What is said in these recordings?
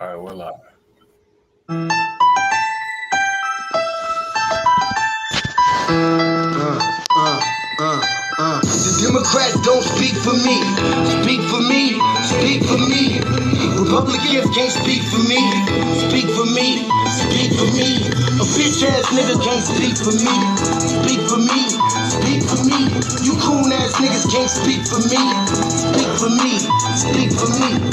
All right, we're live. The Democrats don't speak for me. Speak for me. Speak for me. Republicans can't speak for me. Speak for me. Speak for me. A bitch ass nigga can't speak for me. Speak for me. Speak for me. You coon ass niggas can't speak for me. Speak for me. Speak for me.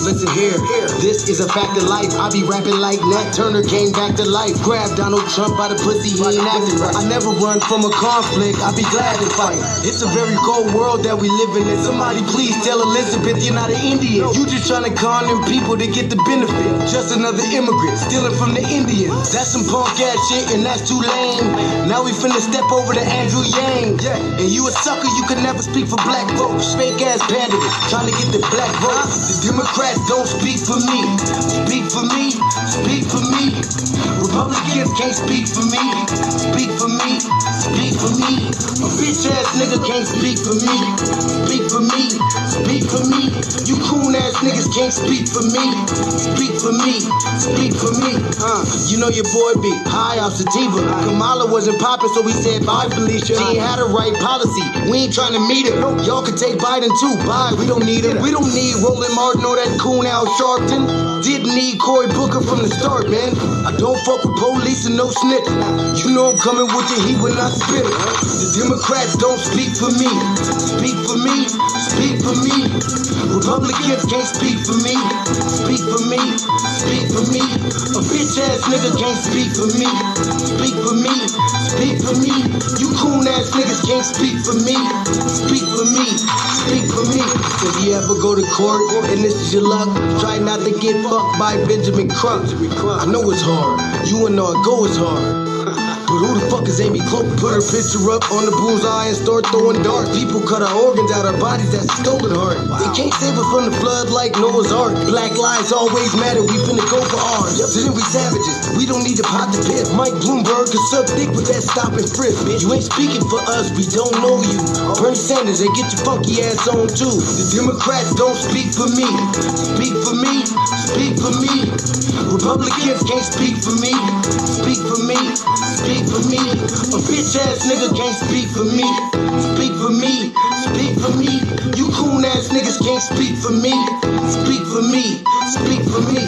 Listen here, this is a fact of life. I be rapping like Nat Turner came back to life. Grab Donald Trump by the pussy, he ain't acting right. I never run from a conflict, I be glad to fight. It's a very cold world that we live in. Somebody please tell Elizabeth you're not an Indian. You just trying to con them people to get the benefit. Just another immigrant, stealing from the Indians. That's some punk ass shit and that's too lame. Now we finna step over to Andrew Yang. And you a sucker, you could never speak for black folks. Fake ass pandemic, trying to get the black vote. The Democrats don't speak for me. Speak for me. Speak for me. Republicans can't speak for me. Speak for me. Speak for me. A bitch ass nigga can't speak for me. Speak for me. Speak for me. You coon ass niggas can't speak for me. Speak for me. Speak for me. You know your boy be high off sativa. Kamala wasn't popping, so we said bye, Felicia. She ain't had a right policy. We ain't trying to meet her. Y'all can take Biden too. Bye. We don't need her. We don't need Roland Martin or that coon Al Sharpton. Didn't need Cory Booker from the start, man. I don't fuck with police and no snitch. You know I'm coming with the heat when I spit it. The Democrats don't speak for me. Speak for me. Speak for me. Republicans can't speak for me. Speak for me. Speak for me. A bitch ass nigga can't speak for me. Speak for me. Speak for me. You coon ass niggas can't speak for me. Speak for me. Speak for me. If you ever go to court and this is your luck, try not to get fucked by Benjamin Crump. I know it's hard. You and go is hard. But who the fuck is Amy Cloak? Put her picture up on the bullseye and start throwing darts. People cut our organs out our bodies, that's a stolen heart. They can't save us from the flood like Noah's Ark. Black lives always matter, we finna go for ours. So then we savages, we don't need to pot the piss. Mike Bloomberg can suck dick with that stop and frisk. You ain't speaking for us, we don't know you. Bernie Sanders, they get your funky ass on too. The Democrats don't speak for me. Speak for me. Speak for me. Republicans can't speak for me. Speak for me. Speak for me. A bitch ass nigga can't speak for me. Speak for me. Speak for me. You coon ass niggas can't speak for me. Speak for me. Speak for me.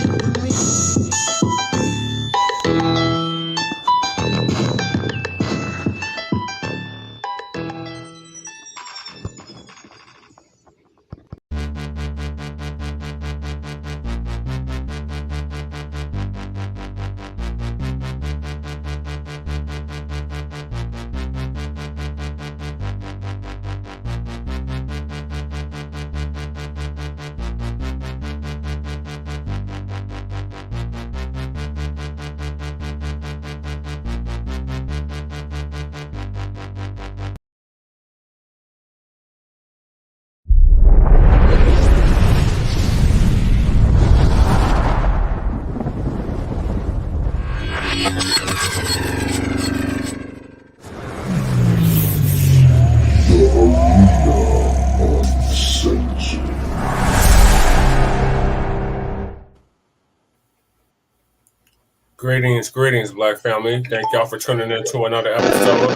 Greetings, Black family. Thank y'all for tuning in to another episode.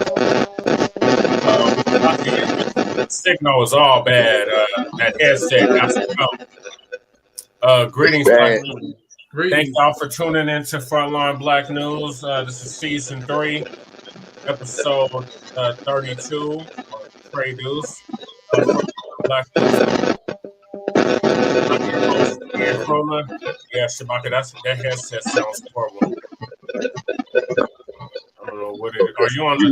The signal is all bad. That headset got some help. Greetings, Black family. Thank y'all for tuning in to Frontline Black News. This is season 3, episode 32. Trey Deuce. Black News. Yeah, Shabaka, that headset sounds horrible. I don't know what it is. Are you on the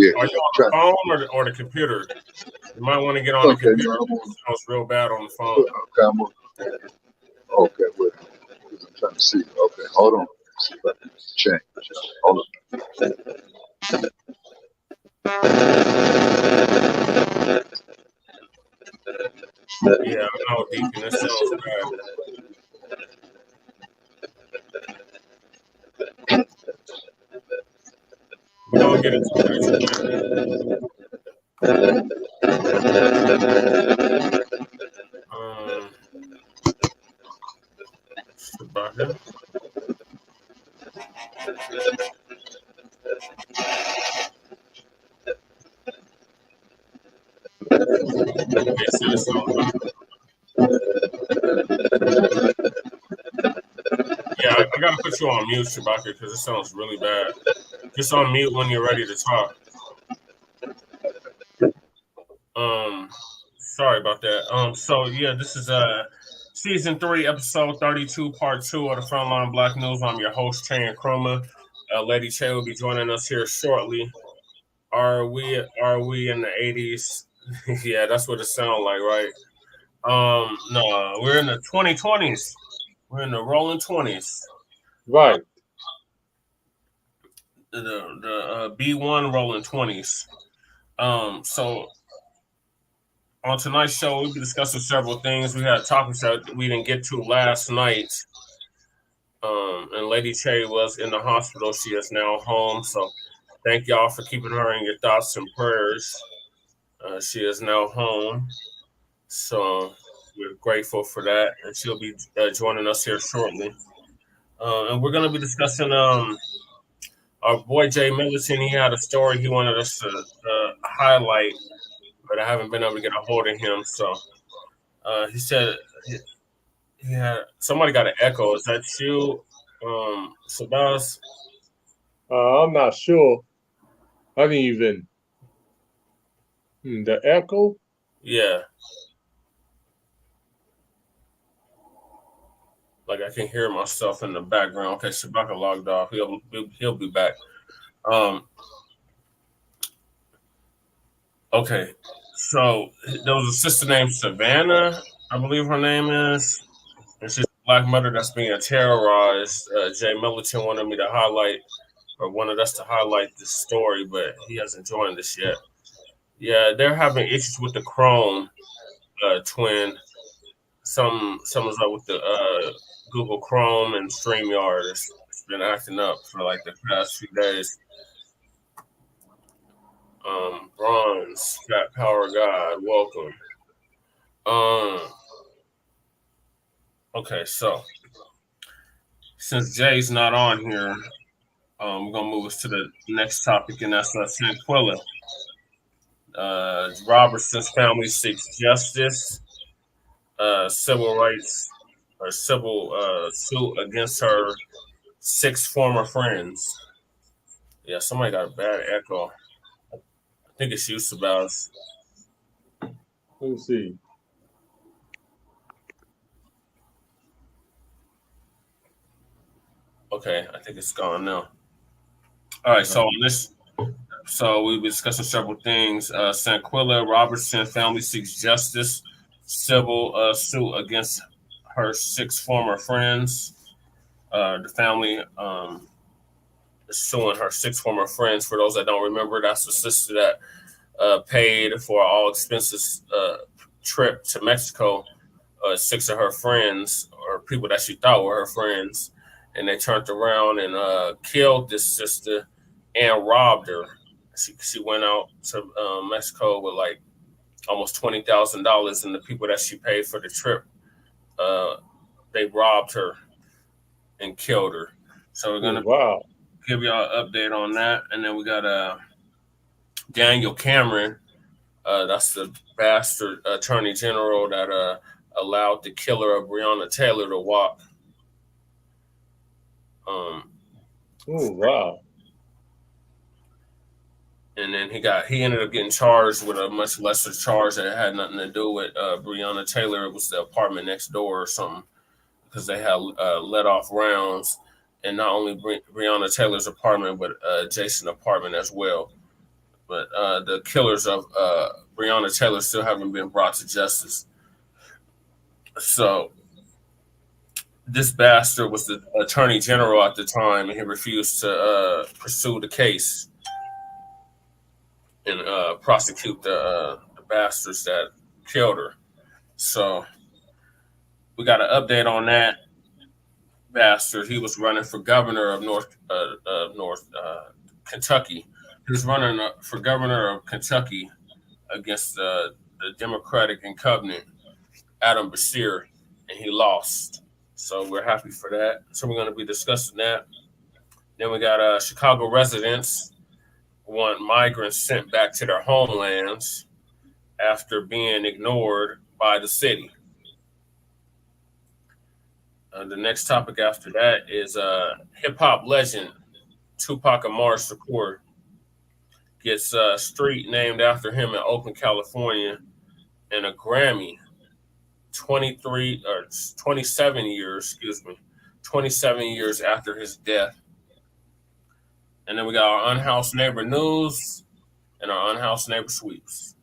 phone or the computer? You might want to get on the computer. It sounds real bad on the phone. Okay, wait. I'm trying to see. Okay, hold on. See if I can change. Hold on. Yeah, I know, Deacon. That sounds bad. We're going to get into it. About here. this song. Yeah, I gotta put you on mute, Shabaka, because it sounds really bad. Just on mute when you're ready to talk. Sorry about that. So yeah, this is season 3, episode 32, part 2 of the Frontline Black News. I'm your host, Che and Chroma. Lady Che will be joining us here shortly. Are we in the 80s? Yeah, that's what it sounds like, right? No, we're in the 2020s. We're in the rolling 20s. Right. The B1 rolling 20s. So on tonight's show, we'll be discussing several things. We had a topic that we didn't get to last night. And Lady Che was in the hospital. She is now home. So thank y'all for keeping her in your thoughts and prayers. She is now home. So we're grateful for that. And she'll be joining us here shortly. And we're going to be discussing our boy Jay Militant. He had a story he wanted us to highlight, but I haven't been able to get a hold of him. So he said he had somebody got an echo. Is that you, Sabas? I'm not sure. I didn't even. The echo? Yeah. Like I can hear myself in the background. Okay, Shabaka logged off. He'll be back. Okay, so there was a sister named Savannah, I believe her name is, and she's a black mother that's being terrorized. Jay Militant wanted me to highlight, or wanted us to highlight this story, but he hasn't joined us yet. Yeah, they're having issues with the Chrome twin. Some is up with the Google Chrome and StreamYard. It's been acting up for like the past few days. Bronze, Fat Power God, welcome. Okay, so since Jay's not on here, we're gonna move us to the next topic, and that's Shanquella. Robertson's family seeks justice, civil rights, or civil suit against her 6 former friends. Yeah, somebody got a bad echo. I think it's you, Sabas. Let me see. Okay, I think it's gone now. All right, so on this, we'll be discussing several things. Shanquella Robertson family seeks justice, civil suit against her 6 former friends. The family is suing her 6 former friends. For those that don't remember, that's the sister that paid for all expenses trip to Mexico. 6 of her friends, or people that she thought were her friends, and they turned around and killed this sister and robbed her. She went out to Mexico with like almost $20,000, and the people that she paid for the trip, they robbed her and killed her. So we're gonna give y'all an update on that, and then we got Daniel Cameron. That's the bastard attorney general that allowed the killer of Breonna Taylor to walk. And then he ended up getting charged with a much lesser charge that had nothing to do with Breonna Taylor. It was the apartment next door or something, because they had let off rounds, and not only Breonna Taylor's apartment, but Jason's apartment as well. But the killers of Breonna Taylor still haven't been brought to justice. So this bastard was the attorney general at the time, and he refused to pursue the case and prosecute the bastards that killed her. So we got an update on that bastard. He was running for governor of North Kentucky. He was running for governor of Kentucky against the Democratic incumbent, Adam Beshear, and he lost. So we're happy for that. So we're going to be discussing that. Then we got Chicago residents want migrants sent back to their homelands after being ignored by the city. The next topic after that is hip hop legend Tupac Amaru Shakur gets a street named after him in Oakland, California, and a Grammy 27 years, 27 years after his death. And then we got our Unhoused Neighbor News and our Unhoused Neighbor Sweeps.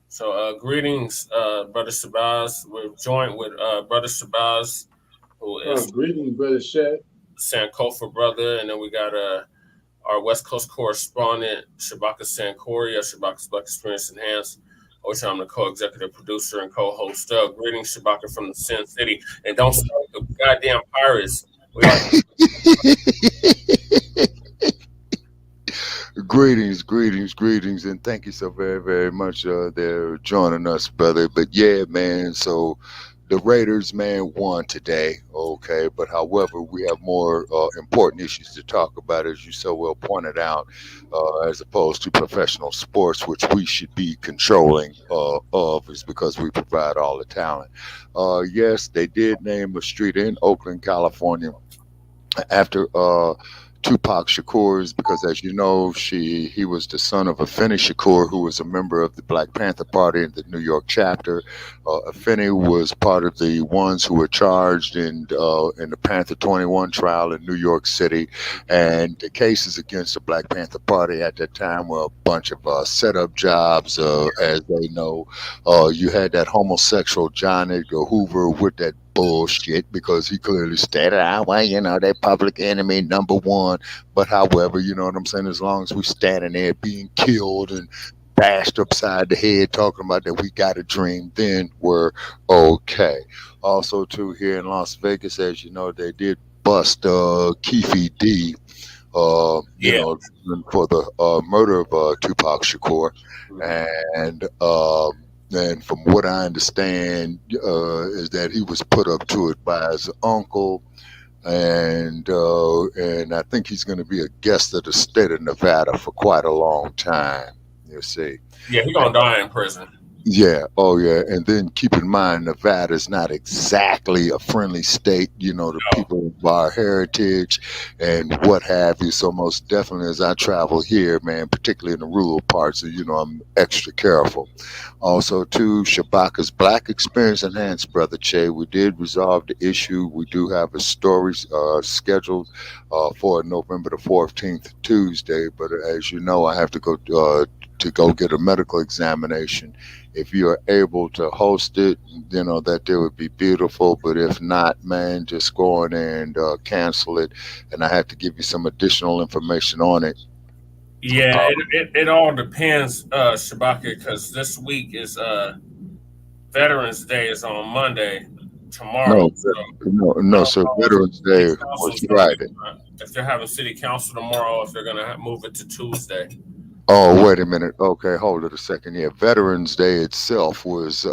So greetings, Brother Shabazz. We're joined with Brother Shabazz, who is greetings, Brother Shed. Sankofa brother, and then we got our West Coast correspondent, Shabaka Sankoria, Shabaka's Black Experience Enhanced, which I'm the co-executive producer and co-host of. Greetings, Shabaka from the Sin City. And don't start the goddamn pirates. Greetings, and thank you so very, very much. They're joining us, brother. But yeah, man, so the Raiders, man, won today, okay? But however, we have more important issues to talk about, as you so well pointed out, as opposed to professional sports, which we should be controlling of, is because we provide all the talent. Yes, they did name a street in Oakland, California, after Tupac Shakur's, because as you know, he was the son of Afeni Shakur, who was a member of the Black Panther Party in the New York chapter. Afeni was part of the ones who were charged in the Panther 21 trial in New York City, and the cases against the Black Panther Party at that time were a bunch of setup jobs. As they know, you had that homosexual John Edgar Hoover with that bullshit, because he clearly stated out, well, they public enemy number one. But however, you know what I'm saying, as long as we standing there being killed and bashed upside the head talking about that we got a dream, then we're okay. Also too, here in Las Vegas, as you know, they did bust Keefe D for the murder of Tupac Shakur. And from what I understand, is that he was put up to it by his uncle, and I think he's going to be a guest of the state of Nevada for quite a long time. You see? Yeah, he's gonna die in prison. Yeah. Oh, yeah. And then keep in mind, Nevada is not exactly a friendly state, the people of our heritage and what have you. So most definitely as I travel here, man, particularly in the rural parts, I'm extra careful. Also, too, Shabaka's Black Experience Enhanced, Brother Che, we did resolve the issue. We do have a story scheduled for November the 14th, Tuesday. But as you know, I have to go get a medical examination. If you are able to host it, that there would be beautiful. But if not, man, just go on and cancel it. And I have to give you some additional information on it. Yeah, it all depends, Shabaka, because this week is Veterans Day is on Monday. Tomorrow. No, sir. Veterans Day was Friday. If they're having city council tomorrow, if they're going to move it to Tuesday. Oh, wait a minute. Okay, hold it a second. Yeah, Veterans Day itself was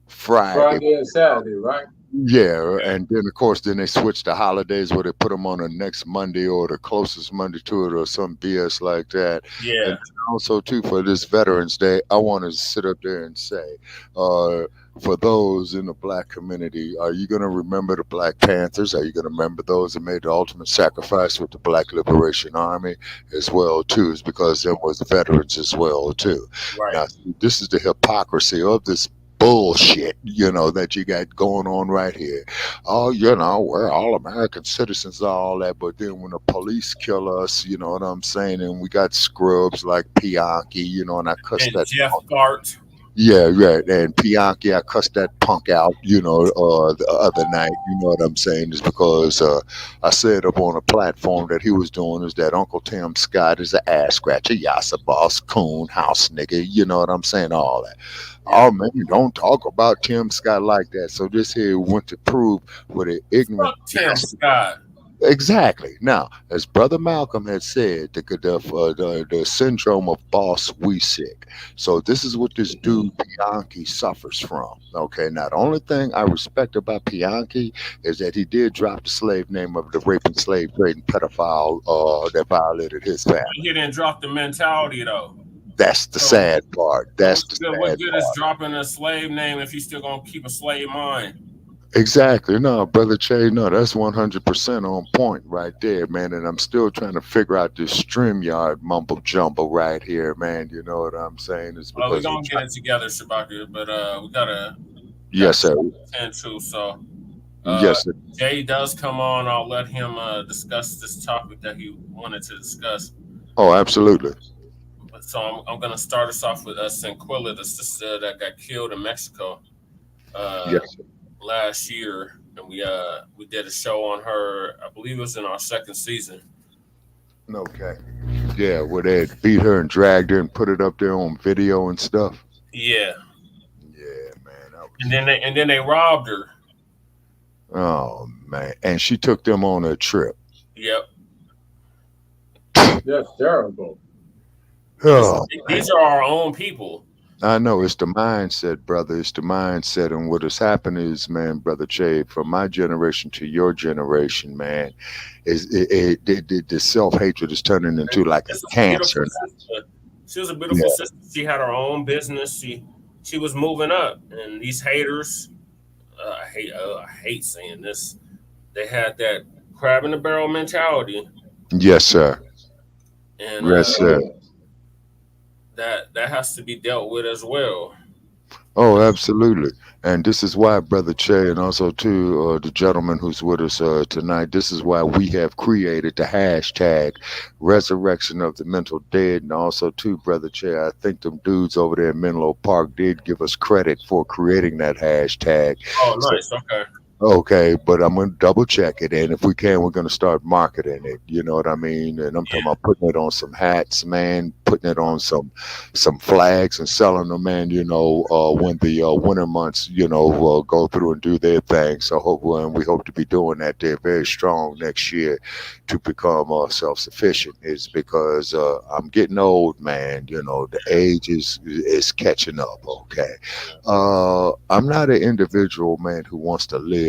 Friday and Saturday, right? Yeah, and then of course, they switched the holidays where they put them on the next Monday or the closest Monday to it or some BS like that. Yeah. And also, too, for this Veterans Day, I want to sit up there and say, for those in the Black community, are you going to remember the Black Panthers? Are you going to remember those that made the ultimate sacrifice with the Black Liberation Army as well, too? It's because there was veterans as well, too. Right. Now, this is the hypocrisy of this bullshit, that you got going on right here. Oh, we're all American citizens, all that, but then when the police kill us, you know what I'm saying, and we got scrubs like Bianchi, and I cuss and that Jeff Bart. Yeah, right. And Bianchi, I cussed that punk out, the other night. You know what I'm saying? Is because I said up on a platform that he was doing is that Uncle Tim Scott is an ass scratcher, yassa boss, coon, house nigga. You know what I'm saying? All that. Oh, man, you don't talk about Tim Scott like that. So this here went to prove what an ignorant... Fuck Tim Scott. Exactly. Now, as Brother Malcolm had said, the syndrome of boss we sick. So this is what this dude Bianchi suffers from. Okay. Now, the only thing I respect about Bianchi is that he did drop the slave name of the raping, slave trading pedophile that violated his family. He didn't drop the mentality though. That's the sad part. That's the sad what good is part. dropping a slave name if you still gonna keep a slave mind? Exactly. No, brother Che, no, that's 100% on point right there, man. And I'm still trying to figure out this StreamYard mumble jumble right here, man. You know what I'm saying? It's We're because gonna get it together, Shabaka, but we gotta yes, sir. tend to. So Yes, sir. Jay does come on. I'll let him discuss this topic that he wanted to discuss. Oh, absolutely. So I'm gonna start us off with Shanquella, the sister that got killed in Mexico. Yes, sir. Last year, and we did a show on her. I believe it was in our second season. Okay. Yeah, where they had beat her and dragged her and put it up there on video and stuff. Yeah. Yeah, man. And then they robbed her. Oh man, and she took them on a trip. Yep. That's terrible. Oh, these are our own people. I know it's the mindset, brother. It's the mindset, and what has happened is, man, brother Che, from my generation to your generation, man, is the self hatred is turning into like a cancer. She was a beautiful sister. She had her own business. She was moving up, and these haters, I hate saying this, they had that crab in the barrel mentality. Yes, sir. And yes, sir. That has to be dealt with as well. Oh, absolutely. And this is why, Brother Che, and also to the gentleman who's with us tonight, this is why we have created the hashtag resurrection of the mental dead. And also too, Brother Che, I think them dudes over there in Menlo Park did give us credit for creating that hashtag. Oh, nice. Okay. Okay, but I'm going to double check it. And if we can, we're going to start marketing it. You know what I mean? And I'm talking about putting it on some hats, man, putting it on some flags and selling them, man, you know, when the winter months, you know, go through and do their thing. So and we hope to be doing that there very strong next year to become self-sufficient. Is because I'm getting old, man. You know, the age is catching up, okay? I'm not an individual, man, who wants to live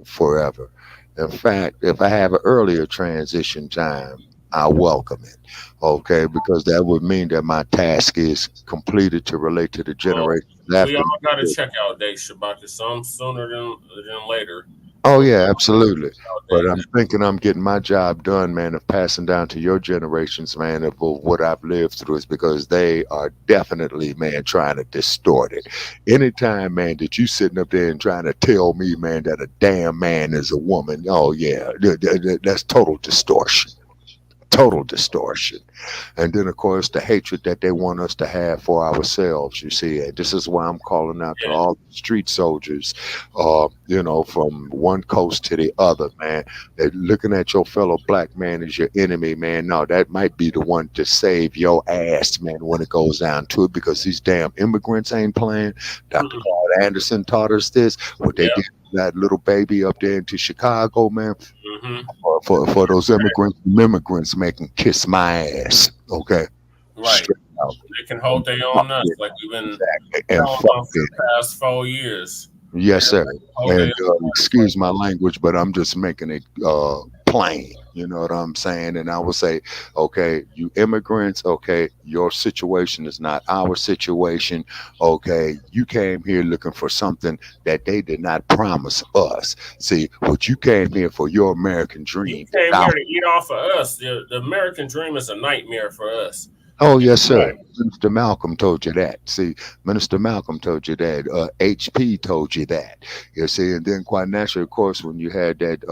forever. In fact, if I have an earlier transition time, I welcome it. Okay, because that would mean that my task is completed to relate to the generation after. We all got to check out dates, Shabaka. Some sooner than later. Oh yeah, absolutely. But I'm thinking I'm getting my job done, man, of passing down to your generations, man, of what I've lived through, is because they are definitely, man, trying to distort it. Anytime, man, that you sitting up there and trying to tell me, man, that a damn man is a woman, oh yeah, that's total distortion. Total distortion. And then of course the hatred that they want us to have for ourselves, you see. And this is why I'm calling out to all the street soldiers, you know, from one coast to the other, man. They're looking at your fellow black man as your enemy, man. No, that might be the one to save your ass, man, when it goes down to it, because these damn immigrants ain't playing. Dr. Claude Anderson taught us this. What they did that little baby up there into Chicago, man. For those immigrants making kiss my ass, okay? Right. They can hold their own nuts like we've been for the past 4 years. Yes, sir. And excuse my language, but I'm just making it plain. You know what I'm saying? And I will say, okay, you immigrants, okay, your situation is not our situation. Okay, you came here looking for something that they did not promise us. See, what you came here for, your American dream. You came here to eat off of us. The American dream is a nightmare for us. Oh, yes, sir. Right. Minister Malcolm told you that. See, Minister Malcolm told you that. HP told you that. You see, and then quite naturally, of course, when you had that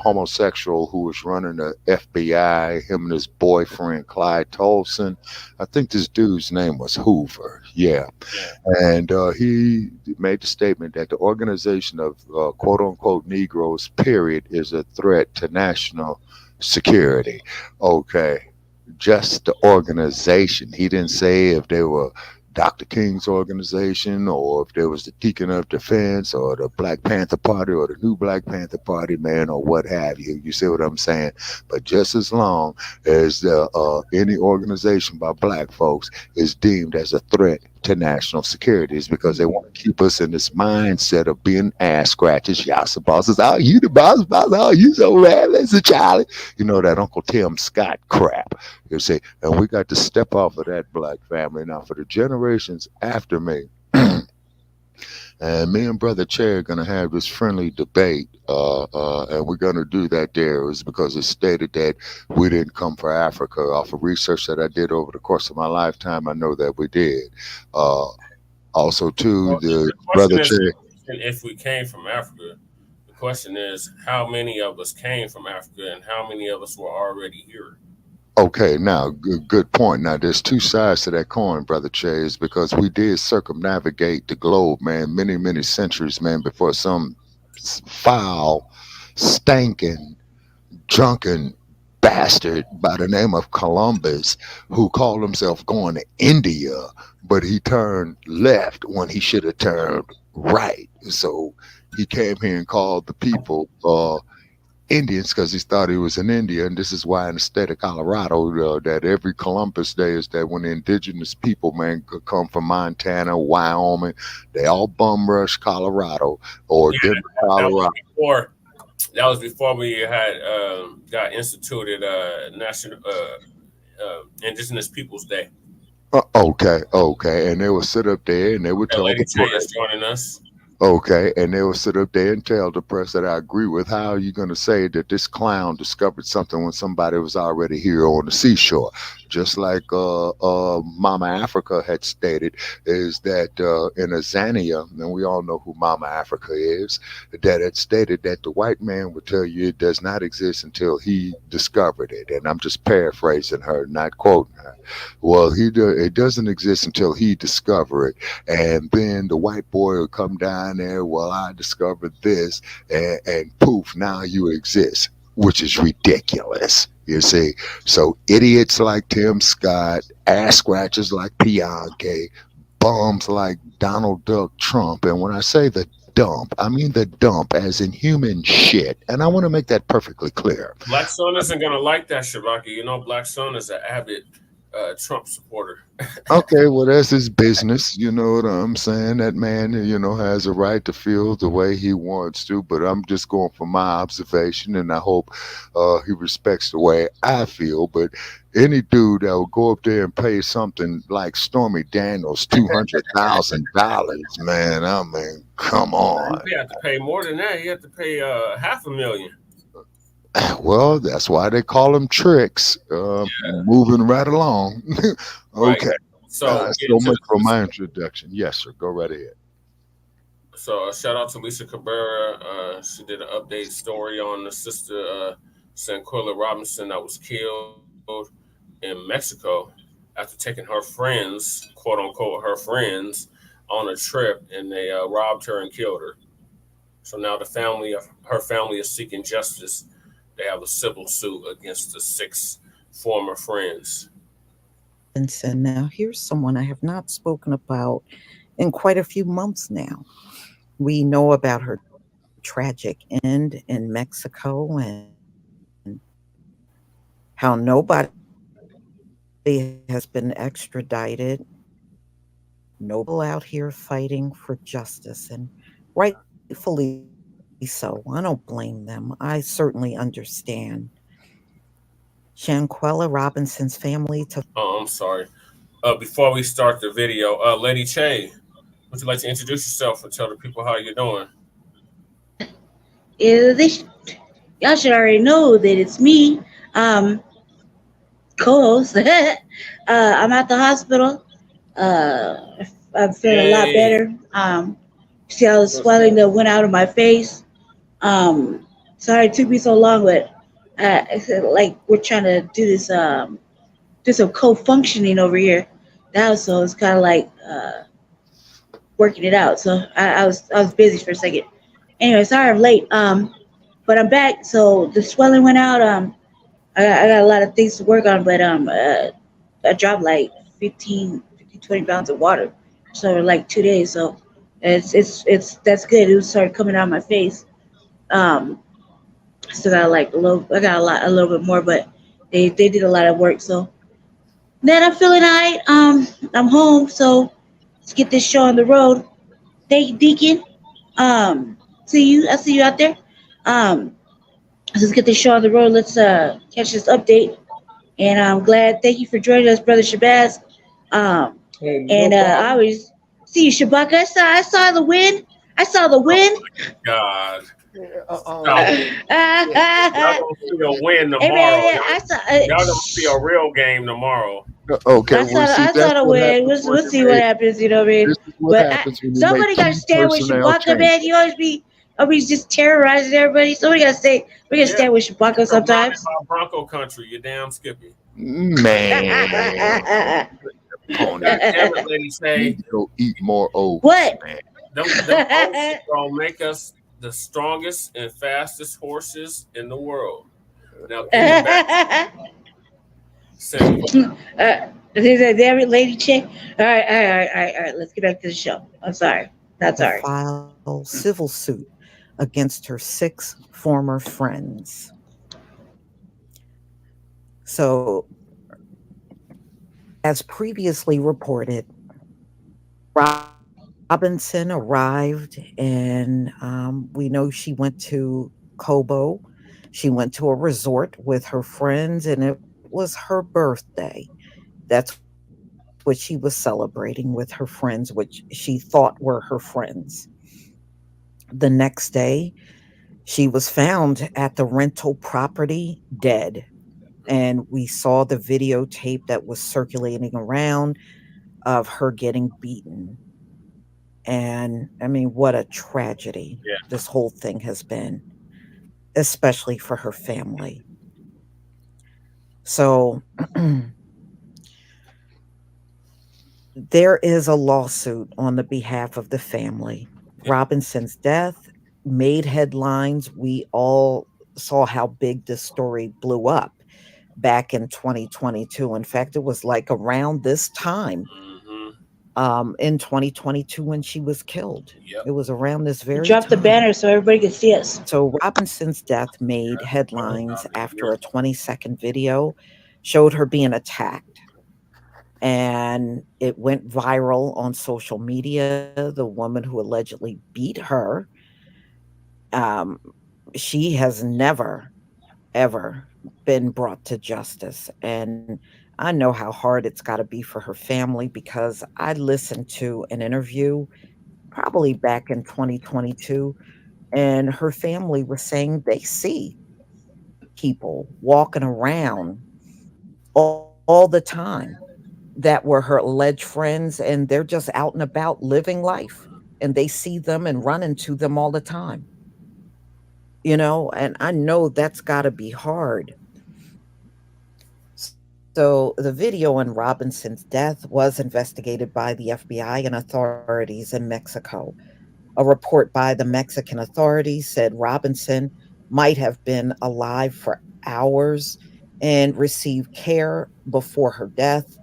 homosexual who was running the FBI, him and his boyfriend, Clyde Tolson. I think this dude's name was Hoover. Yeah. And he made the statement that the organization of quote unquote Negroes, period, is a threat to national security. Okay. Just the organization. He didn't say if they were Dr. King's organization or if there was the Deacon of Defense or the Black Panther Party or the new Black Panther Party, man, or what have you. You see what I'm saying? But just as long as any organization by black folks is deemed as a threat to national security is because they want to keep us in this mindset of being ass scratchers. Y'all some bosses. Oh, you the boss. Oh, you so bad. Listen, Charlie. You know that Uncle Tim Scott crap. You see, and we got to step off of that black family now for the generations after me. And me and Brother Che are going to have this friendly debate, and we're going to do that there. It was because it's stated that we didn't come for Africa. Off of research that I did over the course of my lifetime, I know that we did. Also, too, Well, the question Brother is, Che. if we came from Africa, the question is how many of us came from Africa and how many of us were already here? Okay, now good point. Now there's two sides to that coin, Brother Chase, because we did circumnavigate the globe, man, many centuries, man, before some foul, stinking, drunken bastard by the name of Columbus, who called himself going to India, but he turned left when he should have turned right. So he came here and called the people Indians because he thought he was in India, and this is why in the state of Colorado that every Columbus Day is that when the indigenous people, man, could come from Montana, Wyoming, they all bum rush Colorado or Denver, Colorado. That was before we had got instituted National Indigenous Peoples Day. Okay, and they would sit up there and they would tell Lady the is joining us. Okay, and they will sit up there and tell the press that I agree with. How are you going to say that this clown discovered something when somebody was already here on the seashore? Just like Mama Africa had stated, is that in Azania, and we all know who Mama Africa is, that had stated that the white man would tell you it does not exist until he discovered it. And I'm just paraphrasing her, not quoting her. Well, it doesn't exist until he discovered it. And then the white boy will come down there, well, I discovered this, and poof, now you exist, which is ridiculous. You see, so idiots like Tim Scott, ass scratchers like Bianchi, bums like Donald Duck Trump, and when I say the dump, I mean the dump as in human shit, and I want to make that perfectly clear. Black Son isn't gonna like that, Shabaki. You know, Black Son is an avid Trump supporter. Okay, well, that's his business. You know what I'm saying? That man, has a right to feel the way he wants to, but I'm just going from my observation, and I hope he respects the way I feel. But any dude that will go up there and pay something like Stormy Daniels $200,000, man, I mean, come on. You have to pay more than that. You have to pay $500,000. Well, that's why they call them tricks. Moving right along. Okay. Right. So much for my introduction. Yes, sir. Go right ahead. So shout out to Lisa Cabrera. She did an update story on the sister Shanquella Robinson that was killed in Mexico after taking her friends, quote unquote, her friends, on a trip, and they robbed her and killed her. So now her family is seeking justice. They have a civil suit against the 6 former friends. And now here's someone I have not spoken about in quite a few months now. We know about her tragic end in Mexico and how nobody has been extradited. Nobody out here fighting for justice, and rightfully so. I don't blame them. I certainly understand. Shanquella Robinson's family Oh, I'm sorry. Before we start the video, Lady Che, would you like to introduce yourself and tell the people how you're doing? Y'all should already know that it's me, co-host. I'm at the hospital. I'm feeling a lot better. See all the swelling that went out of my face. Sorry it took me so long, but like we're trying to do this, do some co-functioning over here now, so it's kind of like working it out. So I was busy for a second. Anyway, sorry I'm late. But I'm back. So the swelling went out. I got a lot of things to work on, but I dropped like 20 pounds of water. So like 2 days. So it's that's good. It started coming out of my face. Still got like a little bit more, but they did a lot of work. So then I'm feeling alright. I'm home, so Let's get this show on the road. Thank you, Deacon. See you. I see you out there. Um, let's get this show on the road. Let's catch this update. And I'm glad. Thank you for joining us, brother Shabazz. Um, Hey, no and I problem. always see you, Shabaka. I saw the win. I saw the Oh win. my God. Stop Hey it. Y'all gonna see a win man, tomorrow. yeah, Y'all gonna see a real game tomorrow. Okay, well, see, I that's saw the what win. happens We'll when you see what make. happens. You know what I mean? This is what But happens when you make somebody got to two stand with personnel Shabaka, man. changes. You always just terrorizing everybody. Somebody got to say we got to Yeah, stand with Shabaka surrounded sometimes. by Bronco country. You damn Skippy. Man, God pony, damn it, Lady you Shay. need to go eat more oats, What? man. Them oats is gonna make us the strongest and fastest horses in the world. Now give it back to Simple. Damn it, lady chick. All right. Let's get back to the show. I'm sorry. Not To sorry. file civil suit against her 6 former friends. So, as previously reported, Robinson arrived, and we know she went to Cobo. She went to a resort with her friends, and it was her birthday. That's what she was celebrating with her friends, which she thought were her friends. The next day, she was found at the rental property dead. And we saw the videotape that was circulating around of her getting beaten. And I mean, what a tragedy Yeah. this whole thing has been, especially for her family. So there is a lawsuit on the behalf of the family. Yeah. Robinson's death made headlines. We all saw how big this story blew up back in 2022. In fact, it was like around this time Mm-hmm. in 2022 when she was killed. Yep. It was around this very Drop the time. banner so everybody can see us. So Robinson's death made Well, headlines after yeah. a 20-second video showed her being attacked. And it went viral on social media. The woman who allegedly beat her, um, she has never, ever been brought to justice. And I know how hard it's got to be for her family because I listened to an interview probably back in 2022, and her family was saying they see people walking around all the time that were her alleged friends, and they're just out and about living life, and they see them and run into them all the time, and I know that's got to be hard. So the video on Robinson's death was investigated by the FBI and authorities in Mexico. A report by the Mexican authorities said Robinson might have been alive for hours and received care before her death.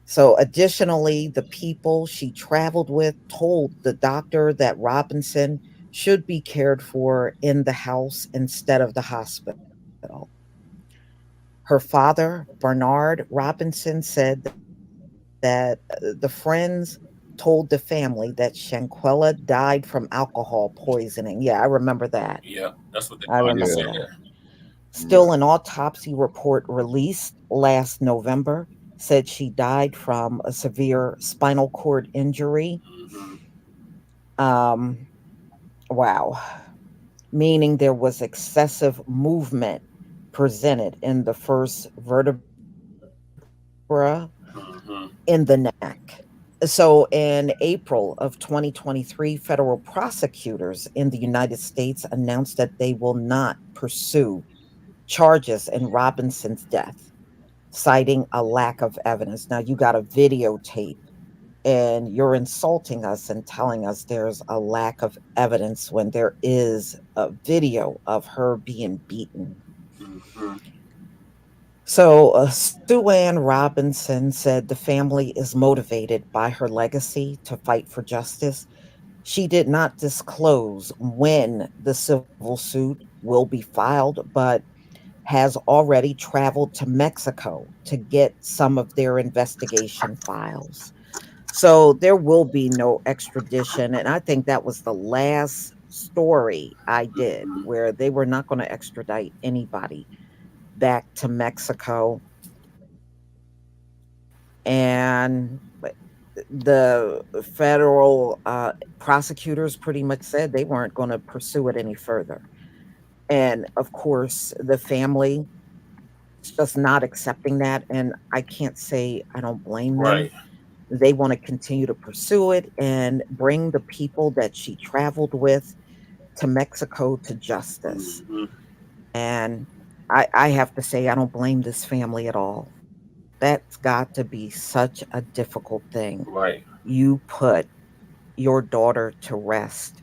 So, additionally, the people she traveled with told the doctor that Robinson should be cared for in the house instead of the hospital. Her father, Bernard Robinson, said that the friends told the family that Shanquella died from alcohol poisoning. Yeah, I remember that. Yeah. That's what the I doctor remember Yeah, said. that. yeah. Still, an autopsy report released last November said she died from a severe spinal cord injury. Mm-hmm. Um, wow. Meaning there was excessive movement presented in the first vertebra in the neck. Mm-hmm. So, in April of 2023, federal prosecutors in the United States announced that they will not pursue charges in Robinson's death, citing a lack of evidence. Now, you got a videotape and you're insulting us and telling us there's a lack of evidence when there is a video of her being beaten. Mm-hmm. So, Sue Ann Robinson said the family is motivated by her legacy to fight for justice. She did not disclose when the civil suit will be filed, but has already traveled to Mexico to get some of their investigation files. So there will be no extradition. And I think that was the last story I did where they were not going to extradite anybody back to Mexico. And the federal prosecutors pretty much said they weren't going to pursue it any further. And of course, the family is just not accepting that. And I can't say I don't blame them. Right. They want to continue to pursue it and bring the people that she traveled with to Mexico to justice. Hmm. And I have to say, I don't blame this family at all. That's got to be such a difficult thing. Right. You put your daughter to rest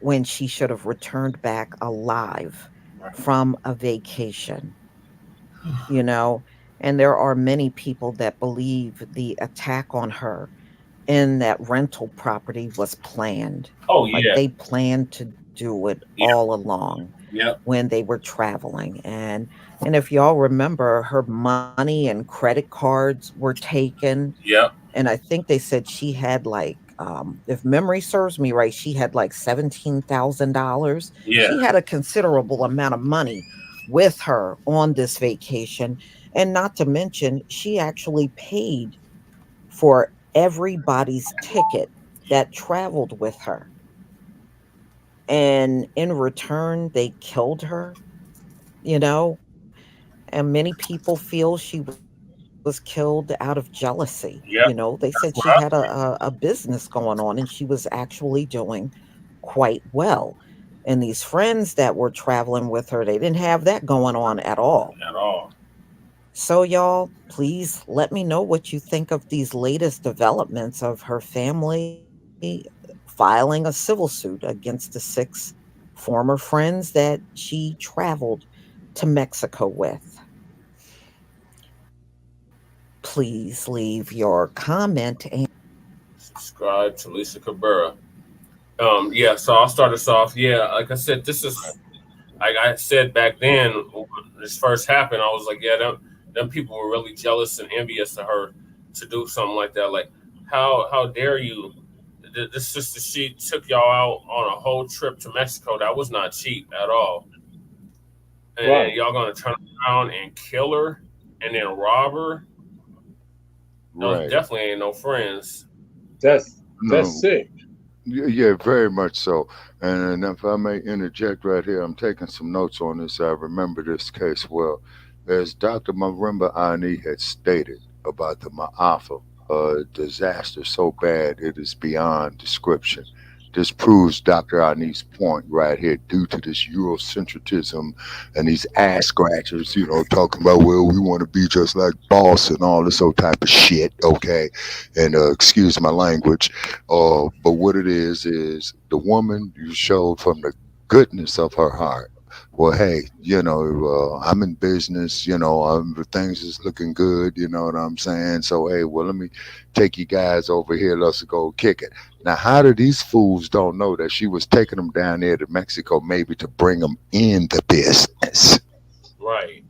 when she should have returned back alive Right. from a vacation, you know? And there are many people that believe the attack on her in that rental property was planned. Oh Like yeah. they planned to do it Yeah. all along Yep. when they were traveling. And if y'all remember, her money and credit cards were taken. Yep. And I think they said she had like if memory serves me right, she had like $17,000. Yeah. She had a considerable amount of money with her on this vacation. And not to mention, she actually paid for everybody's ticket that traveled with her. And in return, they killed her, you know? And many people feel she was killed out of jealousy. You know, they Yep. said she had That's what I a business going on and she was actually doing quite well. And these friends that were traveling with her, they didn't have that going on at all. at all. So, y'all, please let me know what you think of these latest developments of her family filing a civil suit against the six former friends that she traveled to Mexico with. Please leave your comment and Subscribe to Lisa Cabrera. Yeah, so I'll start us off. Yeah, like I said, this is like I said back then when this first happened. I was like, yeah, them people were really jealous and envious of her to do something like that. Like, how dare you? This sister, she took y'all out on a whole trip to Mexico. That was not cheap at all. And Right. y'all gonna turn around and kill her and then rob her? Those Right. definitely ain't no friends. That's No. sick. Yeah, very much so. And if I may interject right here, I'm taking some notes on this. I remember this case well. As Dr. Marimba Ani had stated about the Ma'afa, a disaster so bad it is beyond description. This proves Dr. Ani's point right here, due to this Eurocentrism and these ass scratchers, talking about, well, we want to be just like boss and all this old type of shit, okay? And excuse my language, but what it is the woman you showed from the goodness of her heart. Well, hey, I'm in business, things is looking good, you know what I'm saying? So, hey, well, let me take you guys over here. Let's go kick it. Now, how do these fools don't know that she was taking them down there to Mexico maybe to bring them in the business? Right.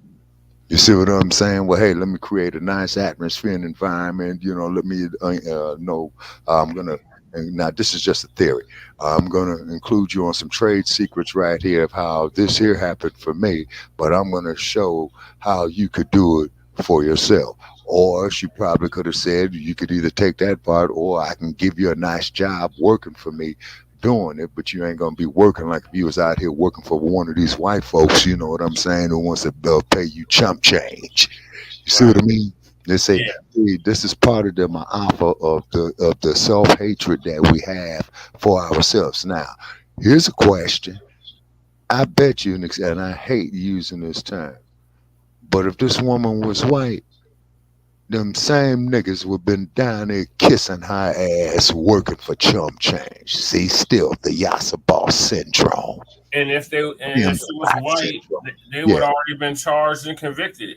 You see what I'm saying? Well, hey, let me create a nice atmosphere and environment. Let me know I'm going to, and now this is just a theory. I'm going to include you on some trade secrets right here of how this here happened for me, but I'm going to show how you could do it for yourself. Or she probably could have said, you could either take that part or I can give you a nice job working for me doing it, but you ain't gonna be working like if you was out here working for one of these white folks, you know what I'm saying, who wants to pay you chump change. You see what I Right. mean? They say, Yeah. hey, this is part of the ma'afa of the self hatred that we have for ourselves. Now, here's a question. I bet you, and I hate using this term, but if this woman was white, them same niggas would been down there kissing her ass, working for chump change. See, still the Yasa boss syndrome. And if Pimp she was white white, syndrome. they would Yeah, already been charged and convicted.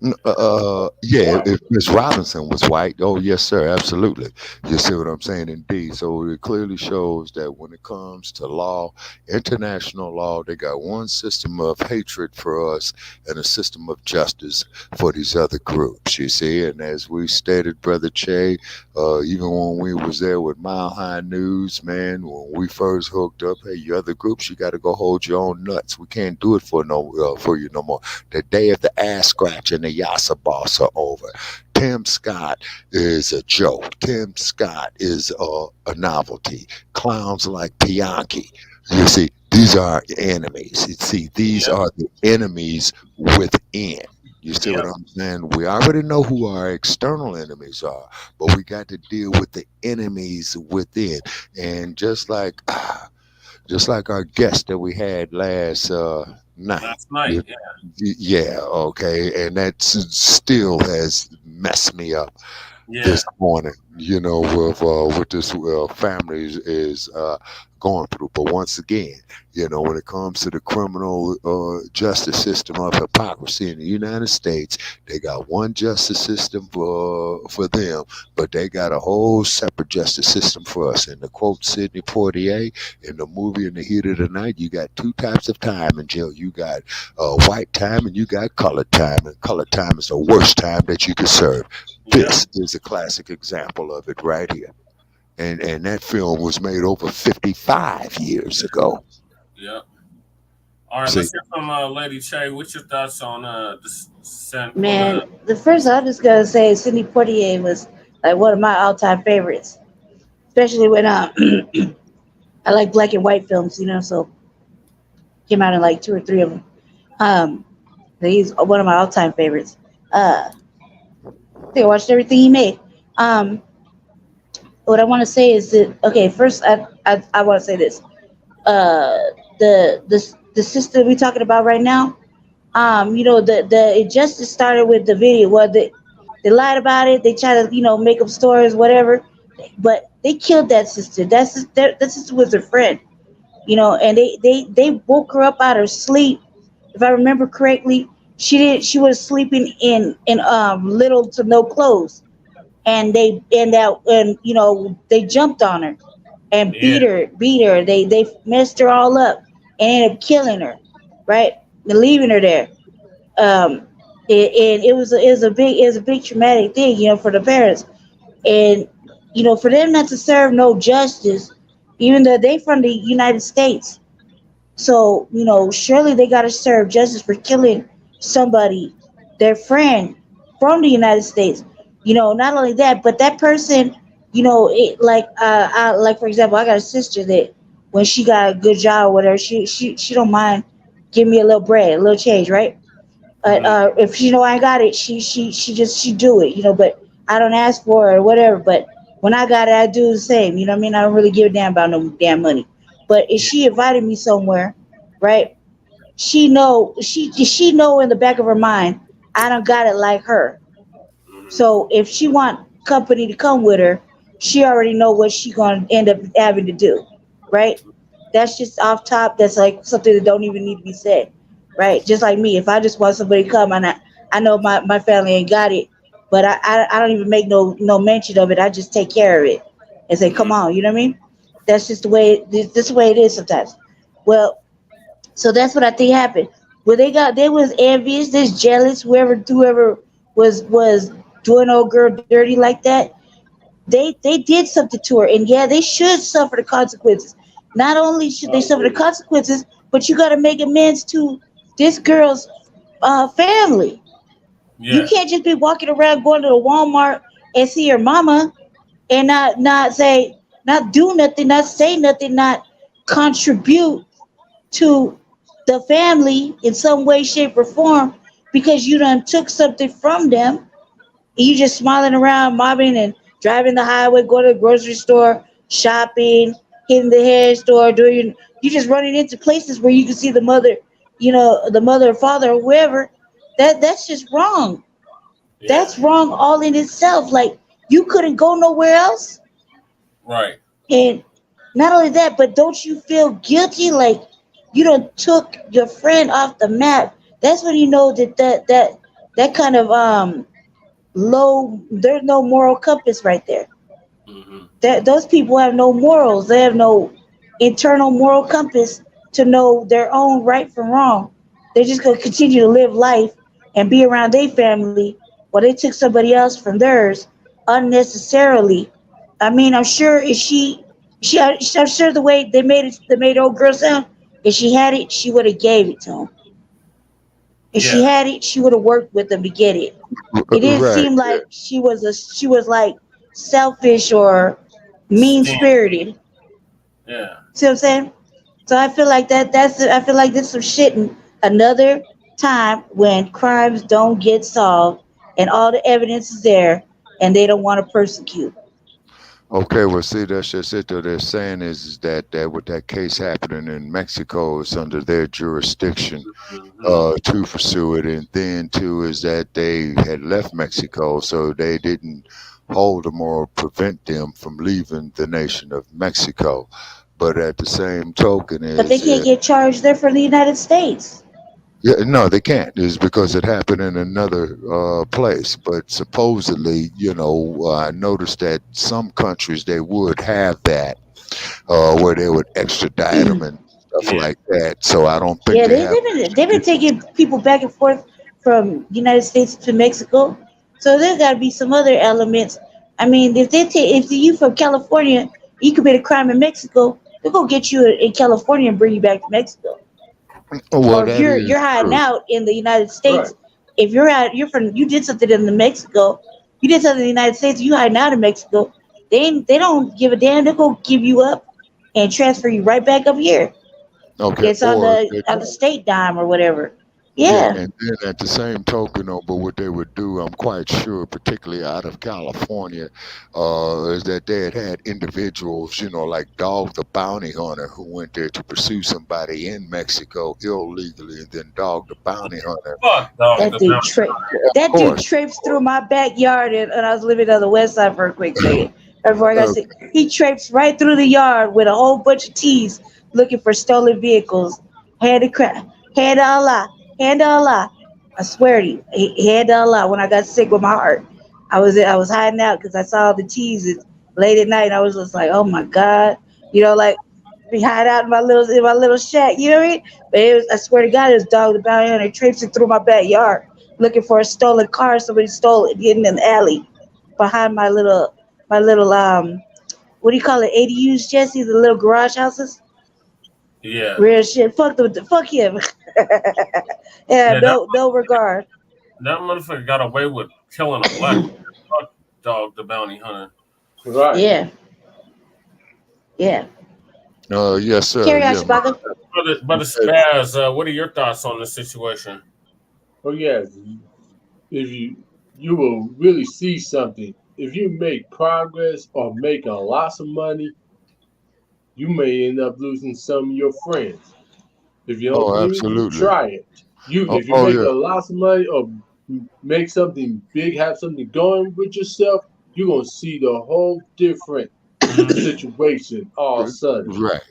Yeah, if Miss Robinson was white, oh yes, sir, absolutely. You see what I'm saying? Indeed. So it clearly shows that when it comes to law, international law, they got one system of hatred for us and a system of justice for these other groups. You see, and as we stated, Brother Che, even when we was there with Mile High News, man, when we first hooked up, hey, you other groups, you got to go hold your own nuts. We can't do it for you no more. The day of the ass scratch and the Yasa boss are over. Tim Scott is a joke. Tim Scott is a novelty. Clowns like Bianchi. You see, these are enemies. You see, these Yep. are the enemies within. You see what Yep. I'm saying? We already know who our external enemies are, but we got to deal with the enemies within. And just like our guest that we had last night. Last night. Yeah. Yeah, okay, and that still has messed me up Yeah. this morning. You know, with what this family is going through. But once again, you know, when it comes to the criminal justice system of hypocrisy in the United States, they got one justice system for them, but they got a whole separate justice system for us. And to quote Sidney Poitier in the movie In the Heat of the Night, you got two types of time in jail. You got white time and you got colored time, and colored time is the worst time that you could serve. Yep. This is a classic example of it right here. And that film was made over 55 years ago. Yep. All right, See, let's hear from Lady Che. What's your thoughts on this Man, Shanquella? the first I'm just gonna say Sidney Poitier was like one of my all-time favorites, especially when I like black and white films, so came out in like two or three of them. Um, he's one of my all-time favorites. I think I watched everything he made. Um, what I want to say is that okay, first I want to say this. Uh, the sister we talking about right now. The injustice started with the video. Well, they lied about it. They tried to make up stories, whatever. But they killed that sister. That sister was her friend. And they woke her up out of sleep. If I remember correctly, she was sleeping in little to no clothes, and they jumped on her and Yeah. beat her. They messed her all up and ended up killing her, right, and leaving her there. Um, and it was a big traumatic thing, for the parents, and for them not to serve no justice, even though they from the United States. So, surely they got to serve justice for killing somebody, their friend from the United States. Not only that, but that person, like for example, I got a sister that when she got a good job or whatever, she don't mind give me a little bread, a little change, right? Mhm. If she know I got it, she do it, but I don't ask for it or whatever. But when I got it, I do the same. You know what I mean? I don't really give a damn about no damn money. But if Yeah. she invited me somewhere, right? She know in the back of her mind, I don't got it like her. Mhm. So if she want company to come with her, she already know what she gonna end up having to do, right? That's just off top. That's like something that don't even need to be said, right? Just like me, if I just want somebody to come and I know my family ain't got it, but I don't even make no mention of it. I just take care of it and say, come Mhm. on, you know what I mean? That's just the way this the way it is sometimes. Well, so that's what I think happened. Well, they was envious, this jealous, whoever was doing old girl dirty like that. They did something to her, and yeah, they should suffer the consequences. Not only should they I suffer the agree. consequences, but you got to make amends to this girl's family. You Yeah. can't just be walking around going to the Walmart and see your mama and not say, not do nothing, not say nothing, not contribute to the family in some way, shape, or form because you done took something from them. You just smiling around, mobbing and driving the highway, going to the grocery store, shopping, hitting the hair store, doing you just running into places where you can see the mother or father or whoever. That's just wrong. Yeah. That's wrong all in itself. Like you couldn't go nowhere else. Right. And not only that, but don't you feel guilty like you done took your friend off the map? That's when you know that that kind of low. There's no moral compass right there. Hmm. That those people have no morals. They have no internal moral compass to know their own right from wrong. They're just gonna continue to live life and be around their family while they took somebody else from theirs unnecessarily. I mean, I'm sure if I'm sure the way they made old girl sound. If she had it, she would have gave it to him. If she Yeah. had it, she would have worked with them to get it. It didn't Right. seem like she was like selfish or mean Sting. spirited. Yeah. See what I'm saying? So I feel like I feel like this some shit in another time when crimes don't get solved and all the evidence is there and they don't want to persecute. Okay, well, see, that's just it. Though they're saying is that with that case happening in Mexico, it's under their jurisdiction Hmm. to pursue it, and then too is that they had left Mexico, so they didn't hold them or prevent them from leaving the nation of Mexico. But at the same token, But they is can't get charged there for the United States. yeah, no, they can't. Is because it happened in another place. But supposedly, I noticed that some countries they would have that where they would extradite them and stuff Yeah. like that. So I don't think Yeah, they have. they've been taking people back and forth from United States to Mexico. So there's got to be some other elements. I mean, if you from California, you commit a crime in Mexico, they're gonna get you in California and bring you back to Mexico. Oh, well, Or if that is you're hiding true. out in the United Right. States, if you did something in the Mexico, you did something in the United States, you hiding out in Mexico, they don't give a damn. They're gonna give you up and transfer you right back up here. Okay, It's or on the state dime or whatever. yeah, Yeah. and then at the same token, though, but what they would do, I'm quite sure, particularly out of California, is that they had individuals, like Dog the Bounty Hunter, who went there to pursue somebody in Mexico illegally, and then Dog the Bounty Hunter, Fuck dog That the dude mountain. tra- of that dude course, traipsed through my backyard and I was living on the west side for a quick second. Before I got uh, sick. He traipsed right through the yard with a whole bunch of teas looking for stolen vehicles. Hand to crap. Hand to Allah. Hand to Allah. I swear to you. Hand to Allah. When I got sick with my heart. I was hiding out because I saw the teas late at night. I was just like, oh my God. Like be hide out in my little shack, you know what I mean? But I swear to God, it was Dog the Bounty Hunter traipsing through my backyard looking for a stolen car. Somebody stole it, getting in the alley behind my little what do you call it? ADUs, Jesse, the little garage houses. Yeah. Real shit. Fuck him. Yeah, Yeah. no regard. That motherfucker got away with killing a black man. Fuck dog the bounty hunter. Right. Yeah, yeah. yes, sir. Carry on, Yeah, Shabaka. But Spaz, what are your thoughts on this situation? Oh yes. If you will really see something. If you make progress or make a lots of money, you may end up losing some of your friends. If you don't oh, believe me, absolutely. try it. Oh, If you oh make yeah. a lots of money or make something big, have something going with yourself, you're gonna see the whole different Mhm. situation all of a sudden. Right.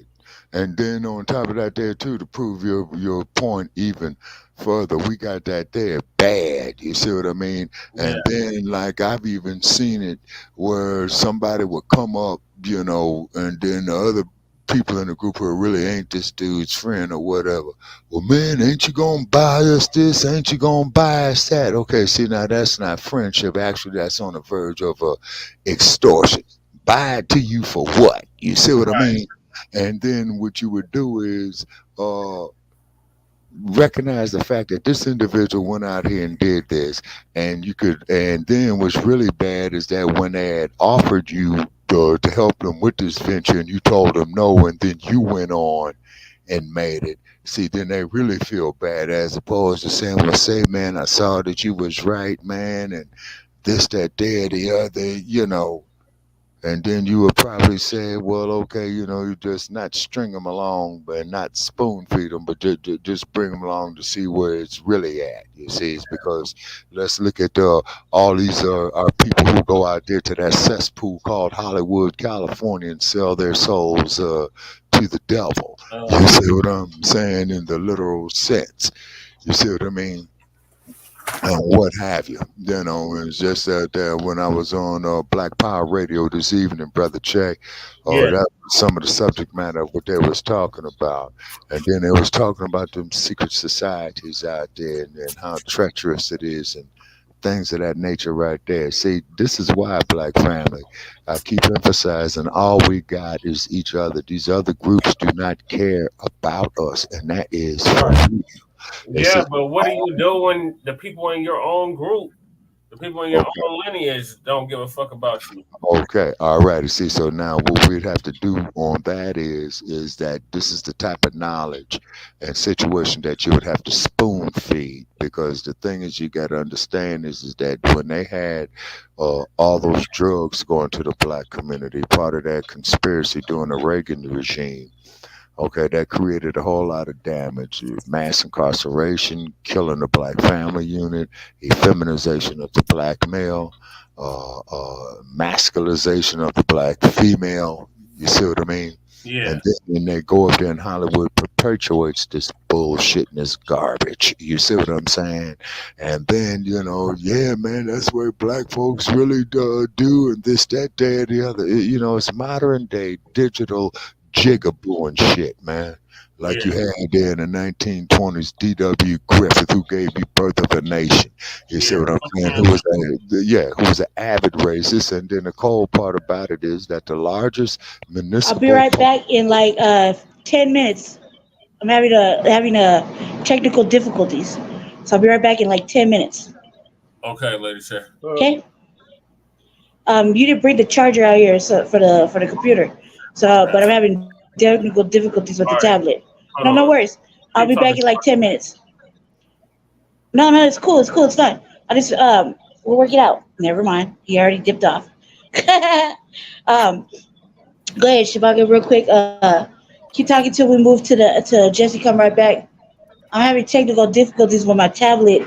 And then on top of that, there too, to prove your point even further, we got that there bad. You see what I mean? Yeah. And then like I've even seen it where somebody would come up, and then the other people in the group who really ain't this dude's friend or whatever. Well, man, ain't you gonna buy us this? Ain't you gonna buy us that? Okay, see now that's not friendship. Actually, that's on the verge of extortion. Buy it to you for what? You see what I Right. mean? And then what you would do is uh, recognize the fact that this individual went out here and did this, and then what's really bad is that when they had offered you to help them with this venture, and you told them no, and then you went on and made it. See, then they really feel bad as opposed to saying, "Well, say, man, I saw that you was right, man, and this, that, there, the other." And then you would probably say, well, okay, you just not string them along, but not spoon feed them, but just bring them along to see where it's really at. You see, it's because let's look at all these are people who go out there to that cesspool called Hollywood, California, and sell their souls to the devil. You see what I'm saying in the literal sense? You see what I mean? and what have you. It's just that when I was on Black Power Radio this evening, Brother Che, Yeah, that was some of the subject matter of what they was talking about. And then they was talking about them secret societies out there and how treacherous it is and things of that nature right there. See, this is why, Black family, I keep emphasizing all we got is each other. These other groups do not care about us, and that is right. free. It's Yeah, just, but what do you do when the people in your own group, the people in your okay. own lineage, don't give a fuck about you? Okay, all righty. See, so now what we'd have to do on that is that this is the type of knowledge and situation that you would have to spoon feed, because the thing is you got to understand is that when they had all those drugs going to the black community, part of that conspiracy during the Reagan regime. Okay, that created a whole lot of damage, mass incarceration, killing the black family unit, effeminization of the black male, masculization of the black female. You see what I mean? Yeah, And then they go up there in Hollywood perpetuates this bullshit and this garbage. You see what I'm saying? And then, yeah, man, that's what black folks really do, and this, that, that, the other. It's modern day digital jigaboo and shit, man. Like you yeah, had there in the 1920s, D.W. Griffith, who gave you Birth of a Nation. You see yeah. what I'm saying? Who was an avid racist. And then the cold part about it is that the largest I'll be municipal right back in like 10 minutes. I'm having technical difficulties, so I'll be right back in like 10 minutes. Okay, lady, sir. Okay. You didn't bring the charger out here, so for the computer. So, but I'm having technical difficulties with the All tablet. right, No, no hold worries. on. I'll be Keep back in talking. like 10 minutes. No, no, it's cool. It's cool. It's fine. I just we'll work it out. Never mind. He already dipped off. um, Go ahead, Shabaka, real quick. Keep talking till we move to Jesse. Come right back. I'm having technical difficulties with my tablet.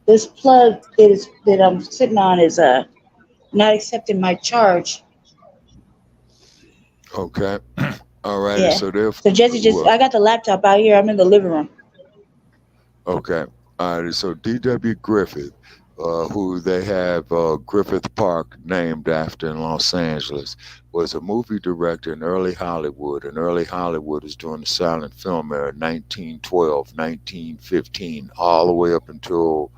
This plug that I'm sitting on is not accepting my charge. Okay. All righty. Yeah. So So Jesse, just therefore, I got the laptop out here. I'm in the living room. okay. All right. So D.W. Griffith, who they have Griffith Park named after in Los Angeles, was a movie director in early Hollywood. And early Hollywood is during the silent film era, 1912, 1915, all the way up until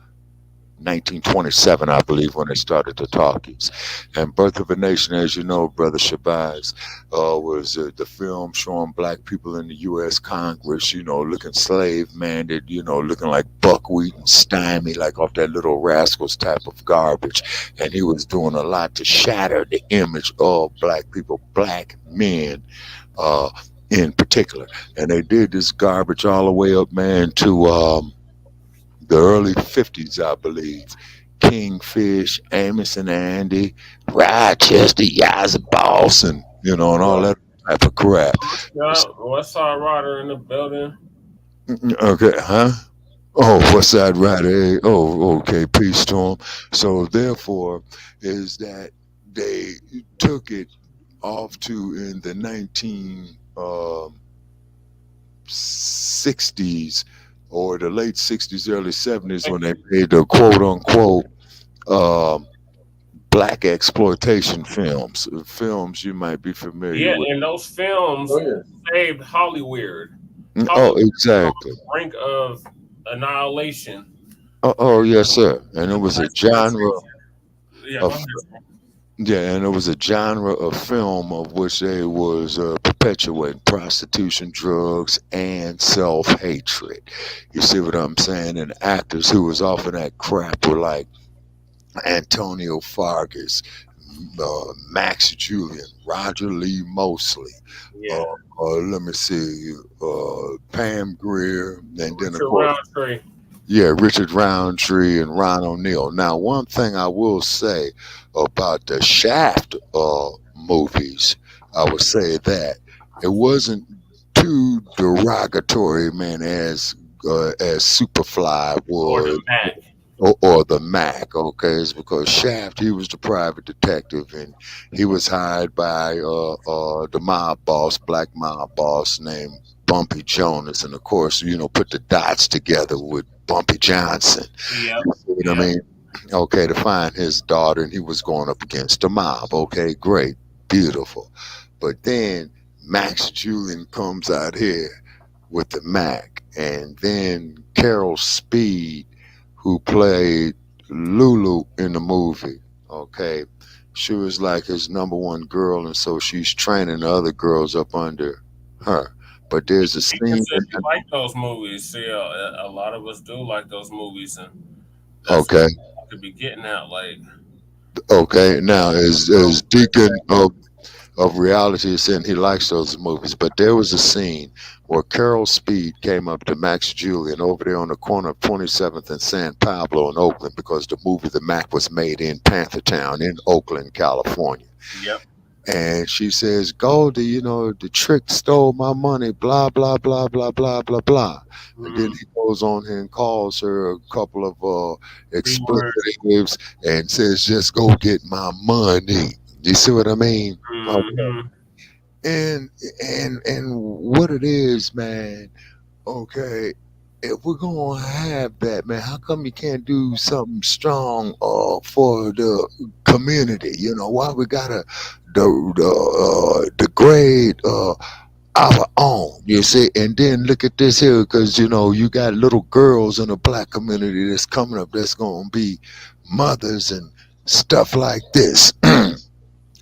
1927, I believe, when they started the talkies. And Birth of a Nation, as you know, Brother Shabazz, was the film showing black people in the U.S. Congress, looking slave-minded, looking like buckwheat and stymie, like off that Little Rascals type of garbage. And he was doing a lot to shatter the image of black people, black men, uh, in particular. And they did this garbage all the way up, man, to the early 50s, I believe. Kingfish, Amos and Andy, Rochester, Yazzie Boss, and all that type of crap. Yeah, West Side Rider in the building. Okay, huh? Oh, West Side Rider. Hey, oh, okay, peace to him. So, therefore, is that they took it off to in the 1960s or the late 60s, early 70s when they made the quote unquote um, black exploitation films you might be familiar Yeah, with. and those films Oh yeah. saved Hollywood. Oh, Hollywood was on exactly. the brink of annihilation. Oh, yes, sir. And it was a genre Exploitation. Yeah, go of ahead. yeah, and it was a genre of film of which they was perpetuating prostitution, drugs, and self-hatred. You see what I'm saying? And actors who was off of that crap were like Antonio Fargas, Max Julian, Roger Lee Mosley. Yeah, Let me see, Pam Grier, and then of Richard course, Roundtree. yeah, Richard Roundtree and Ron O'Neal. Now, one thing I will say about the Shaft movies, I would say that it wasn't too derogatory, man, as Superfly Or was. the Mac. or the Mac, okay, is because Shaft, he was the private detective, and he was hired by the mob boss, black mob boss named Bumpy Jonas, and of course, put the dots together with Bumpy Johnson. Yep. You see what I Yep. mean? Okay, to find his daughter, and he was going up against the mob. Okay, great, beautiful. But then Max Julian comes out here with the Mac, and then Carol Speed, who played Lulu in the movie. Okay, she was like his number one girl, and so she's training the other girls up under her. But there's a Deacon scene. said you like those movies. See, a lot of us do like those movies, and that's what Okay, I could be getting at. Like, okay. Now, as Deacon of reality is saying he likes those movies, but there was a scene where Carol Speed came up to Max Julian over there on the corner of 27th and San Pablo in Oakland because the movie The Mac was made in Panthertown in Oakland, California. yep. And she says, Goldie, the trick stole my money, blah, blah, blah, blah, blah, blah, blah. And then Mm-hmm. he goes on here and calls her a couple of B words. expletives and says, just go get my money. You see what I mean? Mm-hmm. And what it is, man, okay, if we're gonna have that, man, how come you can't do something strong for the community? Why we gotta degrade our own, you see? And then look at this here, because you got little girls in the black community that's coming up that's gonna be mothers and stuff like this.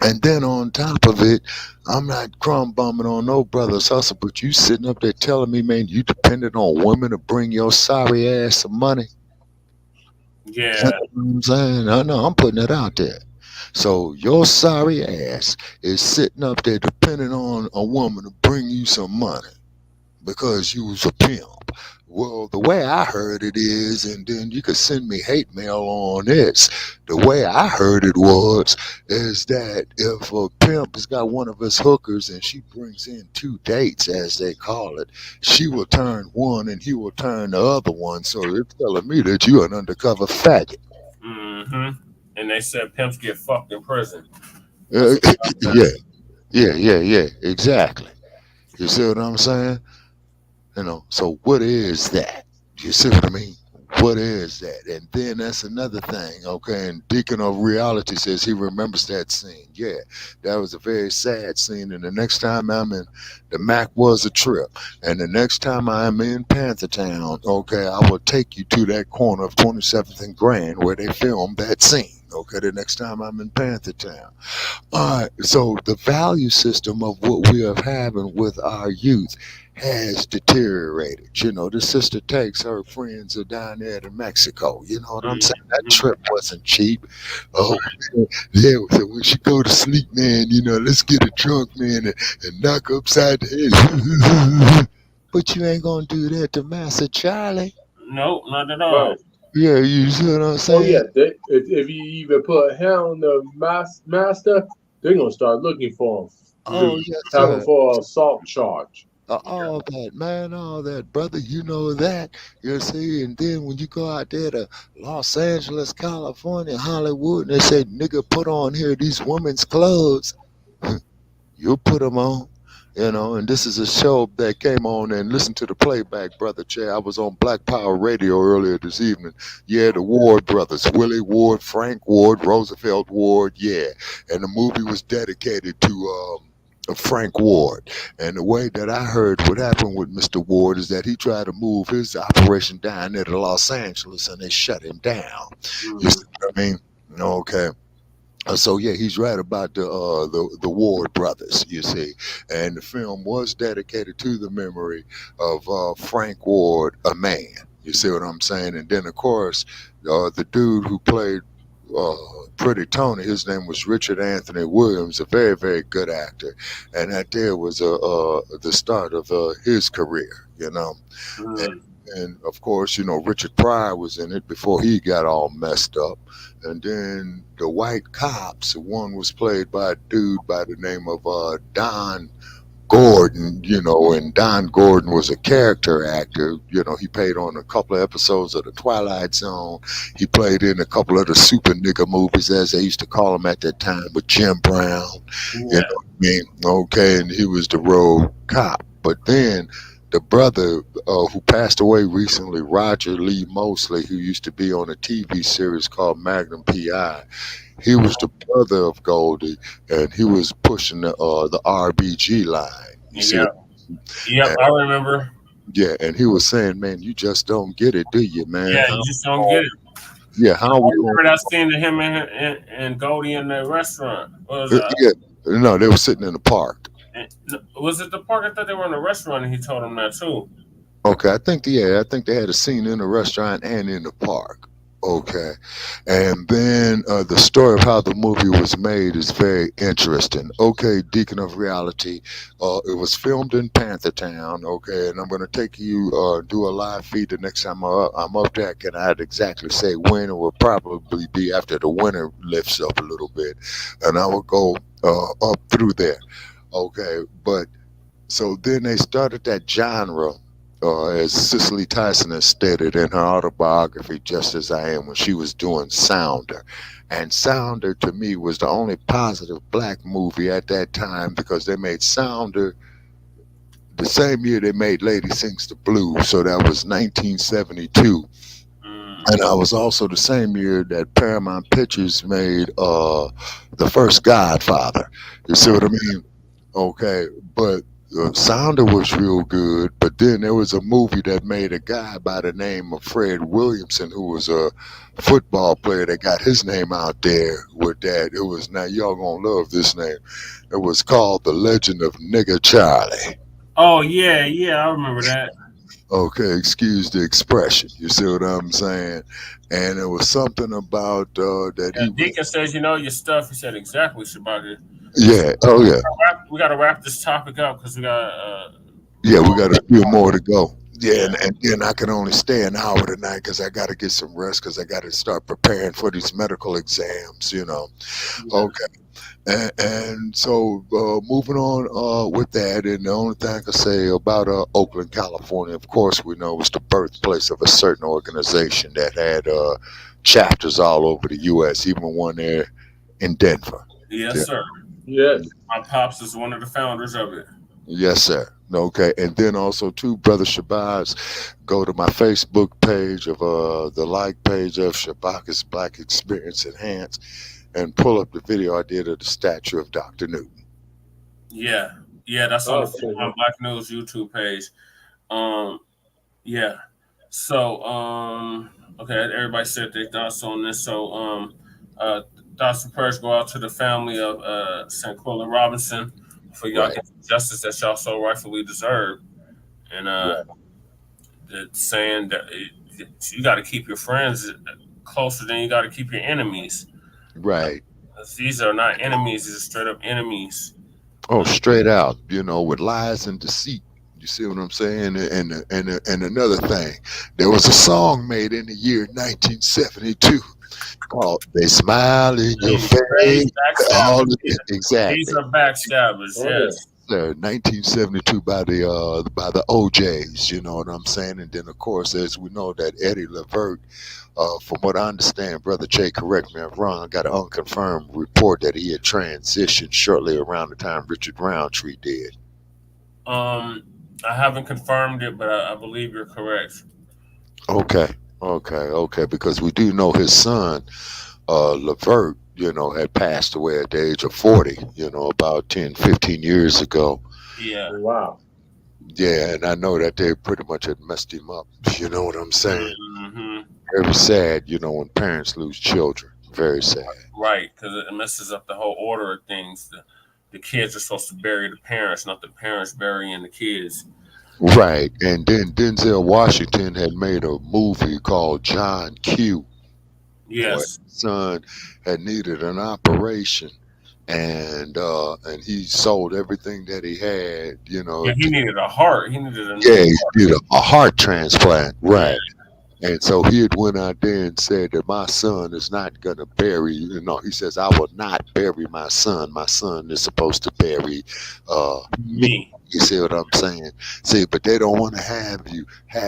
And then on top of it, I'm not crumb bumming on no brother's hustle, but you sitting up there telling me, man, you dependent on women to bring your sorry ass some money. You know Yeah. what I'm saying? I know I'm putting it out there. So your sorry ass is sitting up there depending on a woman to bring you some money because you was a pimp. Well, the way I heard it is, and then you could send me hate mail on this. The way I heard it is that if a pimp has got one of his hookers and she brings in two dates, as they call it, she will turn one and he will turn the other one. So they're telling me that you're an undercover faggot. Mm-hmm. And they said pimps get fucked in prison. That's Uh, what I yeah, said. yeah, exactly. You see what I'm saying? So what is that? You see what I mean? What is that? And then that's another thing, okay? And Deacon of Reality says he remembers that scene. Yeah, that was a very sad scene. And the next time I'm in, the Mac was a trip. And the next time I'm in Panthertown, okay, I will take you to that corner of 27th and Grand where they filmed that scene. Okay, the next time I'm in Panthertown. All right, so the value system of what we are having with our youth has deteriorated. The sister takes her friends are down there to Mexico. You know what I'm saying? That Mm-hmm. trip wasn't cheap. Oh, man. Yeah, so when she go to sleep, man, let's get a drunk, man, and knock upside the head. But you ain't gonna do that to Master Charlie. Nope, not at all. Right. Yeah, you see what I'm Oh saying? yeah, if you even put a hand on the master, they're gonna start looking for him. Oh, You yes, have him sir. for assault charge. Yeah. All that, man, all that, brother. You know that. You see, and then when you go out there to Los Angeles, California, Hollywood, and they say, nigga, put on here these women's clothes, you'll put them on. And this is a show that came on and listen to the playback, brother Che. I was on Black Power Radio earlier this evening. Yeah, the Ward brothers, Willie Ward, Frank Ward, Roosevelt Ward, yeah. And the movie was dedicated to Frank Ward. And the way that I heard what happened with Mr. Ward is that he tried to move his operation down there to Los Angeles and they shut him down. You Mm-hmm. see what I mean? Okay. So yeah, he's right about the Ward brothers, you see, and the film was dedicated to the memory of Frank Ward, a man. You see what I'm saying? And then of course, the dude who played uh, Pretty Tony, his name was Richard Anthony Williams, a very very good actor, and that there was the start of his career, and, Mm-hmm. and of course, Richard Pryor was in it before he got all messed up. And then the white cops, one was played by a dude by the name of Don Gordon, and Don Gordon was a character actor. He played on a couple of episodes of The Twilight Zone. He played in a couple of the super nigga movies, as they used to call him at that time, with Jim Brown. You know what I mean? Okay, and he was the road cop. But then the brother who passed away recently, Roger Lee Mosley, who used to be on a TV series called Magnum PI, he was the brother of Goldie, and he was pushing the RBG line. You see Yep. Yep, I remember. Yeah, and he was saying, "Man, you just don't get it, do you, man? Yeah, you just don't get it. Yeah, how I we remember that scene of him and Goldie in the restaurant. What was that? Yeah, no, they were sitting in the park. Was it the park? I thought they were in the restaurant, and he told them that too. Okay, I think they had a scene in the restaurant and in the park. Okay, and then the story of how the movie was made is very interesting. Okay, Deacon of Reality, it was filmed in Panthertown. Okay, and I'm going to take you do a live feed the next time I'm up there. Can I exactly say when? It will probably be after the winter lifts up a little bit, and I will go up through there. Okay, but so then they started that genre, as Cicely Tyson has stated in her autobiography, Just As I Am, when she was doing Sounder. And Sounder, to me, was the only positive black movie at that time, because they made Sounder the same year they made Lady Sings the Blues, so that was 1972. And I was also the same year that Paramount Pictures made the first Godfather. You see what I mean? Okay, but Sounder was real good, but then there was a movie that made a guy by the name of Fred Williamson, who was a football player, that got his name out there with that. It was, now y'all gonna love this name. It was called The Legend of Nigga Charlie. Oh yeah, I remember that. Okay, excuse the expression. You see what I'm saying? And it was something about that. Yeah, Deacon says, "You know your stuff." He said, "Exactly, Shabaka." Yeah. Oh yeah. We got to wrap this topic up because we got. Yeah, we got a few more to go. Yeah, and I can only stay an hour tonight because I got to get some rest, because I got to start preparing for these medical exams. Okay. And so moving on with that, and the only thing I can say about Oakland, California, of course, we know was the birthplace of a certain organization that had chapters all over the U.S., even one there in Denver. Yes, sir. Yes. My pops is one of the founders of it. Yes, sir. Okay, and then also too, Brother Shabazz, go to my Facebook page of the like page of Shabaka's Black Experience Enhanced, and pull up the video I did of the statue of Dr. Newton. Yeah, that's on my Black News YouTube page. Yeah. So, okay, everybody said their thoughts on this. So, thoughts and prayers go out to the family of Shanquella Robinson for y'all getting justice that y'all so rightfully deserve. And saying that you got to keep your friends closer than you got to keep your enemies. Right. These are not enemies; these are straight up enemies. Oh, straight out, with lies and deceit. You see what I'm saying? And another thing, there was a song made in the year 1972 called "They Smile in Your Face." Exactly. These are backstabbers. Yes. 1972 by the OJs. You know what I'm saying? And then of course, as we know, that Eddie Levert. From what I understand, Brother Jay, correct me if I'm wrong, I got an unconfirmed report that he had transitioned shortly around the time Richard Roundtree did. I haven't confirmed it, but I believe you're correct. Okay, because we do know his son, Levert, had passed away at the age of 40, about 10, 15 years ago. Yeah. Wow. Yeah, and I know that they pretty much had messed him up. You know what I'm saying? Mm-hmm. Very sad, when parents lose children. Very sad. Right, because it messes up the whole order of things. The kids are supposed to bury the parents, not the parents burying the kids. Right, and then Denzel Washington had made a movie called John Q. Yes. His son had needed an operation, and he sold everything that he had. Yeah, he needed a heart. He needed a heart transplant. Right. And so he had went out there and said that my son is not going to bury, he says, I will not bury my son. My son is supposed to bury me. You see what I'm saying? See, but they don't want to have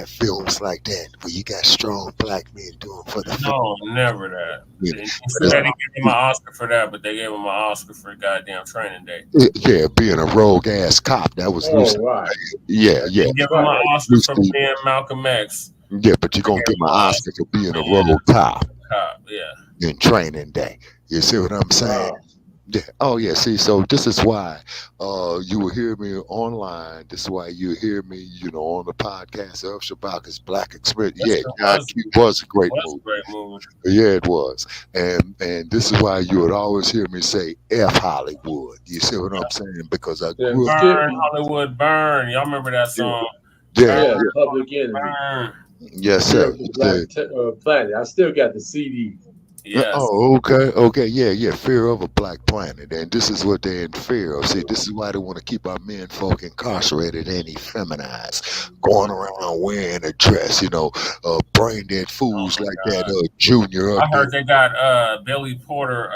films like that where you got strong black men doing for the No, never that. Yeah, They didn't give him an Oscar for that, but they gave him an Oscar for goddamn Training Day. yeah, being a rogue ass cop. That was Lucy. Right. Yeah. They give him an Oscar for being Malcolm X. Yeah, but you're gonna give him an Oscar for being a rogue cop. Yeah. In Training Day. You see what I'm saying? Wow. Yeah. Oh yeah. See, so this is why you will hear me online. This is why you hear me, on the podcast of Shabaka's Black Experience. Yeah, John Q was a great movie. Yeah, it was. And this is why you would always hear me say F Hollywood. You see what I'm saying? Because I grew up. Burn Hollywood, burn. Y'all remember that song? Yeah. Public Enemy. Burn. Yes, sir. Planet. I still got the CD. Yes. Oh, okay, yeah. Fear of a Black Planet, and this is what they're in fear of. See, this is why they want to keep our men folk incarcerated and effeminized, going around wearing a dress, brain dead fools like that. Junior. I heard they got Billy Porter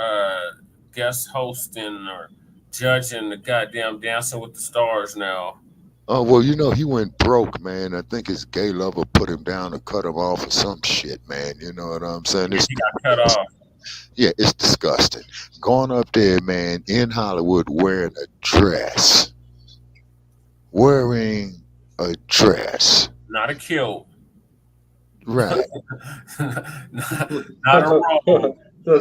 guest hosting or judging the goddamn Dancing with the Stars now. Oh, well, he went broke, man. I think his gay lover put him down or cut him off or some shit, man. You know what I'm saying? He got cut off. Yeah, it's disgusting. Going up there, man, in Hollywood wearing a dress. Not a kilt. Right. not a robe. A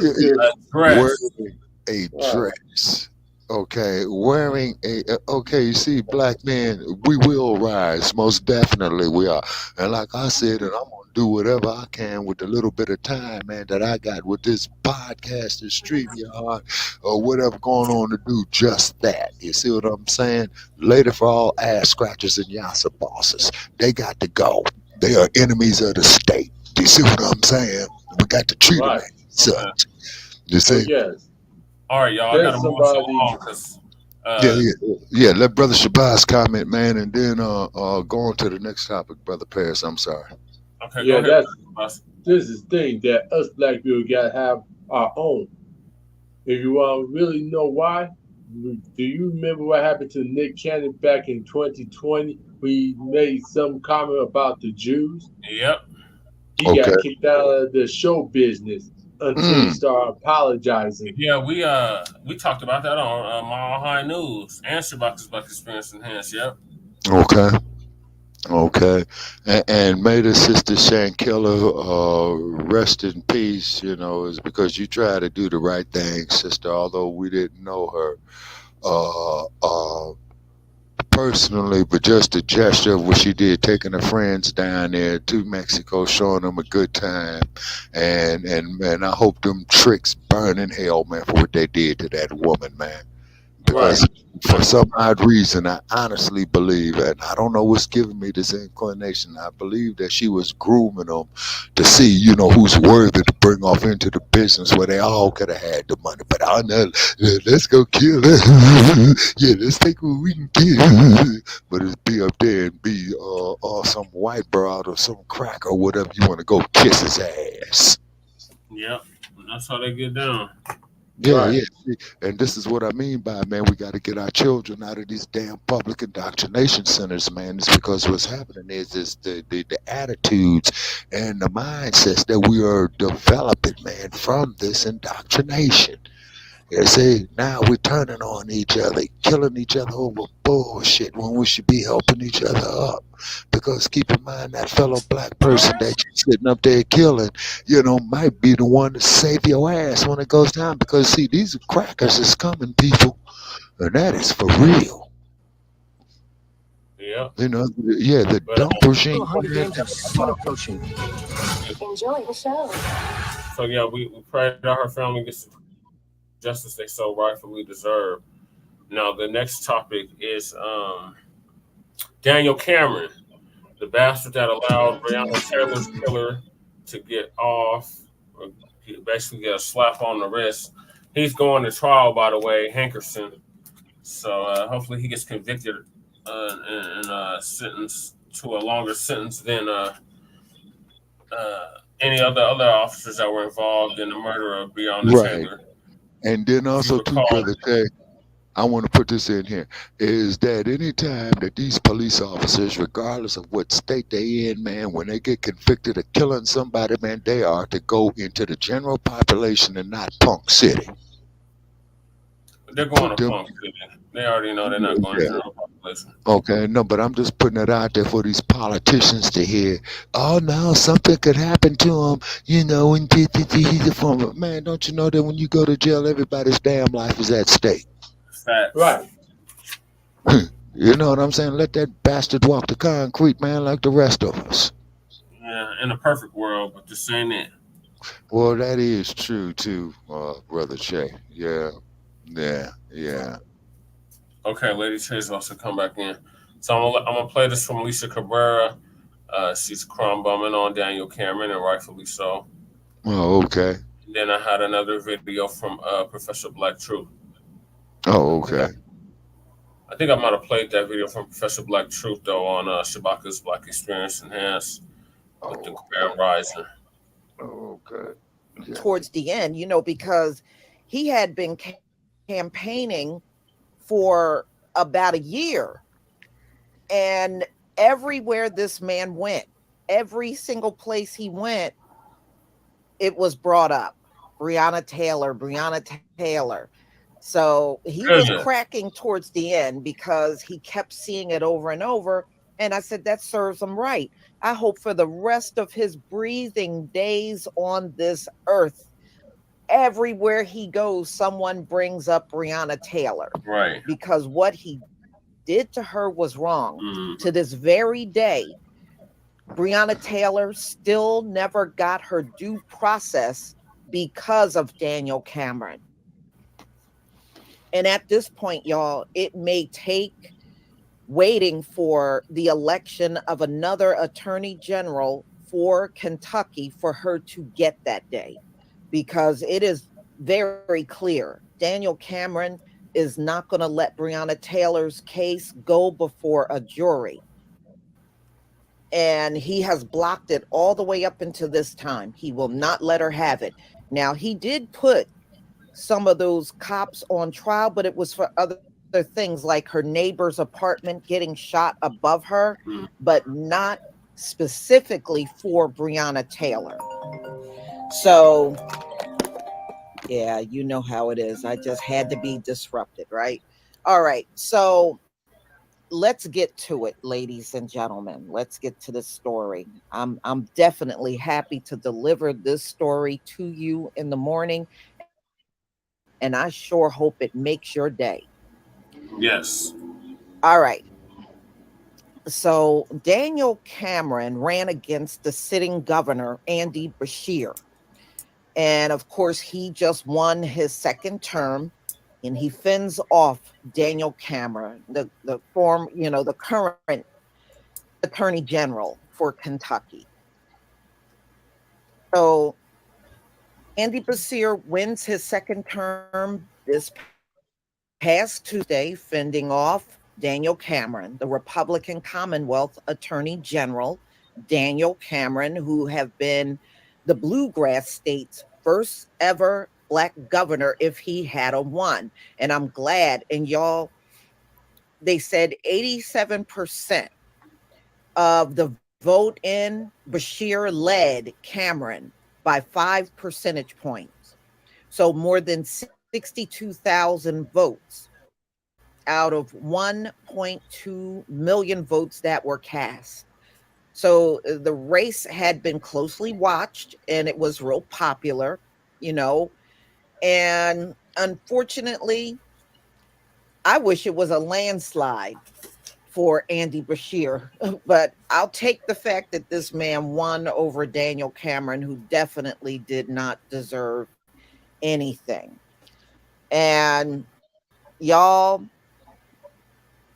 dress. Wearing a dress. Okay, wearing you see, black men, we will rise. Most definitely we are. And like I said, and I'm going to do whatever I can with the little bit of time, man, that I got with this podcast, this StreamYard, or whatever going on to do just that. You see what I'm saying? Later for all ass scratchers and yassa bosses. They got to go. They are enemies of the state. You see what I'm saying? We got to treat them as such. You see? Yes. All right, y'all. I gotta move along because. Yeah. Let Brother Shabazz comment, man, and then go on to the next topic, Brother Paris. I'm sorry. Okay. Yeah, go ahead. This is the thing that us black people gotta have our own. If you want to really know why, do you remember what happened to Nick Cannon back in 2020? We made some comment about the Jews. Yep. He got kicked out of the show business until he started apologizing. Yeah, we talked about that on Mile High News and Shabaka's Black Experience Enhanced. Yep. Okay. And may the sister Shanquella rest in peace, is because you try to do the right thing, sister, although we didn't know her personally, but just a gesture of what she did, taking her friends down there to Mexico, showing them a good time, and I hope them tricks burn in hell, man, for what they did to that woman, man. Because for some odd reason, I honestly believe, and I don't know what's giving me this inclination, I believe that she was grooming them to see, who's worthy to bring off into the business where they all could have had the money. But I know, let's go kill it. Yeah, let's take what we can kill. But it's be up there and be some white broad or some crack or whatever you want to go kiss his ass. Yep, that's how they get down. Yeah. And this is what I mean by, man, we got to get our children out of these damn public indoctrination centers, man. It's because what's happening is the attitudes and the mindsets that we are developing, man, from this indoctrination. You see, now we're turning on each other, killing each other over bullshit when we should be helping each other up. Because keep in mind, that fellow black person that you're sitting up there killing, might be the one to save your ass when it goes down. Because, see, these crackers is coming, people. And that is for real. Yeah. The dump regime. Enjoy the show. So, yeah, we pray that her family gets justice they so rightfully deserve. Now, the next topic is Daniel Cameron, the bastard that allowed Breonna Taylor's killer to get off, or basically get a slap on the wrist. He's going to trial, by the way, Hankerson. So hopefully he gets convicted and sentenced to a longer sentence than any other officers that were involved in the murder of Breonna Taylor. And then also, too, Brother K, I want to put this in here, is that anytime that these police officers, regardless of what state they in, man, when they get convicted of killing somebody, man, they are to go into the general population and not Punk City. They're going Put to them, Punk City. They already know they're not going to yeah. general population. Okay, no, but I'm just putting it out there for these politicians to hear. Oh no, something could happen to them, you know, and he's a former man. Don't you know that when you go to jail, everybody's damn life is at stake? Facts. Right. You know what I'm saying? Let that bastard walk the concrete, man, like the rest of us. Yeah, in a perfect world, but this ain't it. Well, that is true too, brother Shay. Yeah, yeah, yeah. Okay, Lady Chase wants to come back in. So I'm gonna play this from Lisa Cabrera. She's crumb bumming on Daniel Cameron, and rightfully so. Oh, okay. And then I had another video from Professor Black Truth. Oh, I think I, okay. I think I might have played that video from Professor Black Truth though on Shabaka's Black Experience Enhanced with the Oh, Grand Rising. oh, okay. Yeah. Towards the end, because he had been campaigning for about a year, and everywhere this man went, every single place he went, it was brought up. Breonna Taylor. So he was Goodness. cracking towards the end because he kept seeing it over and over. And I said, that serves him right. I hope for the rest of his breathing days on this earth, everywhere he goes, someone brings up Breonna Taylor. Right. Because what he did to her was wrong. Mm. To this very day, Breonna Taylor still never got her due process because of Daniel Cameron. And at this point, y'all, it may take waiting for the election of another attorney general for Kentucky for her to get that day, because it is very clear Daniel Cameron is not going to let Breonna Taylor's case go before a jury. And he has blocked it all the way up until this time. He will not let her have it. Now, he did put some of those cops on trial, but it was for other things like her neighbor's apartment getting shot above her, but not specifically for Breonna Taylor. So, yeah, you know how it is. I just had to be disrupted, right? All right. So let's get to it, ladies and gentlemen. Let's get to the story. I'm definitely happy to deliver this story to you in the morning, and I sure hope it makes your day. Yes. All right. So Daniel Cameron ran against the sitting governor, Andy Beshear. And of course, he just won his second term, and he fends off Daniel Cameron, the current attorney general for Kentucky. So Andy Beshear wins his second term this past Tuesday, fending off Daniel Cameron, the Republican Commonwealth Attorney General, Daniel Cameron, who have been the Bluegrass State's first ever Black governor if he had won. And I'm glad. And y'all, they said 87% of the vote in Beshear led Cameron by 5 percentage points. So more than 62,000 votes out of 1.2 million votes that were cast. So the race had been closely watched, and it was real popular, and unfortunately, I wish it was a landslide for Andy Beshear, but I'll take the fact that this man won over Daniel Cameron, who definitely did not deserve anything. And y'all,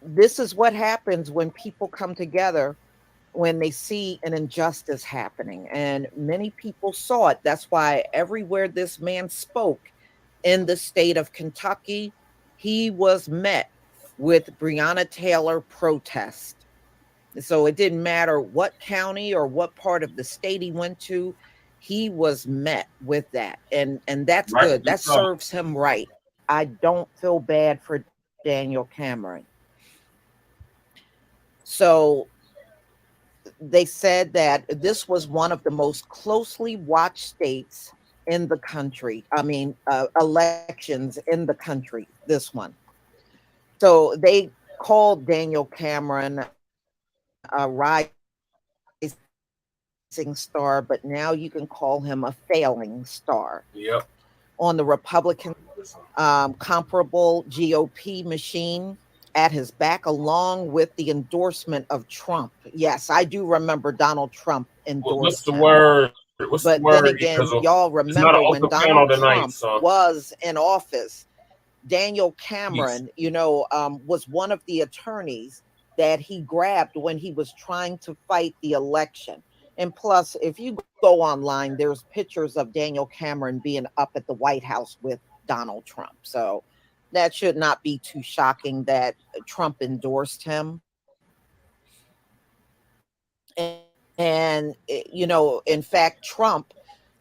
this is what happens when people come together, when they see an injustice happening. And many people saw it. That's why everywhere this man spoke in the state of Kentucky, he was met with Breonna Taylor protest. So it didn't matter what county or what part of the state he went to, he was met with that. And that's right, good. That serves him right. I don't feel bad for Daniel Cameron. So they said that this was one of the most closely watched states in the country. I mean, elections in the country, this one. So they called Daniel Cameron a rising star, but now you can call him a failing star. Yep. On the Republican comparable GOP machine at his back, along with the endorsement of Trump. Yes, I do remember Donald Trump What's endorsed the him. word? What's the But then word? again, Because y'all it's not an remember when open panel Donald tonight, Trump so was in office, Daniel he's Cameron, was one of the attorneys that he grabbed when he was trying to fight the election. And plus, if you go online, there's pictures of Daniel Cameron being up at the White House with Donald Trump. So that should not be too shocking that Trump endorsed him. And in fact, Trump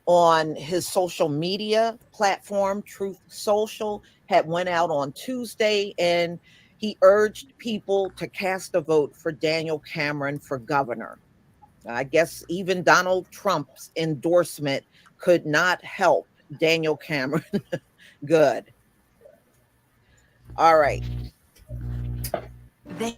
on his social media platform, Truth Social, had went out on Tuesday and he urged people to cast a vote for Daniel Cameron for governor. I guess even Donald Trump's endorsement could not help Daniel Cameron. Good. All right. They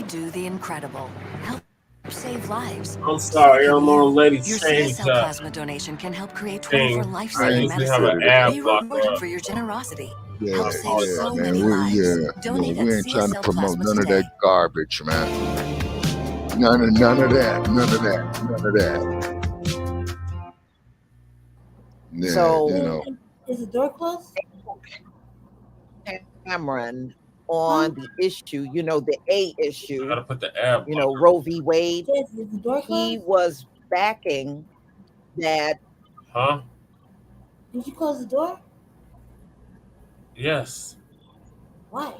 do the incredible. Help save lives. I'm So sorry, can I'm you. on Lady Your Change CSL plasma donation can help create 24 thing. I life-saving usually have medicine. an ad Be blocker rewarded up. for your generosity. Yeah, Help I save apologize. so man. many lives. Yeah, Donate we at ain't trying to CSL promote Plasma none of today. that garbage, man. None of that. None of that. Yeah, So Is the door closed? Cameron on the issue, the A I issue, gotta put the ad blocker. Roe v. Wade, Is the door he closed? was backing that. Huh? Did you close the door? Yes. Why?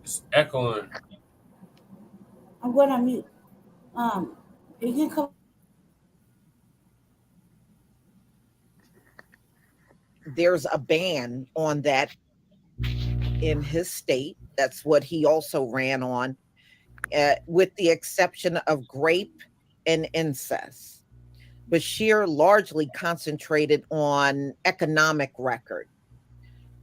It's echoing. I'm going on mute. You can come. There's a ban on that in his state. That's what he also ran on, with the exception of grape and incest. Bashir largely concentrated on economic record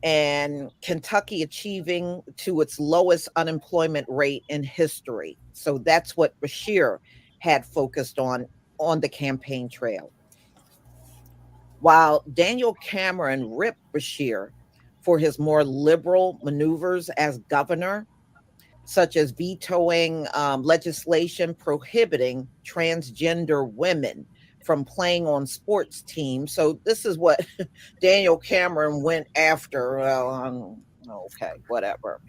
and Kentucky achieving to its lowest unemployment rate in history. So that's what Bashir had focused on the campaign trail. While Daniel Cameron ripped Bashir for his more liberal maneuvers as governor, such as vetoing legislation prohibiting transgender women from playing on sports teams. So this is what Daniel Cameron went after. Well, okay, whatever.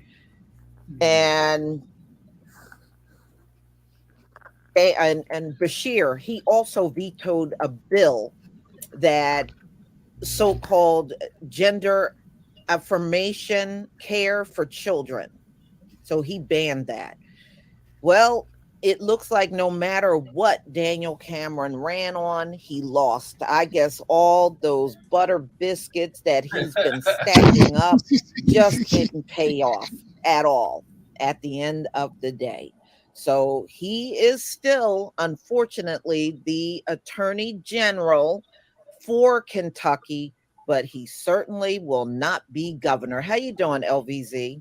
And Bashir, he also vetoed a bill that so-called gender affirmation care for children. So he banned that. Well, it looks like no matter what Daniel Cameron ran on, he lost. I guess all those butter biscuits that he's been stacking up just didn't pay off at all at the end of the day. So he is still, unfortunately, the attorney general for Kentucky, but he certainly will not be governor. How you doing, LVZ?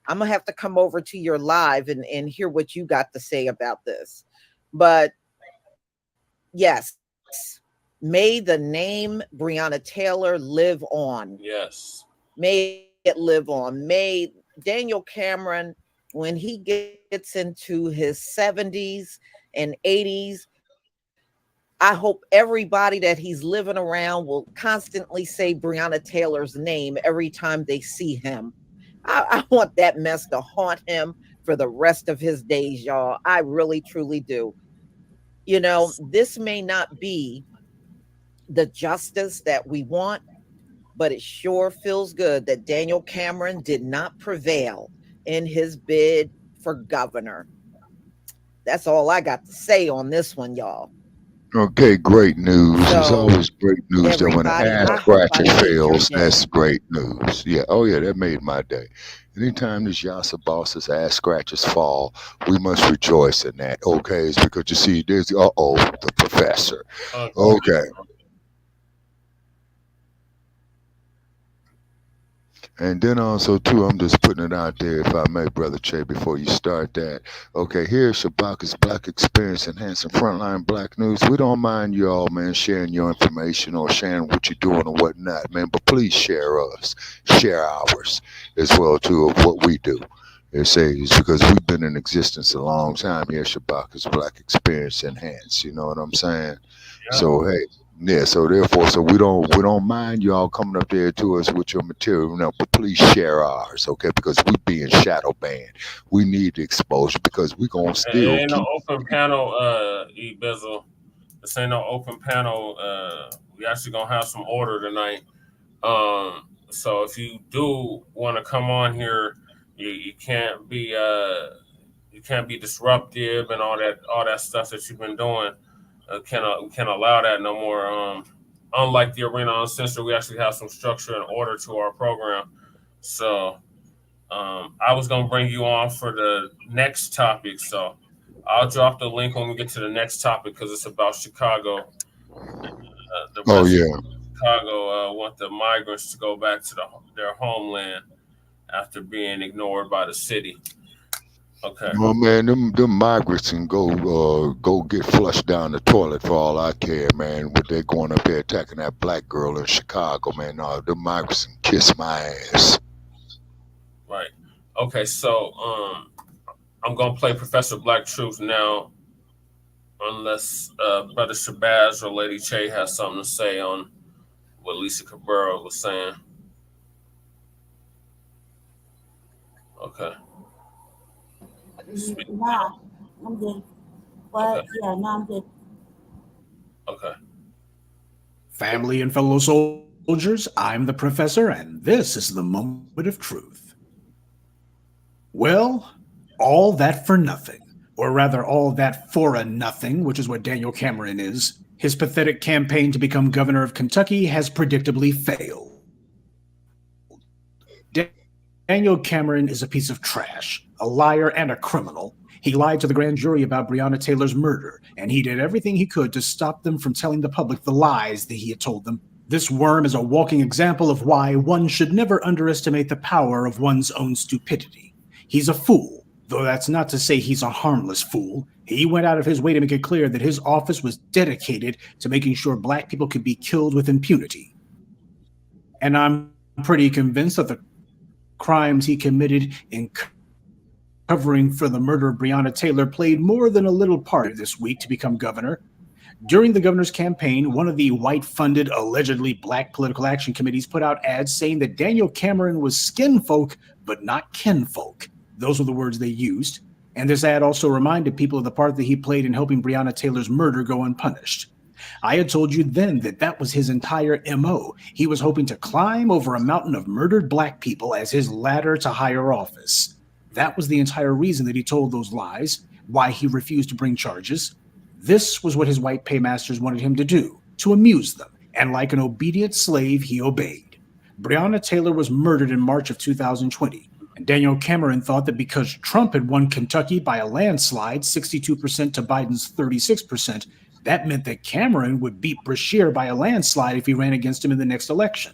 I'm gonna have to come over to your live and hear what you got to say about this. But yes, may the name Breonna Taylor live on. Yes. May it live on. May Daniel Cameron, when he gets into his 70s and 80s, I hope everybody that he's living around will constantly say Breonna Taylor's name every time they see him. I want that mess to haunt him for the rest of his days, y'all. I really, truly do. This may not be the justice that we want, but it sure feels good that Daniel Cameron did not prevail in his bid for governor. That's all I got to say on this one, y'all. Okay, great news. It's So always great news that when an everybody, ass I hope I scratcher made your fails, day. that's great news. Yeah. Oh, yeah, that made my day. Anytime these Yasa bosses ass scratchers fall, we must rejoice in that. Okay, it's because you see, there's the professor. Okay. And then also too, I'm just putting it out there, if I may, brother Che, before you start that. Okay, here's Shabaka's Black Experience Enhancing Frontline Black News. We don't mind you all, man, sharing your information or sharing what you're doing or whatnot, man. But please share us, share ours as well too of what we do. It says because we've been in existence a long time here, Shabaka's Black Experience Enhanced. You know what I'm saying? Yeah. So hey, yeah, so therefore, so we don't mind y'all coming up there to us with your material, now, but please share ours, okay? Because we being shadow banned, we need the exposure because we gonna It still ain't no keep. open panel, E Bizzle. This ain't no open panel. We actually gonna have some order tonight. So if you do want to come on here, you can't be disruptive and all that stuff that you've been doing. We can't allow that no more. Unlike the Arena Uncensored, we actually have some structure and order to our program. So I was gonna bring you on for the next topic. So I'll drop the link when we get to the next topic because it's about Chicago. The Oh residents yeah. of Chicago want the migrants to go back to their homeland after being ignored by the city. Okay. Oh man, them migrants can go get flushed down the toilet for all I care, man. But they're going up there attacking that black girl in Chicago, man. No, them migrants can kiss my ass. Right. Okay. So I'm gonna play Professor Black Truth now, unless Brother Shabazz or Lady Che has something to say on what Lisa Cabrera was saying. Okay. Speak. Nah, I'm good. Okay. But yeah, no, I'm good. Okay. Family and fellow soldiers, I'm the professor, and this is the moment of truth. Well, all that for nothing, or rather, all that for a nothing, which is what Daniel Cameron is. His pathetic campaign to become governor of Kentucky has predictably failed. Daniel Cameron is a piece of trash, a liar, and a criminal. He lied to the grand jury about Breonna Taylor's murder, and he did everything he could to stop them from telling the public the lies that he had told them. This worm is a walking example of why one should never underestimate the power of one's own stupidity. He's a fool, though that's not to say he's a harmless fool. He went out of his way to make it clear that his office was dedicated to making sure black people could be killed with impunity. And I'm pretty convinced that the crimes he committed in covering for the murder of Breonna Taylor played more than a little part this week to become governor. During the governor's campaign, one of the white-funded, allegedly black political action committees put out ads saying that Daniel Cameron was skinfolk, but not kinfolk. Those were the words they used. And this ad also reminded people of the part that he played in helping Breonna Taylor's murder go unpunished. I had told you then that that was his entire MO. He was hoping to climb over a mountain of murdered black people as his ladder to higher office. That was the entire reason that he told those lies, why he refused to bring charges. This was what his white paymasters wanted him to do, to amuse them, and like an obedient slave, he obeyed. Breonna Taylor was murdered in March of 2020, and Daniel Cameron thought that because Trump had won Kentucky by a landslide, 62% to Biden's 36%, that meant that Cameron would beat Brashear by a landslide if he ran against him in the next election.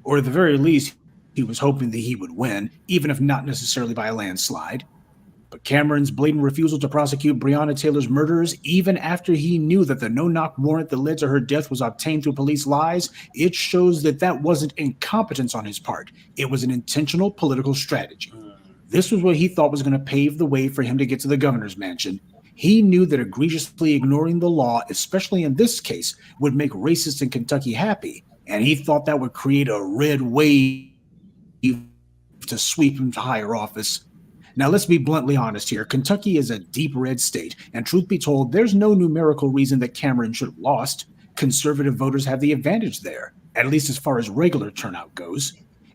Or at the very least, he was hoping that he would win, even if not necessarily by a landslide. But Cameron's blatant refusal to prosecute Breonna Taylor's murderers, even after he knew that the no-knock warrant that led to her death was obtained through police lies, it shows that that wasn't incompetence on his part. It was an intentional political strategy. This was what he thought was going to pave the way for him to get to the governor's mansion. He knew that egregiously ignoring the law, especially in this case, would make racists in Kentucky happy, and he thought that would create a red wave to sweep him to higher office. Now, let's be bluntly honest here. Kentucky is a deep red state, and truth be told, there's no numerical reason that Cameron should have lost. Conservative voters have the advantage there, at least as far as regular turnout goes.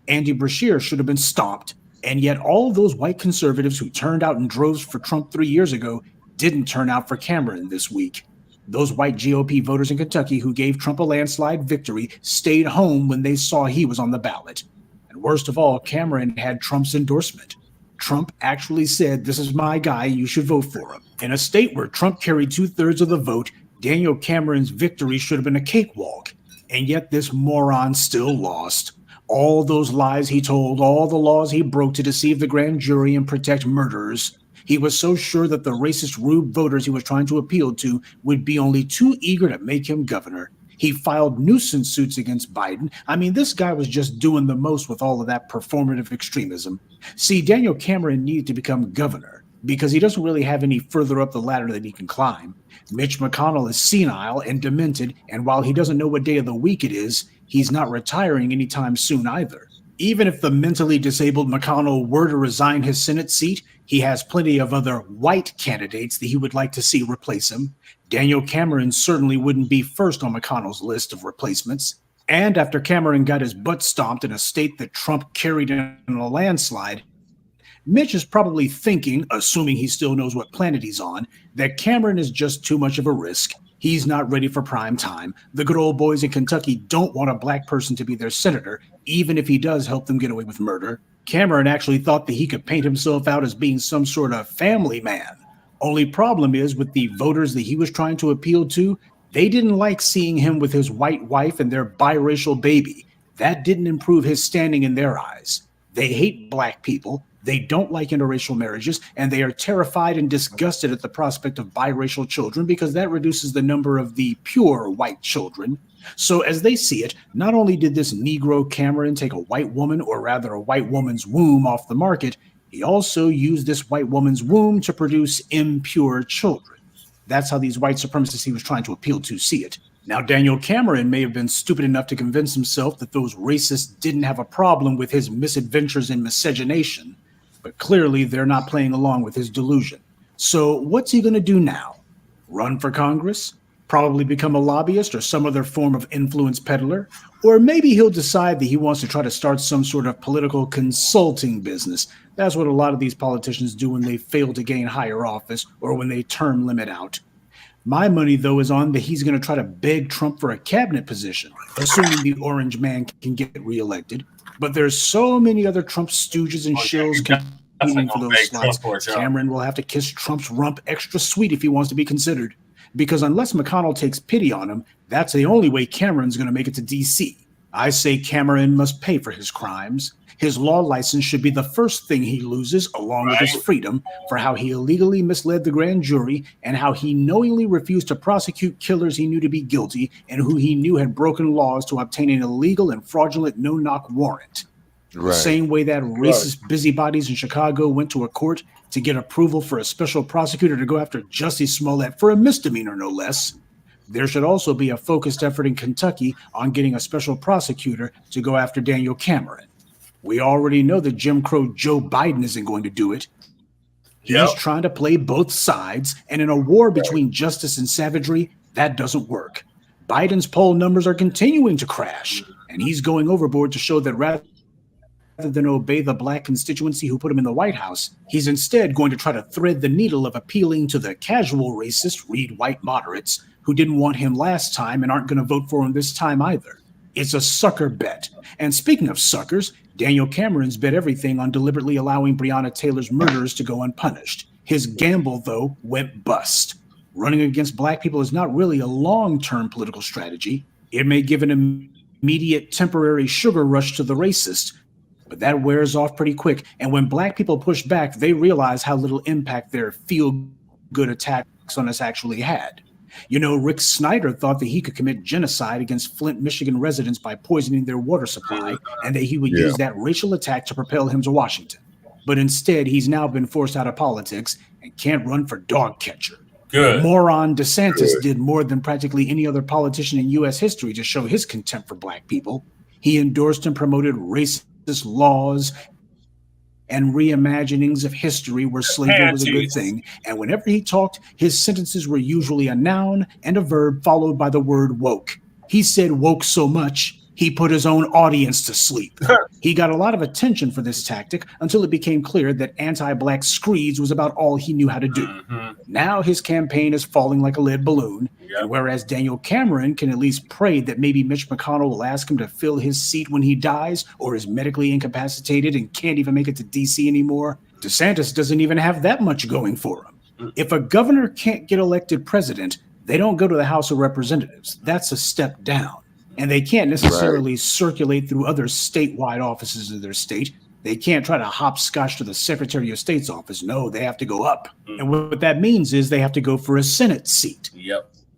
Andy Brashear should have been stomped, and yet all of those white conservatives who turned out in droves for Trump 3 years ago didn't turn out for Cameron this week. Those white GOP voters in Kentucky who gave Trump a landslide victory stayed home when they saw he was on the ballot. And worst of all, Cameron had Trump's endorsement. Trump actually said, "This is my guy, you should vote for him." In a state where Trump carried 2/3 of the vote, Daniel Cameron's victory should have been a cakewalk. And yet this moron still lost. All those lies he told, all the laws he broke to deceive the grand jury and protect murderers. He was so sure that the racist Rube voters he was trying to appeal to would be only too eager to make him governor. He filed nuisance suits against Biden. I mean, this guy was just doing the most with all of that performative extremism. See, Daniel Cameron needed to become governor because he doesn't really have any further up the ladder that he can climb. Mitch McConnell is senile and demented, and while he doesn't know what day of the week it is, he's not retiring anytime soon either. Even if the mentally disabled McConnell were to resign his Senate seat, he has plenty of other white candidates that he would like to see replace him. Daniel Cameron certainly wouldn't be first on McConnell's list of replacements. And after Cameron got his butt stomped in a state that Trump carried in a landslide, Mitch is probably thinking, assuming he still knows what planet he's on, that Cameron is just too much of a risk. He's not ready for prime time. The good old boys in Kentucky don't want a black person to be their senator, even if he does help them get away with murder. Cameron actually thought that he could paint himself out as being some sort of family man. Only problem is with the voters that he was trying to appeal to, they didn't like seeing him with his white wife and their biracial baby. That didn't improve his standing in their eyes. They hate black people. They don't like interracial marriages, and they are terrified and disgusted at the prospect of biracial children because that reduces the number of the pure white children. So as they see it, not only did this Negro Cameron take a white woman, or rather a white woman's womb, off the market, he also used this white woman's womb to produce impure children. That's how these white supremacists he was trying to appeal to see it. Now, Daniel Cameron may have been stupid enough to convince himself that those racists didn't have a problem with his misadventures in miscegenation, but clearly they're not playing along with his delusion. So what's he going to do now? Run for Congress? Probably become a lobbyist or some other form of influence peddler? Or maybe he'll decide that he wants to try to start some sort of political consulting business. That's what a lot of these politicians do when they fail to gain higher office or when they term limit out. My money, though, is on that he's going to try to beg Trump for a cabinet position, assuming the orange man can get reelected. But there's so many other Trump stooges and shills competing for those slots. Cameron will have to kiss Trump's rump extra sweet if he wants to be considered. Because unless McConnell takes pity on him, that's the only way Cameron's going to make it to D.C. I say Cameron must pay for his crimes. His law license should be the first thing he loses, along with his freedom, for how he illegally misled the grand jury and how he knowingly refused to prosecute killers he knew to be guilty and who he knew had broken laws to obtain an illegal and fraudulent no-knock warrant. Right. The same way that racist busybodies in Chicago went to a court to get approval for a special prosecutor to go after Jussie Smollett for a misdemeanor, no less. There should also be a focused effort in Kentucky on getting a special prosecutor to go after Daniel Cameron. We already know that Jim Crow Joe Biden isn't going to do it. He's trying to play both sides, and in a war between justice and savagery, that doesn't work. Biden's poll numbers are continuing to crash, and he's going overboard to show that rather than obey the black constituency who put him in the White House, he's instead going to try to thread the needle of appealing to the casual racist, read white moderates, who didn't want him last time and aren't going to vote for him this time either. It's a sucker bet. And speaking of suckers, Daniel Cameron's bet everything on deliberately allowing Breonna Taylor's murderers to go unpunished. His gamble, though, went bust. Running against black people is not really a long-term political strategy. It may give an immediate temporary sugar rush to the racist, but that wears off pretty quick. And when black people push back, they realize how little impact their feel-good attacks on us actually had. You know, Rick Snyder thought that he could commit genocide against Flint, Michigan residents by poisoning their water supply, and that he would use that racial attack to propel him to Washington. But instead, he's now been forced out of politics and can't run for dog catcher. Good. Moron DeSantis did more than practically any other politician in U.S. history to show his contempt for black people. He endorsed and promoted racist laws and reimaginings of history where slavery was a good thing. And whenever he talked, his sentences were usually a noun and a verb followed by the word woke. He said woke so much, He put his own audience to sleep. He got a lot of attention for this tactic until it became clear that anti-black screeds was about all he knew how to do. Now his campaign is falling like a lead balloon, and whereas Daniel Cameron can at least pray that maybe Mitch McConnell will ask him to fill his seat when he dies or is medically incapacitated and can't even make it to D.C. anymore, DeSantis doesn't even have that much going for him. If a governor can't get elected president, they don't go to the House of Representatives. That's a step down. And they can't necessarily circulate through other statewide offices of their state. They can't try to hopscotch to the Secretary of State's office. No, they have to go up. And what that means is they have to go for a Senate seat.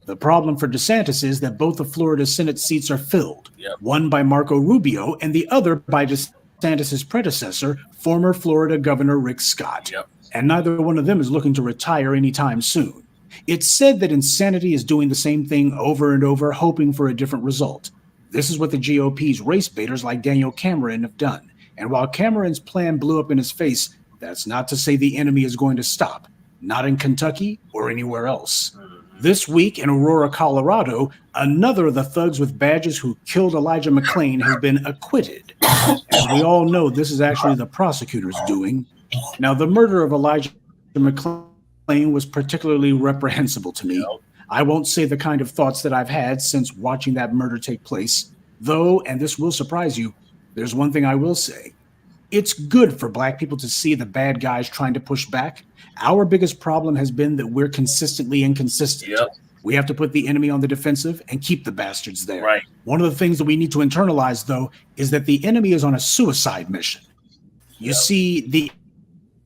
The problem for DeSantis is that both of Florida's Senate seats are filled, one by Marco Rubio and the other by DeSantis' predecessor, former Florida Governor Rick Scott. And neither one of them is looking to retire anytime soon. It's said that insanity is doing the same thing over and over, hoping for a different result. This is what the GOP's race baiters like Daniel Cameron have done. And while Cameron's plan blew up in his face, that's not to say the enemy is going to stop. Not in Kentucky or anywhere else. This week in Aurora, Colorado, another of the thugs with badges who killed Elijah McClain has been acquitted. As we all know, this is actually the prosecutor's doing. Now, the murder of Elijah McClain was particularly reprehensible to me. I won't say the kind of thoughts that I've had since watching that murder take place, though, and this will surprise you, there's one thing I will say. It's good for Black people to see the bad guys trying to push back. Our biggest problem has been that we're consistently inconsistent. We have to put the enemy on the defensive and keep the bastards there. One of the things that we need to internalize, though, is that the enemy is on a suicide mission. You see, the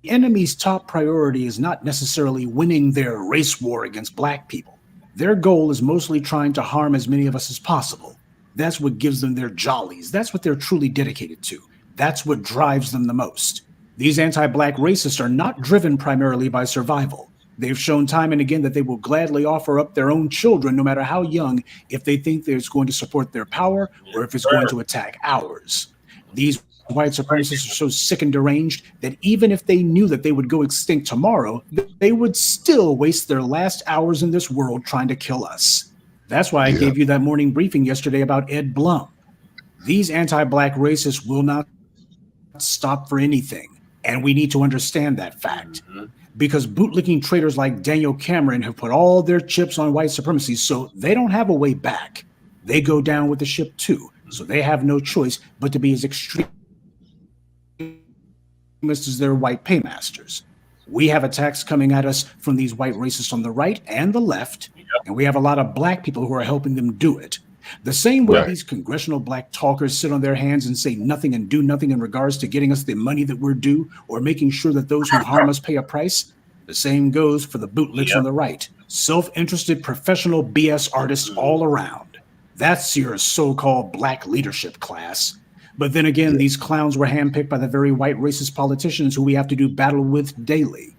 enemy's top priority is not necessarily winning their race war against Black people. Their goal is mostly trying to harm as many of us as possible. That's what gives them their jollies. That's what they're truly dedicated to. That's what drives them the most. These anti-Black racists are not driven primarily by survival. They've shown time and again that they will gladly offer up their own children, no matter how young, if they think that it's going to support their power or if it's going to attack ours. These white supremacists are so sick and deranged that even if they knew that they would go extinct tomorrow, they would still waste their last hours in this world trying to kill us. That's why I gave you that morning briefing yesterday about Ed Blum. These anti-Black racists will not stop for anything, and we need to understand that fact. Because bootlicking traitors like Daniel Cameron have put all their chips on white supremacy, so they don't have a way back. They go down with the ship too, so they have no choice but to be as extreme as their white paymasters. We have attacks coming at us from these white racists on the right and the left, and we have a lot of Black people who are helping them do it. The same way these congressional Black talkers sit on their hands and say nothing and do nothing in regards to getting us the money that we're due or making sure that those who harm us pay a price, the same goes for the bootlicks on the right. Self-interested professional BS artists all around. That's your so-called Black leadership class. But then again, these clowns were handpicked by the very white racist politicians who we have to do battle with daily.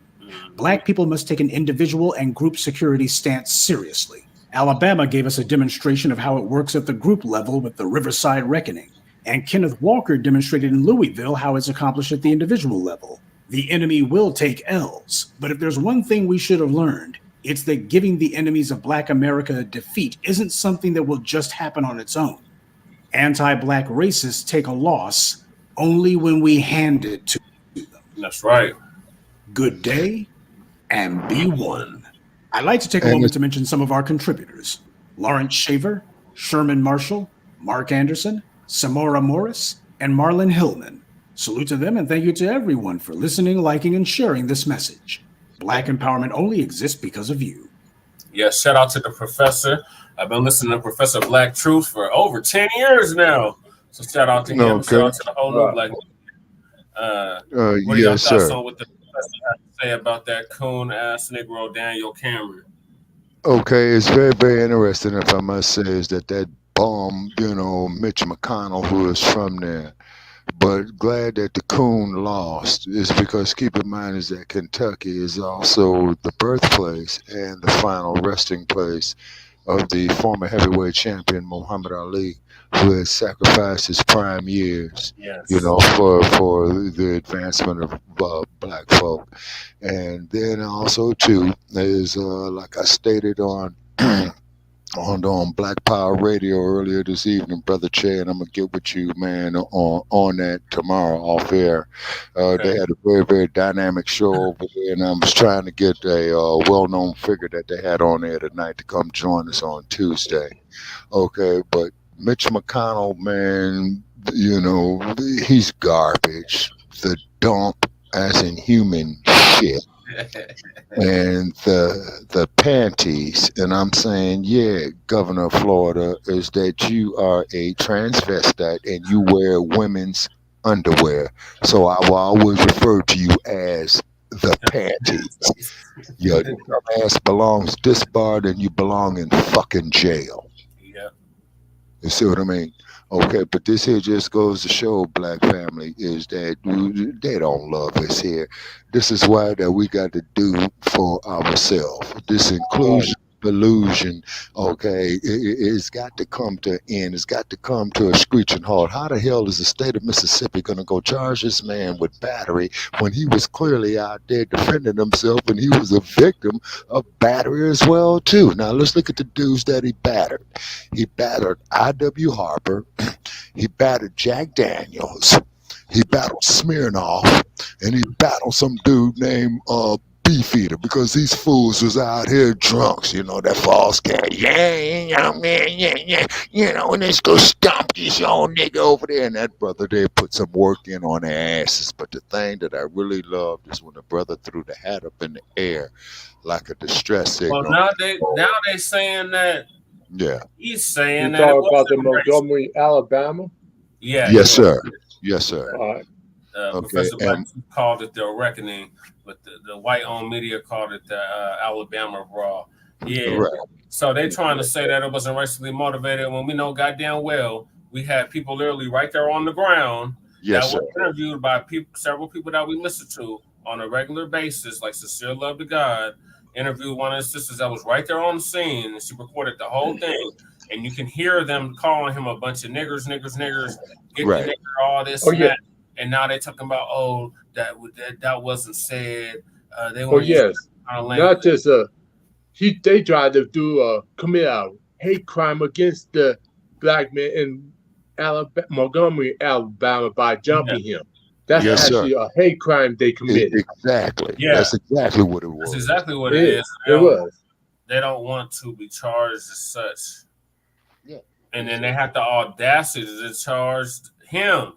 Black people must take an individual and group security stance seriously. Alabama gave us a demonstration of how it works at the group level with the Riverside Reckoning. And Kenneth Walker demonstrated in Louisville how it's accomplished at the individual level. The enemy will take L's. But if there's one thing we should have learned, it's that giving the enemies of Black America a defeat isn't something that will just happen on its own. Anti-Black racists take a loss only when we hand it to them. That's right. Good day and be one. I'd like to take a moment to mention some of our contributors. Lawrence Shaver, Sherman Marshall, Mark Anderson, Samora Morris, and Marlon Hillman. Salute to them and thank you to everyone for listening, liking, and sharing this message. Black empowerment only exists because of you. Yes, shout out to the professor. I've been listening to Professor Black Truth for over 10 years now. So shout out to him. Shout out to the whole new Black. What do y'all thoughts on what the professor had to say about that coon-ass Negro Daniel Cameron? Okay, it's very, very interesting, if I must say, is that bum, Mitch McConnell, who is from there. But glad that the coon lost is because keep in mind is that Kentucky is also the birthplace and the final resting place of the former heavyweight champion Muhammad Ali, who has sacrificed his prime years, for the advancement of Black folk. And then also too is like I stated on on Black Power Radio earlier this evening, brother Che, and I'm gonna get with you, man, on that tomorrow off air. They had a very very dynamic show over there, and I was trying to get a well-known figure that they had on there tonight to come join us on Tuesday. Okay, but Mitch McConnell, man, he's garbage. The dump, as in human shit. And the panties, and I'm saying, yeah, Governor of Florida, is that you are a transvestite and you wear women's underwear. So I will always refer to you as the panties. Your ass belongs disbarred and you belong in fucking jail. Yeah. You see what I mean? Okay, but this here just goes to show, black family, is that they don't love us here. This is why that we got to do for ourselves. This inclusion, illusion, okay, it's got to come to an end. It's got to come to a screeching halt. How the hell is the state of Mississippi going to go charge this man with battery when he was clearly out there defending himself and he was a victim of battery as well, too? Now, let's look at the dudes that he battered. He battered I.W. Harper. He battered Jack Daniels. He battled Smirnoff. And he battled some dude named Beefeater, because these fools was out here drunks, that false cat. Yeah, and let's go stomp this old nigga over there. And that brother there put some work in on their asses. But the thing that I really loved is when the brother threw the hat up in the air like a distress signal. Well, now they saying that. Yeah. He's saying you that. You talking about the Montgomery, Alabama? Yeah. Yes, sir. Yes, sir. All right. Professor Blacc called it the reckoning, but the white-owned media called it the Alabama Raw. Yeah. Right. So they're trying to say that it wasn't racially motivated when we know goddamn well we had people literally right there on the ground that were interviewed by several people that we listen to on a regular basis, like Sincere Love to God, interviewed one of his sisters that was right there on the scene, and she recorded the whole thing. And you can hear them calling him a bunch of niggers, get the nigger, all this and that. And now they're talking about, that wasn't said. They were not just they tried to commit a hate crime against the black man in Montgomery, Alabama by jumping him. That's actually a hate crime they committed. Exactly. Yeah. That's exactly what it was. That's exactly what it is. They don't want to be charged as such. Yeah. And then they have the audacity to charge him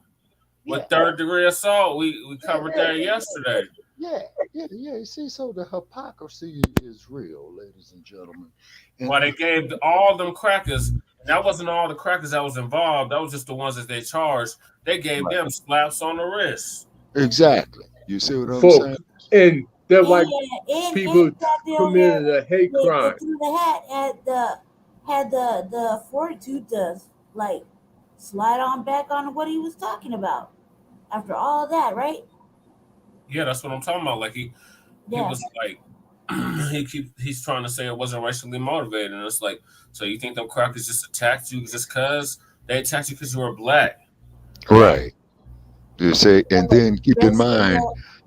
with third-degree assault. We covered that yesterday. Yeah. You see, so the hypocrisy is real, ladies and gentlemen. Well, they gave all them crackers, and that wasn't all the crackers that was involved. That was just the ones that they charged. They gave them slaps on the wrist. Exactly. You see what I'm saying? And they're like people committed a hate crime. The hat had the fortitude to slide on back on what he was talking about after all that, right? Yeah, that's what I'm talking about. Like he was like he's trying to say it wasn't racially motivated, and it's like, so you think them crackers just attacked you just because they attacked you because you were black? Right. You say, and then keep in mind,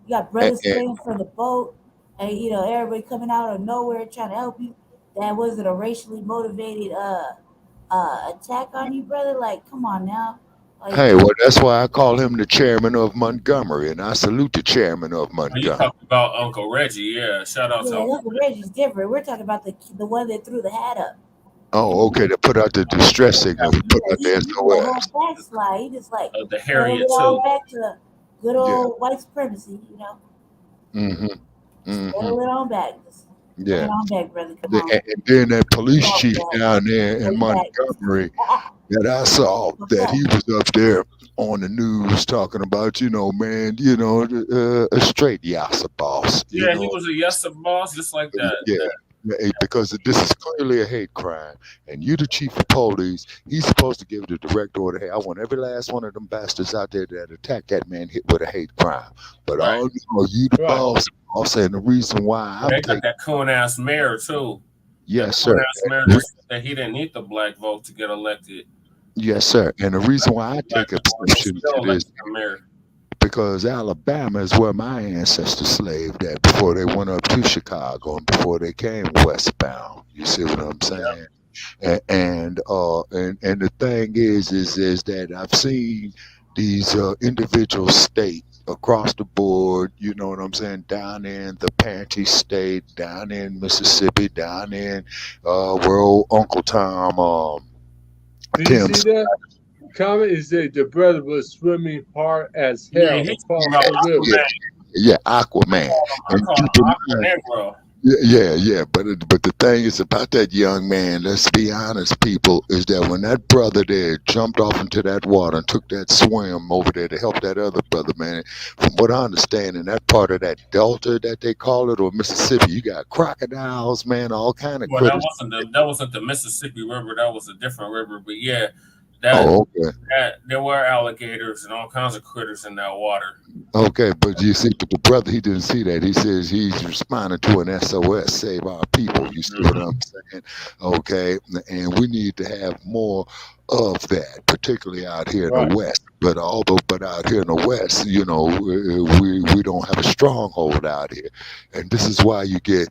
you got brothers praying for the boat, and everybody coming out of nowhere trying to help you. That wasn't a racially motivated attack on you, brother. Like, come on now. Hey, well, that's why I call him the chairman of Montgomery, and I salute the chairman of Montgomery. You talking about Uncle Reggie? Yeah, shout out to Uncle Reggie's different. We're talking about the one that threw the hat up. Oh, okay. They put out the distress signal. He put out the SOS. Backslide. He just the Harriet too. Back to good old white supremacy, Mm-hmm. Settle it on back. Yeah. It on back, brother. Come on. And then that police chief down there in Montgomery that I saw, that he was up there on the news talking about, a straight yassa boss. He was a yassa boss, just like that. Yeah. Because this is clearly a hate crime, and you the chief of police, he's supposed to give the direct order, hey, I want every last one of them bastards out there that attacked that man hit with a hate crime. But you the boss, and the reason why they got that coon-ass mayor too. Yes, sir. Mayor that he didn't need the black vote to get elected. Yes, sir. And the reason why I take exception to this, because Alabama is where my ancestors slaved at before they went up to Chicago and before they came westbound. You see what I'm saying? And the thing is that I've seen these individual state across the board, you know what I'm saying, down in the Panty State, down in Mississippi, down in where old Uncle Tom Do you see Tim's. that? Comment is that the brother was swimming hard as Yeah, hell he's across about the river. Yeah, yeah, Aquaman. I And call keep in him mind, Aqua Negro. yeah. But the thing is about that young man. Let's be honest, people, is that when that brother there jumped off into that water and took that swim over there to help that other brother, man. From what I understand, in that part of that delta that they call it, or Mississippi, you got crocodiles, man, all kind of Well, that critters. wasn't the Mississippi River. That was a different river. But yeah, that Oh, okay. there were alligators and all kinds of critters in that water. Okay, but you see, but the brother, he didn't see that. He says he's responding to an SOS, save our people. You see what I'm saying? Okay, and we need to have more of that, particularly out here in Right. the West. But out here in the West, you know, we don't have a stronghold out here, and this is why you get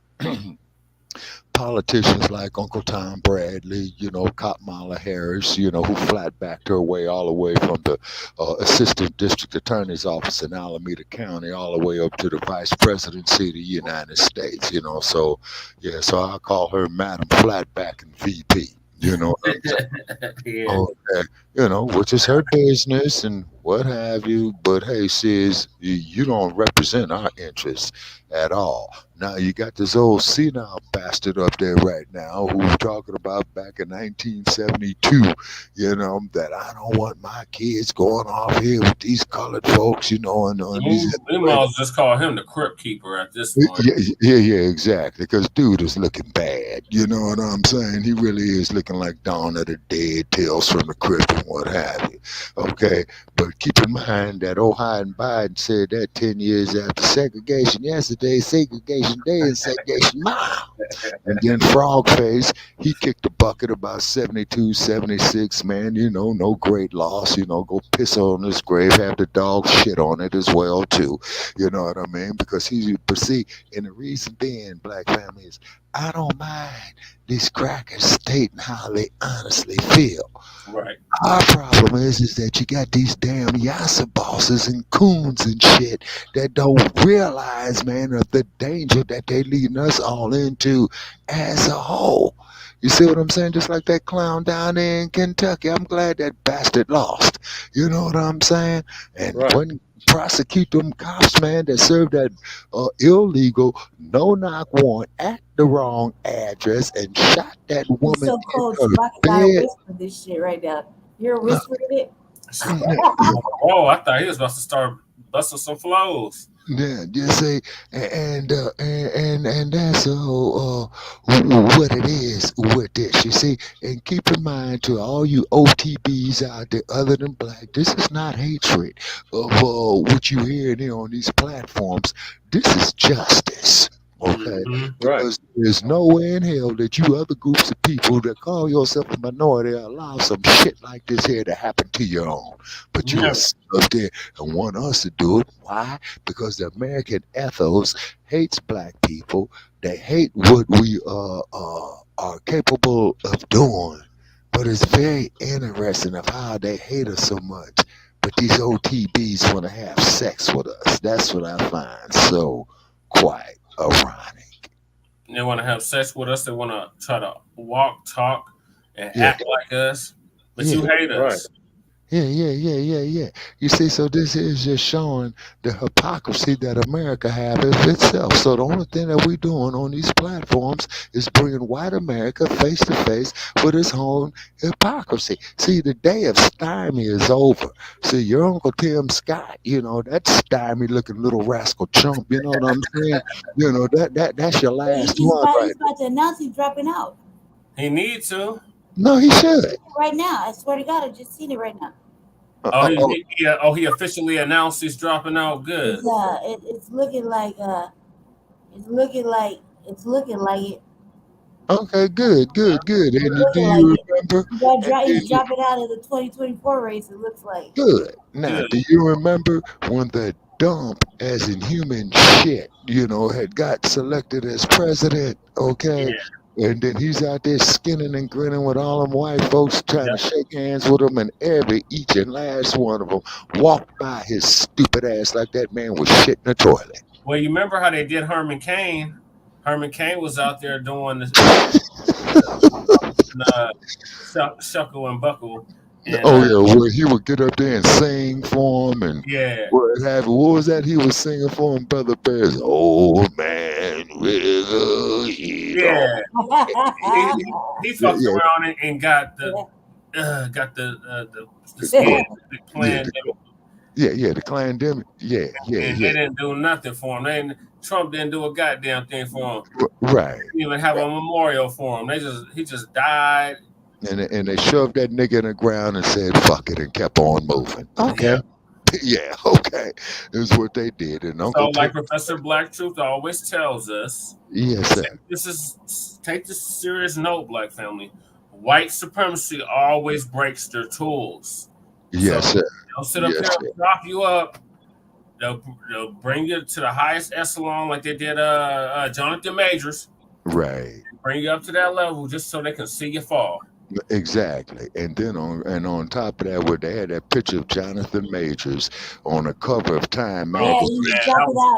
politicians like Uncle Tom Bradley, you know, Kamala Harris, you know, who flat backed her way all the way from the assistant district attorney's office in Alameda County all the way up to the vice presidency of the United States, you know. So, yeah, so I call her Madam Flatback and VP. You know what I'm saying? Yeah. Okay, you know, which is her business and what have you. But hey, sis, you don't represent our interests at all. Now you got this old senile bastard up there right now who's talking about back in 1972, you know, that I don't want my kids going off here with these colored folks, you know, and these. We might as well just call him the crypt keeper at this point. Yeah, exactly. Because dude is looking bad. You know what I'm saying? He really is looking like Dawn of the Dead, Tales from the Crypt, and what have you. Okay, but keep in mind that Ohio and Biden said that 10 years after segregation yesterday, segregation day, and segregation tomorrow. And then Frogface, he kicked the bucket about 72, 76, man, you know, no great loss, you know, go piss on his grave, have the dog shit on it as well, too. You know what I mean? Because but see, and the reason being, black families, I don't mind these crackers stating how they honestly feel. Right. Our problem is that you got these damn yassa bosses and coons and shit that don't realize, man, of the danger that they leading us all into as a whole. You see what I'm saying? Just like that clown down there in Kentucky. I'm glad that bastard lost. You know what I'm saying? And Right. when prosecute them cops, man, that served that illegal no-knock warrant at the wrong address and shot that It's woman so in cold. her Smock gotta bed. whisper this shit right now. You're whispering it. Oh, I thought he was about to start busting some flows. Yeah, you see, and that's what it is with this. You see, and keep in mind to all you OTBs out there, other than black, this is not hatred of what you hear here on these platforms. This is justice. Okay, Mhm. because there's nowhere in hell that you other groups of people that call yourself a minority allow some shit like this here to happen to your own. But you Yeah. sit up there and want us to do it. Why? Because the American ethos hates black people. They hate what we are capable of doing. But it's very interesting of how they hate us so much. But these OTBs want to have sex with us. That's what I find so quite ironic. They want to have sex with us. They want to try to walk, talk, and Yeah. act like us. But you Yeah. hate us. Yeah. You see, so this is just showing the hypocrisy that America have of itself. So the only thing that we're doing on these platforms is bringing white America face to face with its own hypocrisy. See, the day of stymie is over. See, your Uncle Tim Scott, you know, that stymie looking little rascal chump, you know what I'm saying? You know, that's your last one right. He's about to announce he's dropping out He needs to. No, he should. right now. I swear to God, I just seen it right now. He officially announced he's dropping out. Good. It's looking like it's looking like it. Okay, good. And It's do looking like you it. remember? He's dropping out of the 2024 race. It looks like. Good. Now, Good. do you remember when the dump, as in human shit, you know, had got selected as president? Okay. Yeah. And then he's out there skinning and grinning with all them white folks trying to shake hands with him, and each and last one of them walked by his stupid ass like that man was shit in the toilet. Well, you remember how they did Herman Cain? Herman Cain was out there doing this, Shuckle and Buckle. And, oh yeah, where he would get up there and sing for him, and what was that he was singing for him, Brother Bears? Old man, wiggle, he fucked around and got the skin plan. The Clandemic. Yeah. They didn't do nothing for him. Trump didn't do a goddamn thing for him. Right. Didn't even have a memorial for him. He just died. And they shoved that nigga in the ground and said fuck it and kept on moving. Okay. Yeah, okay. Is what they did. And so like Professor Black Truth always tells us. Yes, sir. Take this serious note, Black family. White supremacy always breaks their tools. Yes, sir. They'll sit up there and prop you up. They'll bring you to the highest echelon like they did Jonathan Majors. Right. Bring you up to that level just so they can see you fall. Exactly. And then on top of that, where they had that picture of Jonathan Majors on the cover of Time magazine.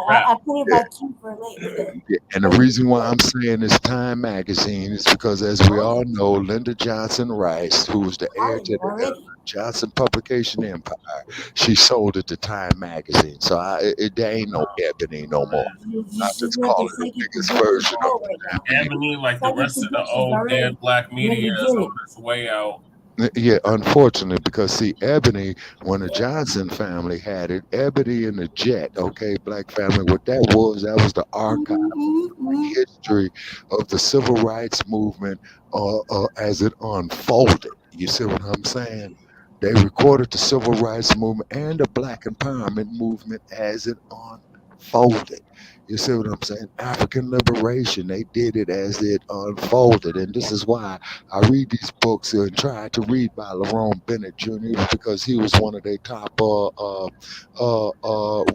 I put it back to for later. And the reason why I'm saying it's Time magazine is because, as we all know, Lyndon Johnson Rice, who was the heir to the Johnson Publication Empire, she sold it to Time magazine. So there ain't no Ebony no more. I just call it the biggest version of Ebony, like the rest of the old dead black media, is on its way out. Yeah, unfortunately, because see, Ebony, when the Johnson family had it, Ebony and the Jet, okay, Black family, what that was the archive history of the civil rights movement as it unfolded. You see what I'm saying? They recorded the civil rights movement and the Black empowerment movement as it unfolded. You see what I'm saying? African liberation, they did it as it unfolded. And this is why I read these books and try to read by Lerone Bennett Jr. because he was one of their top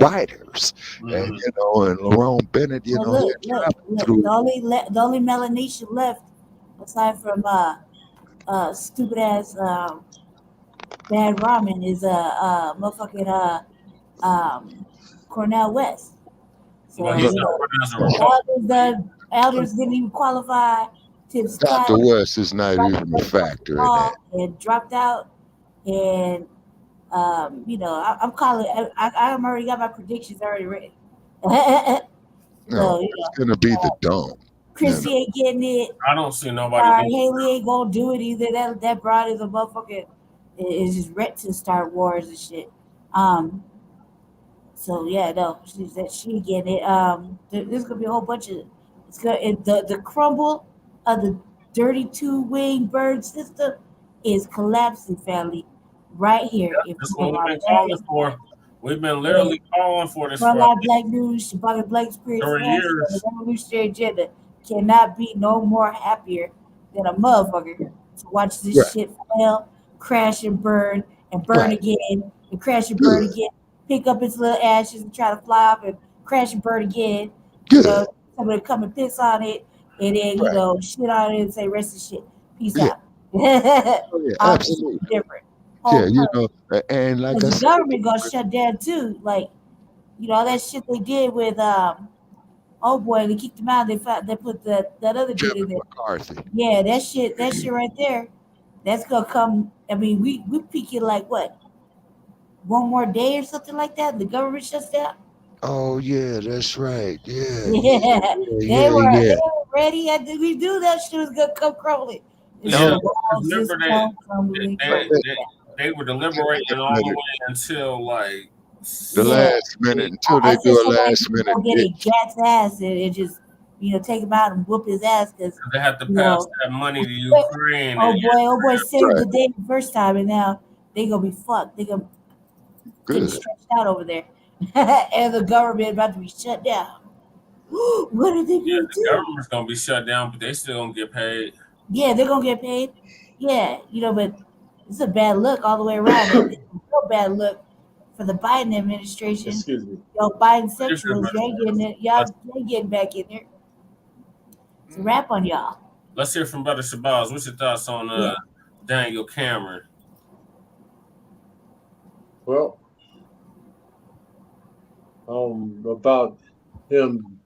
writers. And, and Lerone Bennett, look, the only Melanesian left, aside from stupid ass bad ramen, is motherfucking Cornell West. So the elders didn't even qualify. Tim Scott, Dr. West is not even a factor in that. And dropped out, and I'm calling. I already got my predictions already ready. It's gonna be the dump. Chrissy ain't getting it. I don't see nobody. Haley ain't gonna do it either. That broad is a motherfucker. Is just ready to start wars and shit. So yeah, no, she getting it. There's gonna be a whole bunch of the crumble of the dirty two-wing bird system is collapsing, family, right here. Yeah, that's what we've been calling for. We've been literally calling for this. Frontline Black News, Shabbat Black Spirit, 30 years. The revolutionary agenda cannot be no more happier than a motherfucker to watch this shit fail, crash and burn again, and crash and burn again. Pick up its little ashes and try to fly off and crash and burn again. Somebody come and piss on it and then shit on it and say rest of shit. Peace out. Absolutely different. And like the government gonna shut down too. Like, that shit they did with they kicked him out. They put that other dude in there. McCarthy. Yeah, that shit right there. That's gonna come. I mean, we peak it like what? One more day or something like that, the government shuts down. Oh yeah, that's right. They were ready. And we knew that shit was gonna come crumbling. They were deliberating all the way until like the last minute. Until they do a last minute. Get a cat's ass and just take him out and whoop his ass because they have to pass that money to Ukraine. Oh boy, saved the day the first time, and now they gonna be fucked. They gonna get stretched out over there, and the government about to be shut down. What are they gonna do? The government's gonna be shut down, but they still gonna get paid. Yeah, they're gonna get paid. Yeah, but it's a bad look all the way around. It's a real bad look for the Biden administration. Excuse me. Biden sexuals, y'all ain't getting back in there. It's a wrap on y'all. Let's hear from Brother Shabazz. What's your thoughts on Daniel Cameron? Well, about him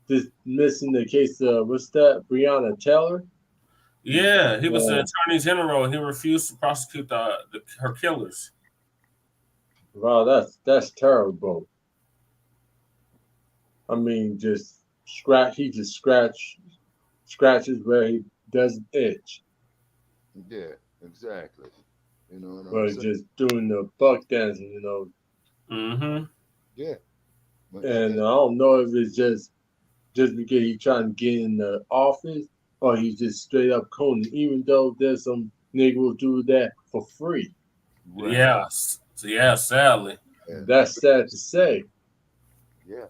dismissing the case of what's that, Breonna Taylor? Yeah, he was the attorney general. He refused to prosecute her killers. Wow, that's terrible. I mean, just he just scratches where he doesn't itch. Yeah, exactly. You know what But I'm saying? just doing the buck dancing, you know. Mm-hmm. Yeah. And I don't know if it's just because he's trying to get in the office, or he's just straight up coning, even though there's some niggas do that for free. Right. Yes. Yeah, sadly. Yeah. That's sad to say. Yeah.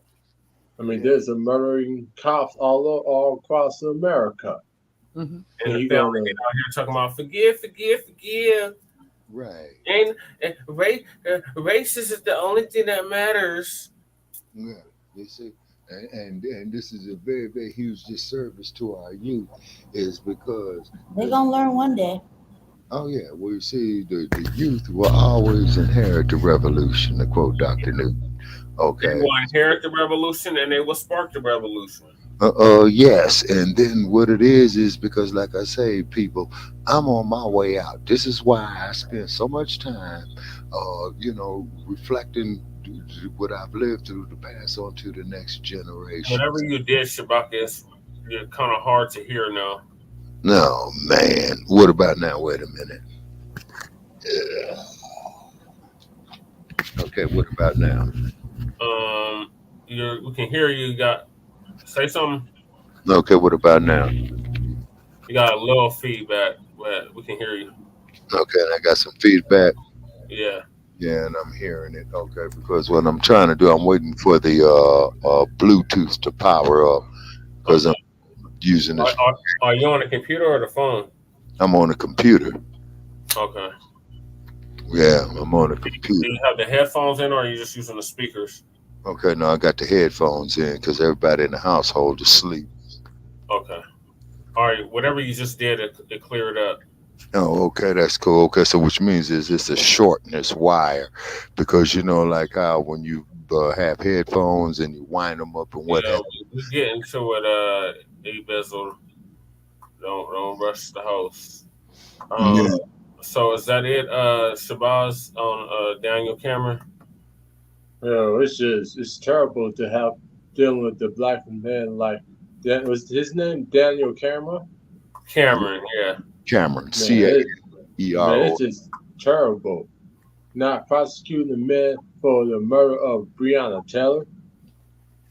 I mean, there's a murdering cops all across America. Mm-hmm. And the family out here talking about forgive. Right. And racism is the only thing that matters. Yeah. You see, and this is a very, very huge disservice to our youth, is because they're gonna learn one day. Oh yeah, well you see, the youth will always inherit the revolution, to quote Dr. Newton. Okay. They will inherit the revolution and they will spark the revolution. Yes, and then what it is because, like I say, people, I'm on my way out. This is why I spend so much time, reflecting what I've lived through to pass on to the next generation. Whatever you did, Shabaka, you're kind of hard to hear now. No, man. What about now? Wait a minute. Okay, what about now? We can hear you. Say something. Okay, what about now? You got a little feedback, but we can hear you. Okay, and I got some feedback. Yeah. Yeah, and I'm hearing it. Okay, because what I'm trying to do, I'm waiting for the Bluetooth to power up because I'm using this. Are you on the computer or the phone? I'm on the computer. Okay. Yeah, I'm on the computer. Do you have the headphones in, or are you just using the speakers? Okay, no, I got the headphones in because everybody in the household is asleep. Okay. All right, whatever you just did, it cleared up. Oh, okay, that's cool. Okay, so which means is it's a shortness wire, because like how when you have headphones and you wind them up and what. Yeah, we get into it. E-Bizzle, don't rush the host. Yeah. So is that it, Shabazz, on Daniel Cameron? It's terrible to have dealing with the black man like that. Was his name Daniel Cameron? Cameron, yeah. Cameron, C-A-E-R-O. It's just terrible. Not prosecuting the man for the murder of Breonna Taylor,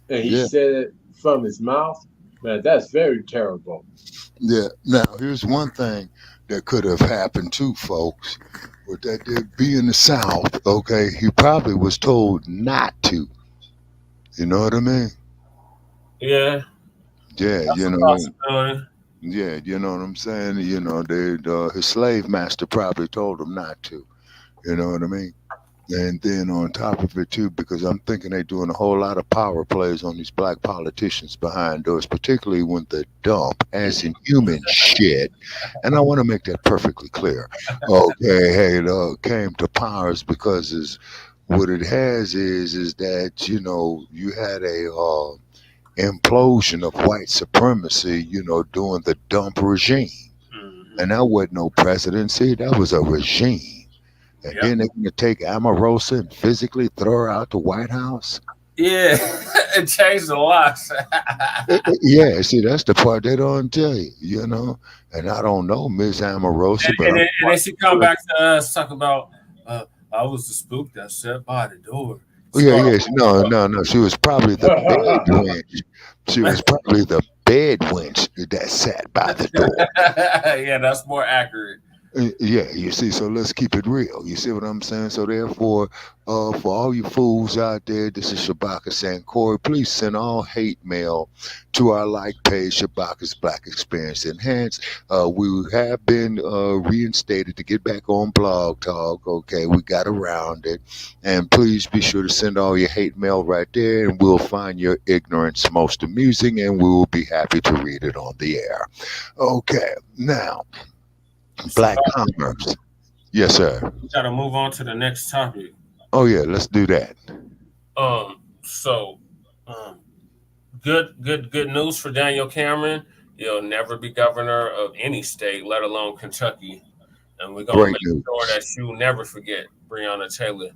and he said it from his mouth. Man, that's very terrible. Yeah. Now, here's one thing that could have happened too, folks. With that be in the South, okay, he probably was told not to. You know what I mean? Yeah. Yeah, That's a possibility. Yeah, you know what I'm saying? His slave master probably told him not to. You know what I mean? And then on top of it too, because I'm thinking they're doing a whole lot of power plays on these black politicians behind doors, particularly when the dump, as in human shit, and I want to make that perfectly clear. Okay, came to powers because what it has is that you had a implosion of white supremacy, during the dump regime, and that wasn't no presidency, that was a regime. And then they're going to take Omarosa and physically throw her out the White House? Yeah, it changed a lot. Yeah, see, that's the part they don't tell you, And I don't know Ms. Omarosa. And then she come back to us, talk about, I was the spook that sat by the door. No. She was probably the bed wench. She was probably the bed wench that sat by the door. Yeah, that's more accurate. Yeah, you see, so let's keep it real. You see what I'm saying? So therefore, for all you fools out there, this is Shabaka saying, Corey, please send all hate mail to our like page, Shabaka's Black Experience Enhanced. We have been reinstated to get back on Blog Talk. Okay, we got around it. And please be sure to send all your hate mail right there, and we'll find your ignorance most amusing, and we will be happy to read it on the air. Okay, now. Black commerce. Yes, sir. We gotta move on to the next topic. Oh yeah, let's do that. So, good news for Daniel Cameron. He'll never be governor of any state, let alone Kentucky. And we're gonna make sure that you never forget Breonna Taylor.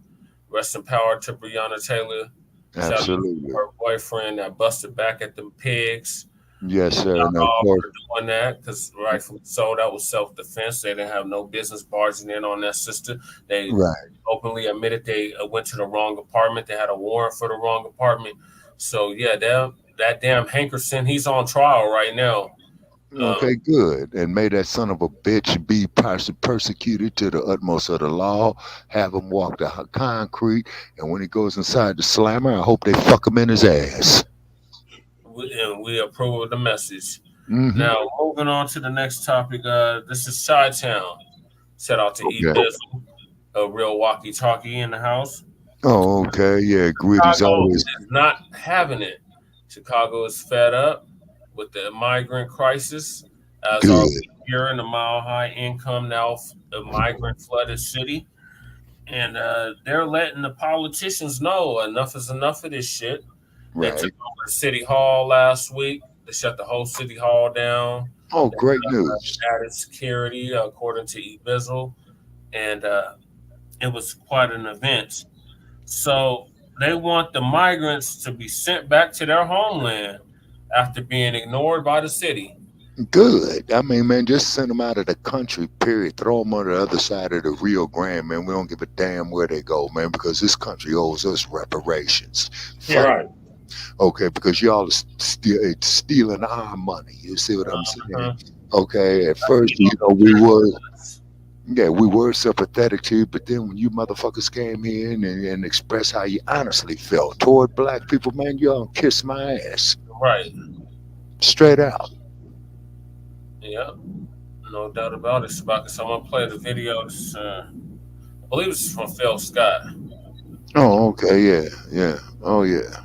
Rest in power to Breonna Taylor. Absolutely. Her boyfriend that busted back at the pigs. Yes, sir. Doing that because rightfully so, that was self-defense. They didn't have no business barging in on that sister. They openly admitted they went to the wrong apartment. They had a warrant for the wrong apartment. So yeah, that damn Hankerson, he's on trial right now. Okay, good. And may that son of a bitch be persecuted to the utmost of the law. Have him walk the concrete, and when he goes inside the slammer, I hope they fuck him in his ass. And we approve of the message. Now, moving on to the next topic. This is Chi-Town. Shout out to E-Bizzle, a real walkie-talkie in the house. Oh, okay. Yeah, greetings always. Chicago is not having it. Chicago is fed up with the migrant crisis. As our here in the mile-high income now, a migrant-flooded city. And they're letting the politicians know enough is enough of this shit. They took over City Hall last week. They shut the whole City Hall down. Oh, great news. Added security, according to E-Bizzle. And it was quite an event. So they want the migrants to be sent back to their homeland after being ignored by the city. Good. I mean, man, just send them out of the country, period. Throw them on the other side of the Rio Grande, man. We don't give a damn where they go, man, because this country owes us reparations. Yeah, right. Okay, because y'all are stealing our money. You see what I'm saying? Okay, at first, you know, we were sympathetic to you, but then when you motherfuckers came here and expressed how you honestly felt toward black people, man, y'all kiss my ass. Right. Straight out. Yeah, no doubt about it, Shabaka. So I'm going to play the video. I believe it's from Phil Scott. Oh, okay, yeah. Oh, yeah.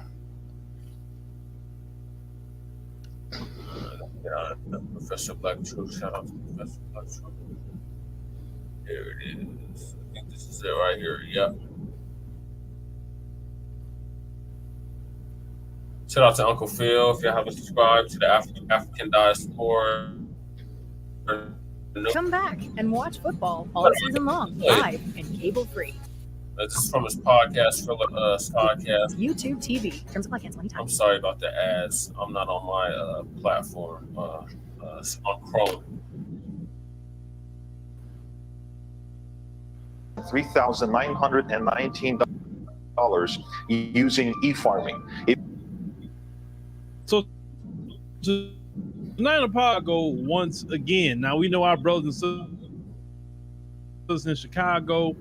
Professor Black Truth. Shout out to Professor Black Truth. Here it is. I think this is it right here. Yep. Shout out to Uncle Phil. If you haven't subscribed to the African Diaspora. Come back and watch football all season long, live and cable free. This is from his podcast, Scottcast. YouTube TV. Terms apply. Cancel anytime. I'm sorry about the ads. I'm not on my platform. It's on Chrome. $3,919 using e-farming. So tonight on Chicago once again. Now we know our brothers and sisters in Chicago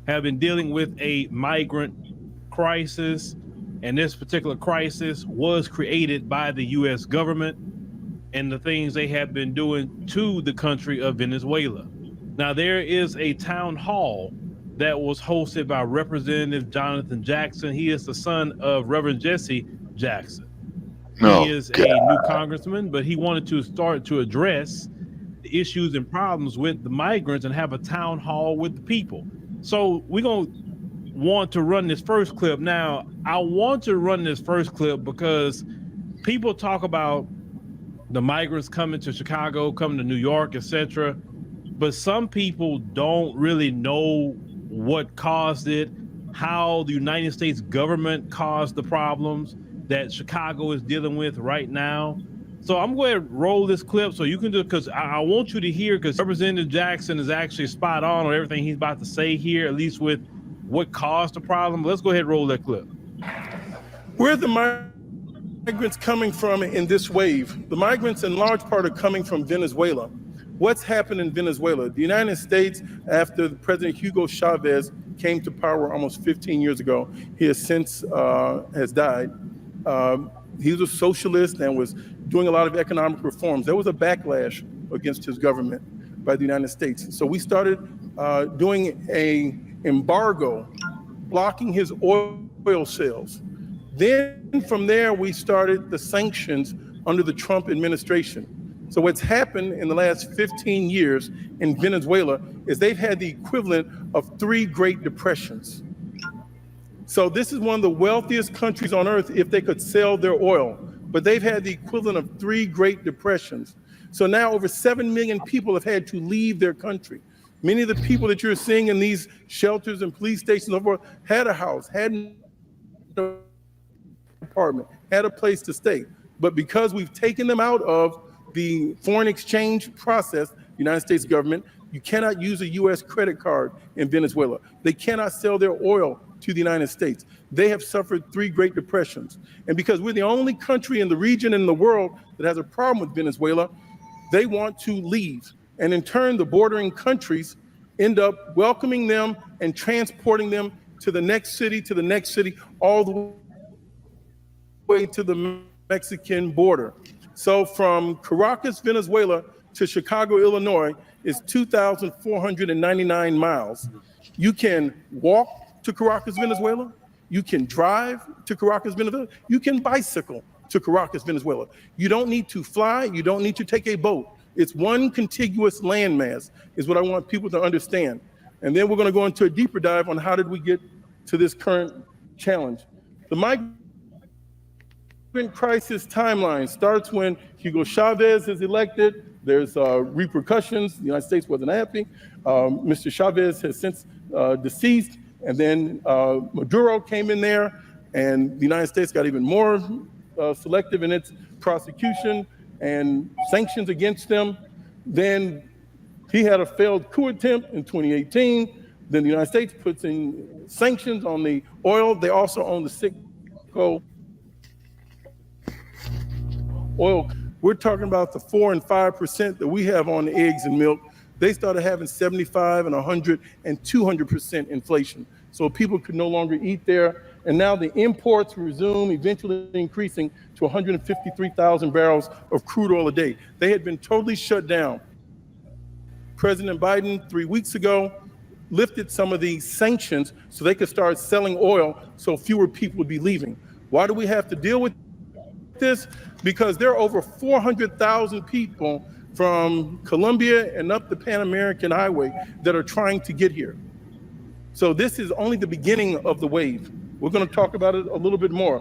have been dealing with a migrant crisis, and this particular crisis was created by the U.S. government and the things they have been doing to the country of Venezuela. Now there is a town hall that was hosted by Representative Jonathan Jackson. He is the son of Reverend Jesse Jackson. He is a new congressman, but he wanted to start to address the issues and problems with the migrants and have a town hall with the people. So we're going to want to run this first clip. Now, I want to run this first clip because people talk about the migrants coming to Chicago, coming to New York, etc. But some people don't really know what caused it, how the United States government caused the problems that Chicago is dealing with right now. So I'm going to roll this clip so you can do, because I want you to hear, because Representative Jackson is actually spot on everything he's about to say here, at least with what caused the problem. Let's go ahead and roll that clip. Where are the migrants coming from in this wave? The migrants in large part are coming from Venezuela. What's happened in Venezuela? The United States, after President Hugo Chavez came to power almost 15 years ago, he has since has died. He was a socialist and was doing a lot of economic reforms. There was a backlash against his government by the United States. So we started doing an embargo, blocking his oil sales. Then from there, we started the sanctions under the Trump administration. So what's happened in the last 15 years in Venezuela is they've had the equivalent of 3 Great Depressions. So this is one of the wealthiest countries on earth if they could sell their oil, but they've had the equivalent of 3 Great Depressions. So now over 7 million people have had to leave their country. Many of the people that you're seeing in these shelters and police stations and so forth had a house, had an apartment, had a place to stay. But because we've taken them out of the foreign exchange process, the United States government, you cannot use a U.S. credit card in Venezuela. They cannot sell their oil to the United States. They have suffered 3 Great Depressions. And because we're the only country in the region and in the world that has a problem with Venezuela, they want to leave. And in turn, the bordering countries end up welcoming them and transporting them to the next city, all the way to the Mexican border. So from Caracas, Venezuela to Chicago, Illinois is 2,499 miles. You can walk to Caracas, Venezuela. You can drive to Caracas, Venezuela. You can bicycle to Caracas, Venezuela. You don't need to fly. You don't need to take a boat. It's one contiguous landmass is what I want people to understand. And then we're going to go into a deeper dive on how did we get to this current challenge. The migrant crisis timeline starts when Hugo Chavez is elected. There's repercussions. The United States wasn't happy. Mr. Chavez has since deceased. And then Maduro came in there, and the United States got even more selective in its prosecution and sanctions against them. Then he had a failed coup attempt in 2018. Then the United States puts in sanctions on the oil. They also own the Citgo oil. We're talking about the 4 and 5% that we have on the eggs and milk. They started having 75 and 100 and 200% inflation. So people could no longer eat there. And now the imports resume, eventually increasing to 153,000 barrels of crude oil a day. They had been totally shut down. President Biden, 3 weeks ago, lifted some of these sanctions so they could start selling oil so fewer people would be leaving. Why do we have to deal with this? Because there are over 400,000 people from Colombia and up the Pan American Highway that are trying to get here. So this is only the beginning of the wave. We're going to talk about it a little bit more.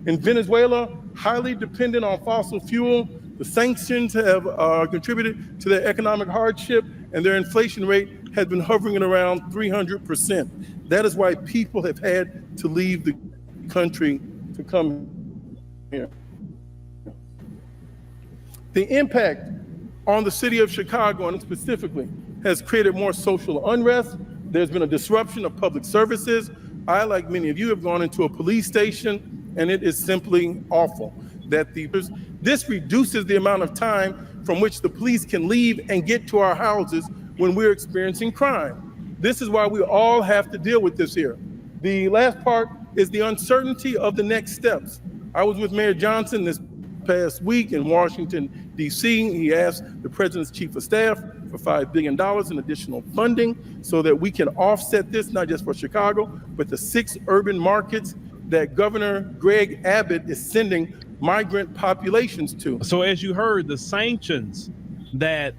In Venezuela, highly dependent on fossil fuel, the sanctions have contributed to their economic hardship, and their inflation rate has been hovering at around 300%. That is why people have had to leave the country to come here. The impact on the city of Chicago, and specifically, has created more social unrest. There's been a disruption of public services. I, like many of you, have gone into a police station, and it is simply awful. This reduces the amount of time from which the police can leave and get to our houses when we're experiencing crime. This is why we all have to deal with this here. The last part is the uncertainty of the next steps. I was with Mayor Johnson this past week in Washington, D.C. He asked the president's chief of staff for $5 billion in additional funding so that we can offset this, not just for Chicago, but the 6 urban markets that Governor Greg Abbott is sending migrant populations to. So as you heard, the sanctions that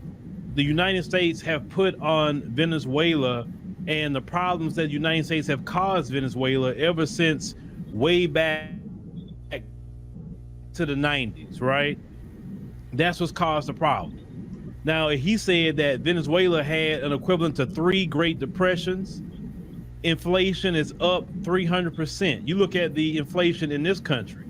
the United States have put on Venezuela and the problems that the United States have caused Venezuela ever since way back to the 90s, right? That's what's caused the problem. Now, he said that Venezuela had an equivalent to 3 Great Depressions. Inflation is up 300%. You look at the inflation in this country,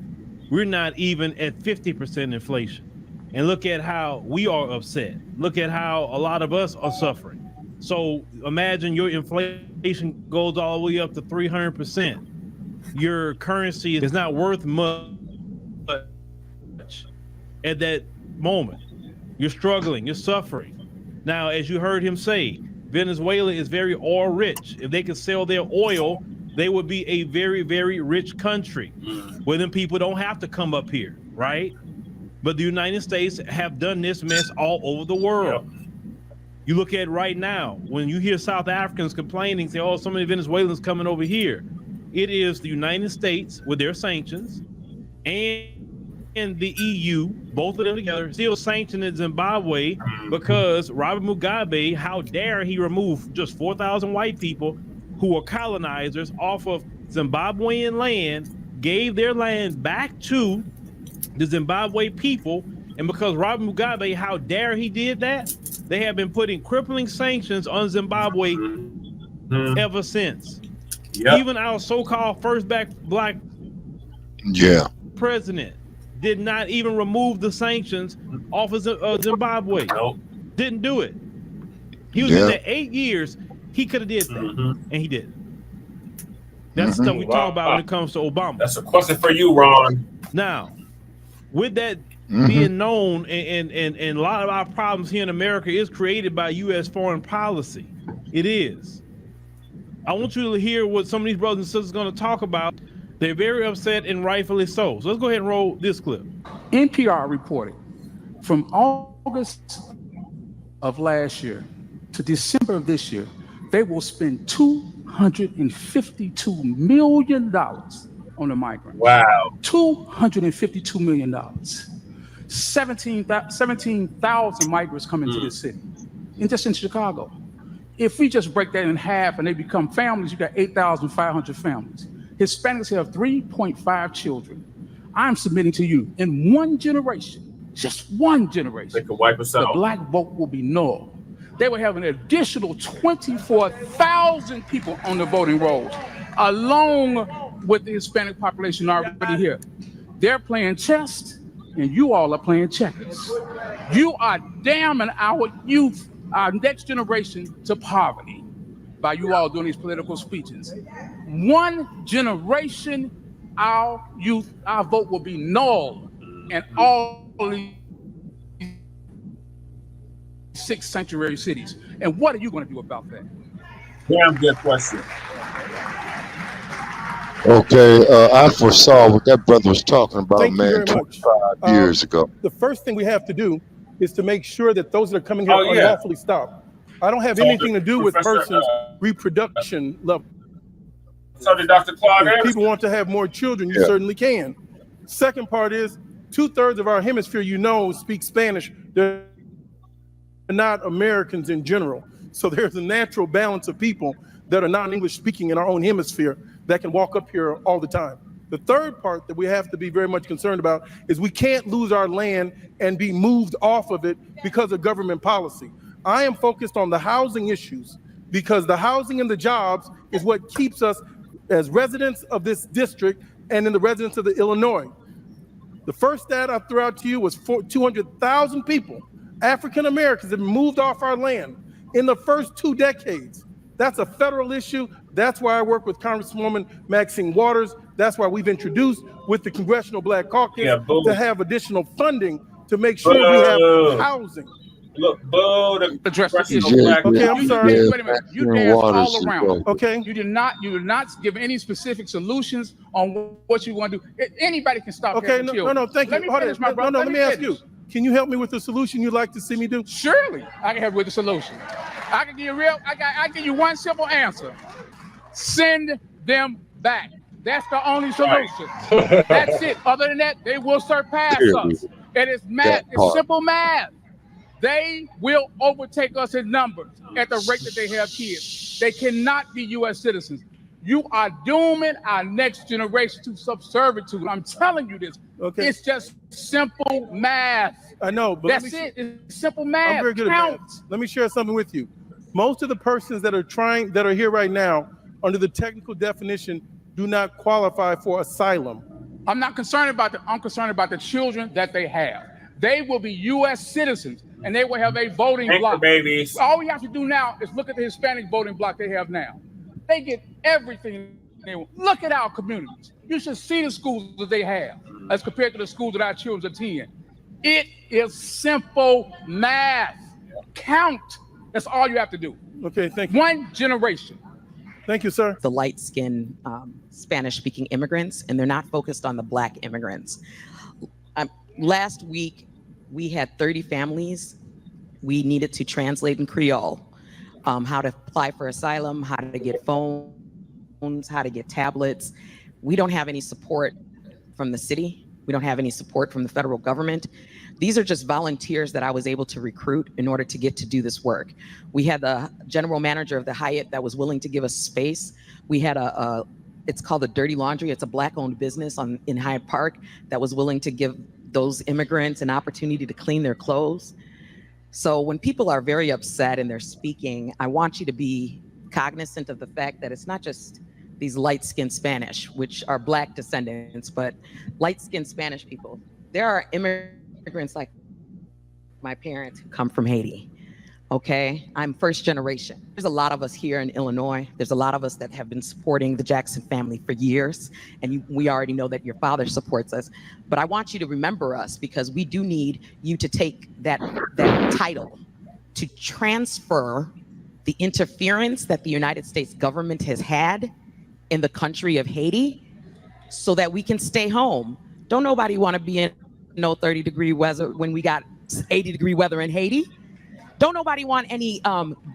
we're not even at 50% inflation. And look at how we are upset. Look at how a lot of us are suffering. So imagine your inflation goes all the way up to 300%. Your currency is not worth much at that moment. You're struggling, you're suffering. Now, as you heard him say, Venezuela is very oil rich. If they could sell their oil, they would be a very, very rich country where them people don't have to come up here, right? But the United States have done this mess all over the world. Yep. You look at right now, when you hear South Africans complaining, say, oh, so many Venezuelans coming over here. It is the United States with their sanctions and the EU, both of them together, still sanctioning Zimbabwe because Robert Mugabe, how dare he remove just 4,000 white people who were colonizers off of Zimbabwean land, gave their land back to the Zimbabwe people. And because Robert Mugabe, how dare he did that, they have been putting crippling sanctions on Zimbabwe ever since. Yep. Even our so-called first black president did not even remove the sanctions off of Zimbabwe. Nope. Didn't do it. He was in there 8 years. He could have did that, and he didn't. That's stuff we talk about when it comes to Obama. That's a question for you, Ron. Now, with that being known, and a lot of our problems here in America is created by U.S. foreign policy. It is. I want you to hear what some of these brothers and sisters are going to talk about. They're very upset, and rightfully so. So let's go ahead and roll this clip. NPR reported from August of last year to December of this year, they will spend $252 million on the migrants. Wow. $252 million. 17,000 migrants come into this city, and just in Chicago. If we just break that in half and they become families, you got 8,500 families. Hispanics have 3.5 children. I'm submitting to you, in one generation, just one generation, they can wipe us out. The black vote will be null. They will have an additional 24,000 people on the voting rolls, along with the Hispanic population already here. They're playing chess, and you all are playing checkers. You are damning our youth, our next generation, to poverty by you all doing these political speeches. One generation, our youth, our vote will be null, and all these 6 sanctuary cities. And what are you going to do about that? Damn good question. Okay, I foresaw what that brother was talking about, Thank man, 25 years ago. The first thing we have to do is to make sure that those that are coming here unlawfully stop. I don't have anything to do with persons' reproduction level. So did Dr. Claude If people want to have more children, you certainly can. Second part is 2/3 of our hemisphere, speak Spanish. They're not Americans in general. So there's a natural balance of people that are non-English speaking in our own hemisphere that can walk up here all the time. The third part that we have to be very much concerned about is we can't lose our land and be moved off of it because of government policy. I am focused on the housing issues because the housing and the jobs is what keeps us as residents of this district and in the residents of the Illinois. The first stat I threw out to you was 200,000 people, African Americans, have moved off our land in the first 2 decades. That's a federal issue. That's why I work with Congresswoman Maxine Waters. That's why we've introduced with the Congressional Black Caucus to have additional funding to make sure we have housing. Look, address the issue. Okay, I'm sorry. Wait a minute. You danced all around. Okay. You did not give any specific solutions on what you want to do. Anybody can stop. Okay, no, thank you. Let me finish, my brother. Let me ask you. Can you help me with the solution you'd like to see me do? Surely, I can help with the solution. I can give you I give you one simple answer. Send them back. That's the only solution. That's it. Other than that, they will surpass us. It is math. It's simple math. They will overtake us in numbers at the rate that they have kids. They cannot be U.S. citizens. You are dooming our next generation to subservitude. I'm telling you this. Okay. It's just simple math. I know, but that's it. It's simple math. I'm very good at math. Let me share something with you. Most of the persons that are here right now, under the technical definition, do not qualify for asylum. I'm not concerned about that. I'm concerned about the children that they have. They will be U.S. citizens, and they will have a voting block. Babies. All we have to do now is look at the Hispanic voting block they have now. They get everything they want. Look at our communities. You should see the schools that they have as compared to the schools that our children attend. It is simple math. count. That's all you have to do. Okay, thank you. One generation. Thank you, sir. The light-skinned Spanish-speaking immigrants, and they're not focused on the Black immigrants. Last week, we had 30 families we needed to translate in Creole, how to apply for asylum, how to get phones, how to get tablets. We don't have any support from the city. We don't have any support from the federal government. These are just volunteers that I was able to recruit in order to get to do this work. We had the general manager of the Hyatt that was willing to give us space. We had it's called the Dirty Laundry. It's a Black-owned business in Hyde Park that was willing to give those immigrants an opportunity to clean their clothes. So when people are very upset and they're speaking, I want you to be cognizant of the fact that it's not just these light-skinned Spanish, which are Black descendants, but light-skinned Spanish people. There are immigrants like my parents who come from Haiti. Okay, I'm first generation. There's a lot of us here in Illinois. There's a lot of us that have been supporting the Jackson family for years, and we already know that your father supports us. But I want you to remember us, because we do need you to take that title to transfer the interference that the United States government has had in the country of Haiti, so that we can stay home. Don't nobody want to be in no 30-degree weather when we got 80-degree weather in Haiti. Don't nobody want any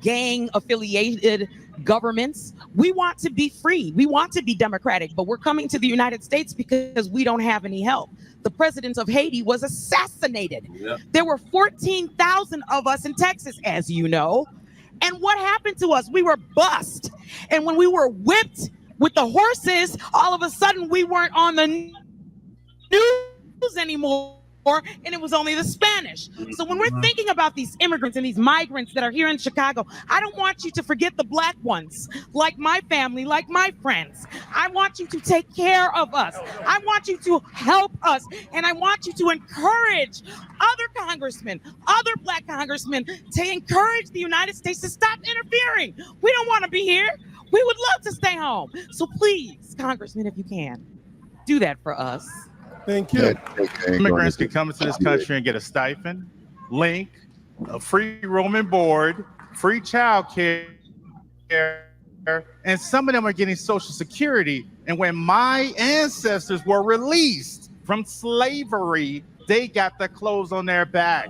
gang-affiliated governments. We want to be free. We want to be democratic, but we're coming to the United States because we don't have any help. The president of Haiti was assassinated. Yeah. There were 14,000 of us in Texas, as you know. And what happened to us? We were bussed. And when we were whipped with the horses, all of a sudden we weren't on the news anymore. And it was only the Spanish. So when we're thinking about these immigrants and these migrants that are here in Chicago, I don't want you to forget the Black ones, like my family, like my friends. I want you to take care of us. I want you to help us. And I want you to encourage other congressmen, other Black congressmen, to encourage the United States to stop interfering. We don't want to be here. We would love to stay home. So please, congressman, if you can, do that for us. Thank you. Immigrants can come into this country and get a stipend, link, a free room and board, free child care, and some of them are getting Social Security. And when my ancestors were released from slavery, they got the clothes on their back,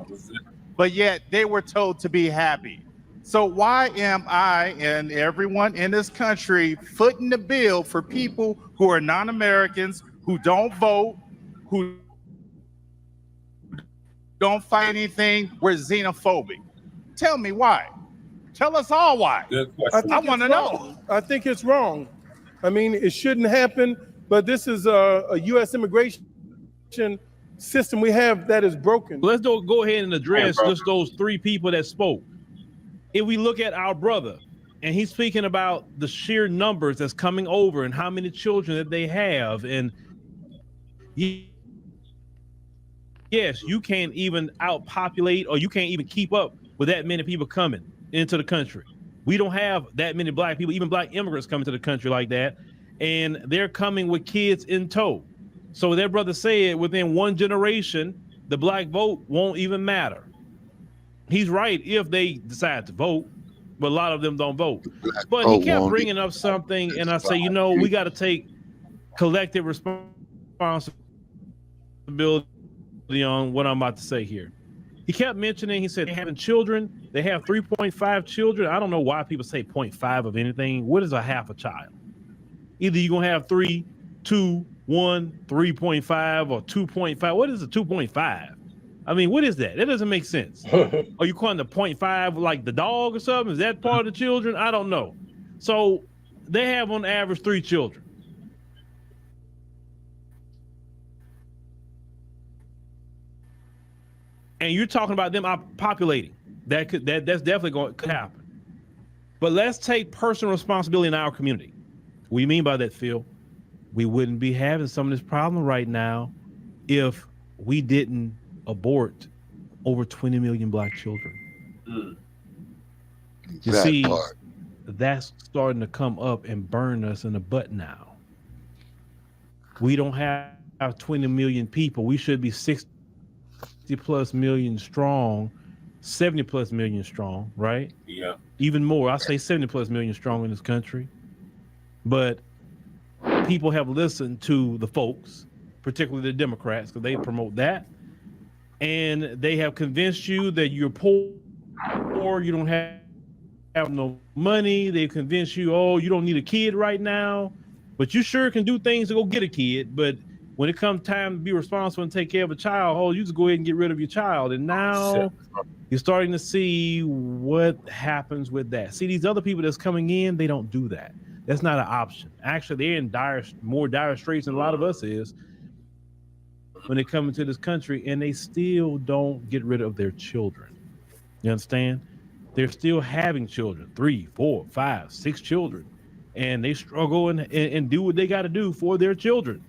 but yet they were told to be happy. So why am I and everyone in this country footing the bill for people who are non-Americans, who don't vote, who don't fight anything? We're xenophobic. Tell me why. Tell us all why. I want to know. I think it's wrong. I mean, it shouldn't happen, but this is a U.S. immigration system we have that is broken. Let's go ahead and address just those three people that spoke. If we look at our brother, and he's speaking about the sheer numbers that's coming over and how many children that they have, and yes, you can't even outpopulate, or you can't even keep up with that many people coming into the country. We don't have that many Black people, even Black immigrants coming to the country like that. And they're coming with kids in tow. So their brother said within one generation, the Black vote won't even matter. He's right if they decide to vote, but a lot of them don't vote. But he kept bringing up something, and I say, you know, we got to take collective responsibility on what I'm about to say here. He kept mentioning, he said, having children, they have 3.5 children. I don't know why people say 0.5 of anything. What is a half a child? Either you're going to have 3, 2, 1, 3.5, or 2.5. What is a 2.5? I mean, what is that? That doesn't make sense. Are you calling the 0.5 like the dog or something? Is that part of the children? I don't know. So they have on average 3 children. And you're talking about them populating. That's definitely going to happen. But let's take personal responsibility in our community. What do you mean by that, Phil? We wouldn't be having some of this problem right now if we didn't abort over 20 million Black children. You see, that's starting to come up and burn us in the butt now. We don't have 20 million people. We should be 60 plus million strong, 70 plus million strong, right? Yeah. Even more. I say 70 plus million strong in this country. But people have listened to the folks, particularly the Democrats, because they promote that. And they have convinced you that you're poor, you don't have no money. They've convinced you, oh, you don't need a kid right now, but you sure can do things to go get a kid. But when it comes time to be responsible and take care of a child, oh, you just go ahead and get rid of your child. And now you're starting to see what happens with that. See, these other people that's coming in, they don't do that. That's not an option. Actually, they're in more dire straits than a lot of us is when they come into this country, and they still don't get rid of their children. You understand? They're still having children, 3, 4, 5, 6 children, and they struggle and do what they got to do for their children.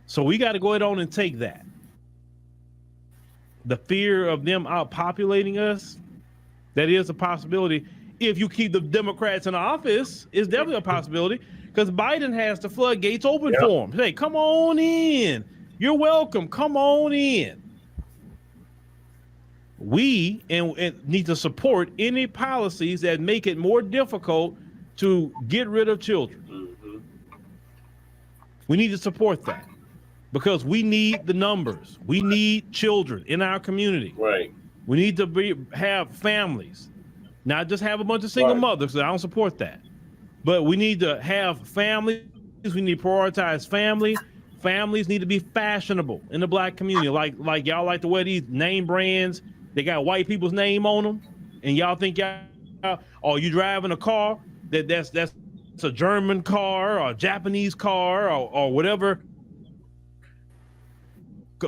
So we got to go ahead on and take that. The fear of them outpopulating us, that is a possibility. If you keep the Democrats in office, it's definitely a possibility, because Biden has the floodgates open for them. Hey, come on in. You're welcome. Come on in. We need to support any policies that make it more difficult to get rid of children. Mm-hmm. We need to support that because we need the numbers. We need children in our community. Right. We need to have families, not just have a bunch of single mothers. I don't support that. But we need to have families. We need to prioritize family. Families need to be fashionable in the Black community. Like y'all like to wear these name brands. They got white people's name on them, and y'all think you driving a car that's a German car or a Japanese car or whatever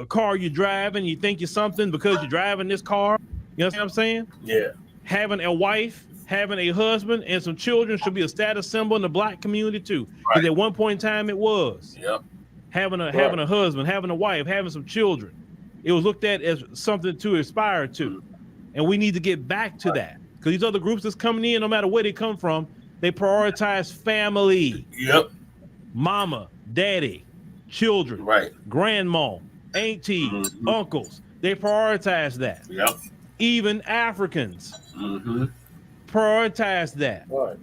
car you drive, and you think you're something because you're driving this car. You know what I'm saying? Yeah. Having a wife, having a husband, and some children should be a status symbol in the Black community too. Because at one point in time it was. Yep. Having a husband, having a wife, having some children. It was looked at as something to aspire to. And we need to get back to that. Because these other groups that's coming in, no matter where they come from, they prioritize family. Yep. Mama, daddy, children, grandma, aunties, uncles. They prioritize that. Yep. Even Africans prioritize that. Right.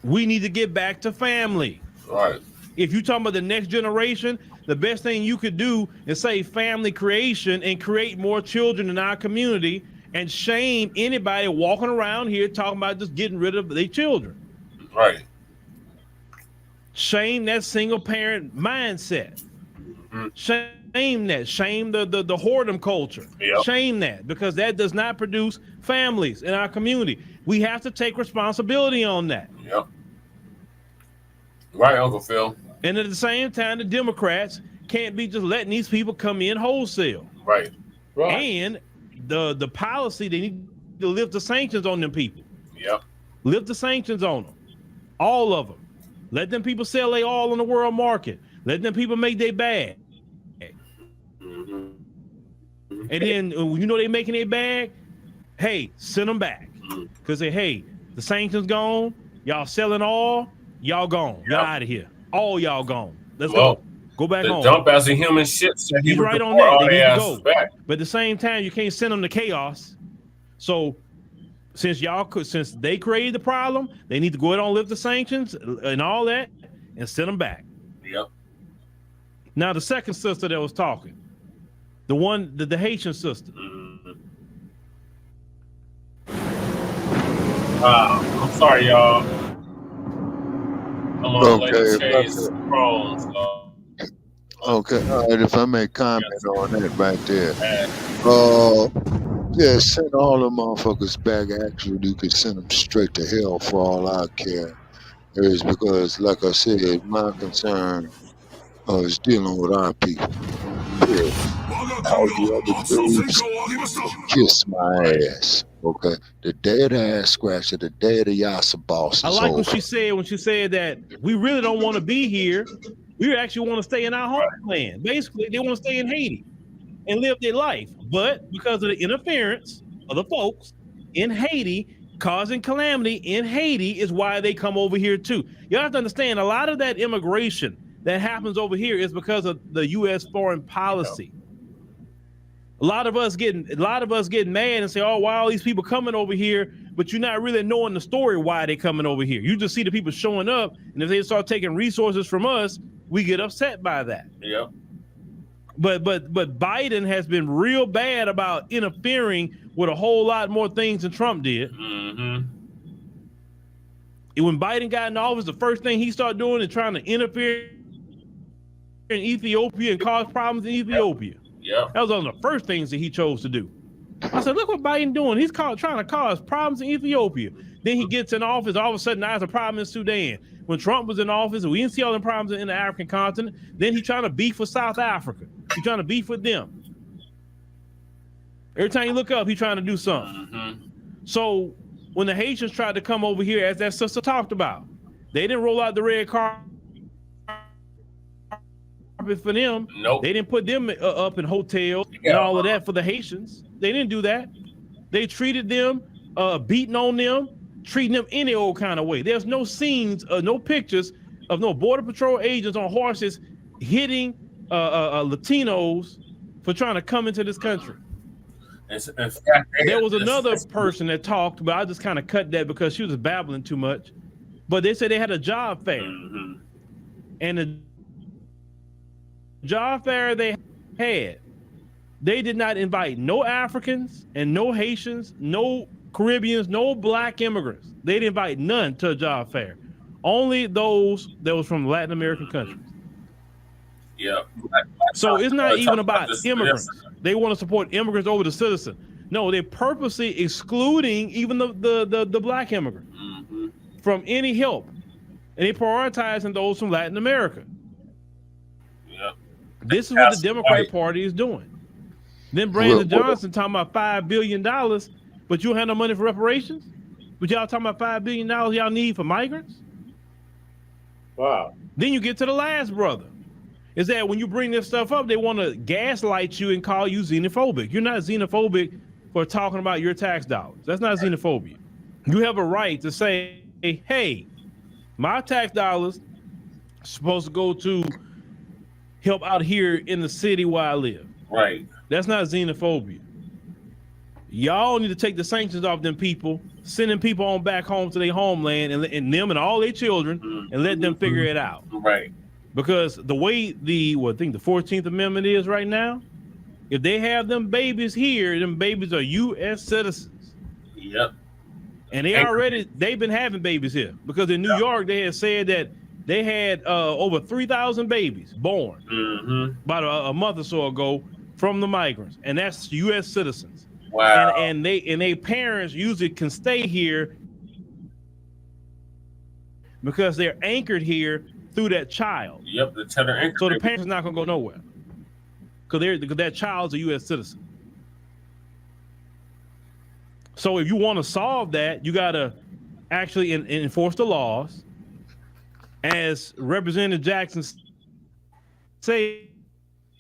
We need to get back to family. Right. If you're talking about the next generation, the best thing you could do is say family creation and create more children in our community and shame anybody walking around here talking about just getting rid of their children. Right. Shame that single parent mindset. Shame that. Shame the whoredom culture. Yep. Shame that, because that does not produce families in our community. We have to take responsibility on that. Yep. Right, Uncle Phil. And at the same time, the Democrats can't be just letting these people come in wholesale. Right. And the policy, they need to lift the sanctions on them people. Yep. Lift the sanctions on them. All of them. Let them people sell their all on the world market. Let them people make their bag. And then, they making their bag, hey, send them back. Because hey, the sanctions gone. Y'all selling all. Y'all gone. Y'all out of here. All y'all gone. Let's go. Go back home. Dump as a human shit. He's right on that. They need to go. Back. But at the same time, you can't send them to chaos. So since they created the problem, they need to go ahead and lift the sanctions and all that and send them back. Yep. Now the second sister that was talking, the Haitian sister. I'm sorry, y'all. Okay. Okay. All right. If I may comment on that right there. Yeah, send all the motherfuckers back. Actually, you could send them straight to hell for all I care. Is because, like I said, my concern is dealing with our people. Yeah. All the other dudes kiss my ass. Okay, the day of the ass scratcher, the day of the Yasa boss. I like what she said when she said that we really don't want to be here. We actually want to stay in our homeland. Basically, they want to stay in Haiti and live their life. But because of the interference of the folks in Haiti causing calamity in Haiti is why they come over here too. You have to understand, a lot of that immigration that happens over here is because of the U.S. foreign policy. A lot of us get mad and say, "Oh, why all these people coming over here?" But you're not really knowing the story why they coming over here. You just see the people showing up, and if they start taking resources from us, we get upset by that. Yep. But Biden has been real bad about interfering with a whole lot more things than Trump did. Mm-hmm. And when Biden got in office, the first thing he started doing is trying to interfere in Ethiopia and cause problems in Ethiopia. Yeah, that was one of the first things that he chose to do. I said, look what Biden doing. He's trying to cause problems in Ethiopia. Then he gets in office. All of a sudden, now there's a problem in Sudan. When Trump was in office, and we didn't see all the problems in the African continent. Then he's trying to beef with South Africa. He's trying to beef with them. Every time you look up, he's trying to do something. Mm-hmm. So when the Haitians tried to come over here, as that sister talked about, they didn't roll out the red carpet for them. Nope. They didn't put them up in hotels and all of that for the Haitians. They didn't do that. They treated them, beating on them, treating them any old kind of way. There's no scenes, no pictures of no Border Patrol agents on horses hitting Latinos for trying to come into this country. There was another person that talked, but I just kind of cut that because she was babbling too much. But they said they had a job fair. Mm-hmm. And the job fair they had, they did not invite no Africans and no Haitians, no Caribbeans, no black immigrants. They didn't invite none to a job fair. Only those that was from Latin American countries. Yeah. So it's not even about immigrants. They want to support immigrants over the citizen. No, they're purposely excluding even the black immigrant from any help. And they're prioritizing those from Latin America. Yeah. This is what the Democratic Party is doing. Then Brandon Johnson talking about $5 billion, but you don't have no money for reparations? But y'all talking about $5 billion y'all need for migrants? Wow. Then you get to the last brother. Is that when you bring this stuff up, they want to gaslight you and call you xenophobic. You're not xenophobic for talking about your tax dollars. That's not xenophobia. You have a right to say, hey, my tax dollars are supposed to go to help out here in the city where I live. Right. That's not xenophobia. Y'all need to take the sanctions off them people, sending people on back home to their homeland and them and all their children and let them figure it out. Right. Because the way the 14th Amendment is right now, if they have them babies here, them babies are U.S. citizens. Yep. And they've been having babies here because in New York, they had said that they had over 3,000 babies born about a month or so ago from the migrants. And that's U.S. citizens. Wow. And they parents usually can stay here because they're anchored here through that child. Yep, the tender anchor. So the parents are not gonna go nowhere because that child's a U.S. citizen. So if you want to solve that, you gotta actually enforce the laws, as Representative Jackson said.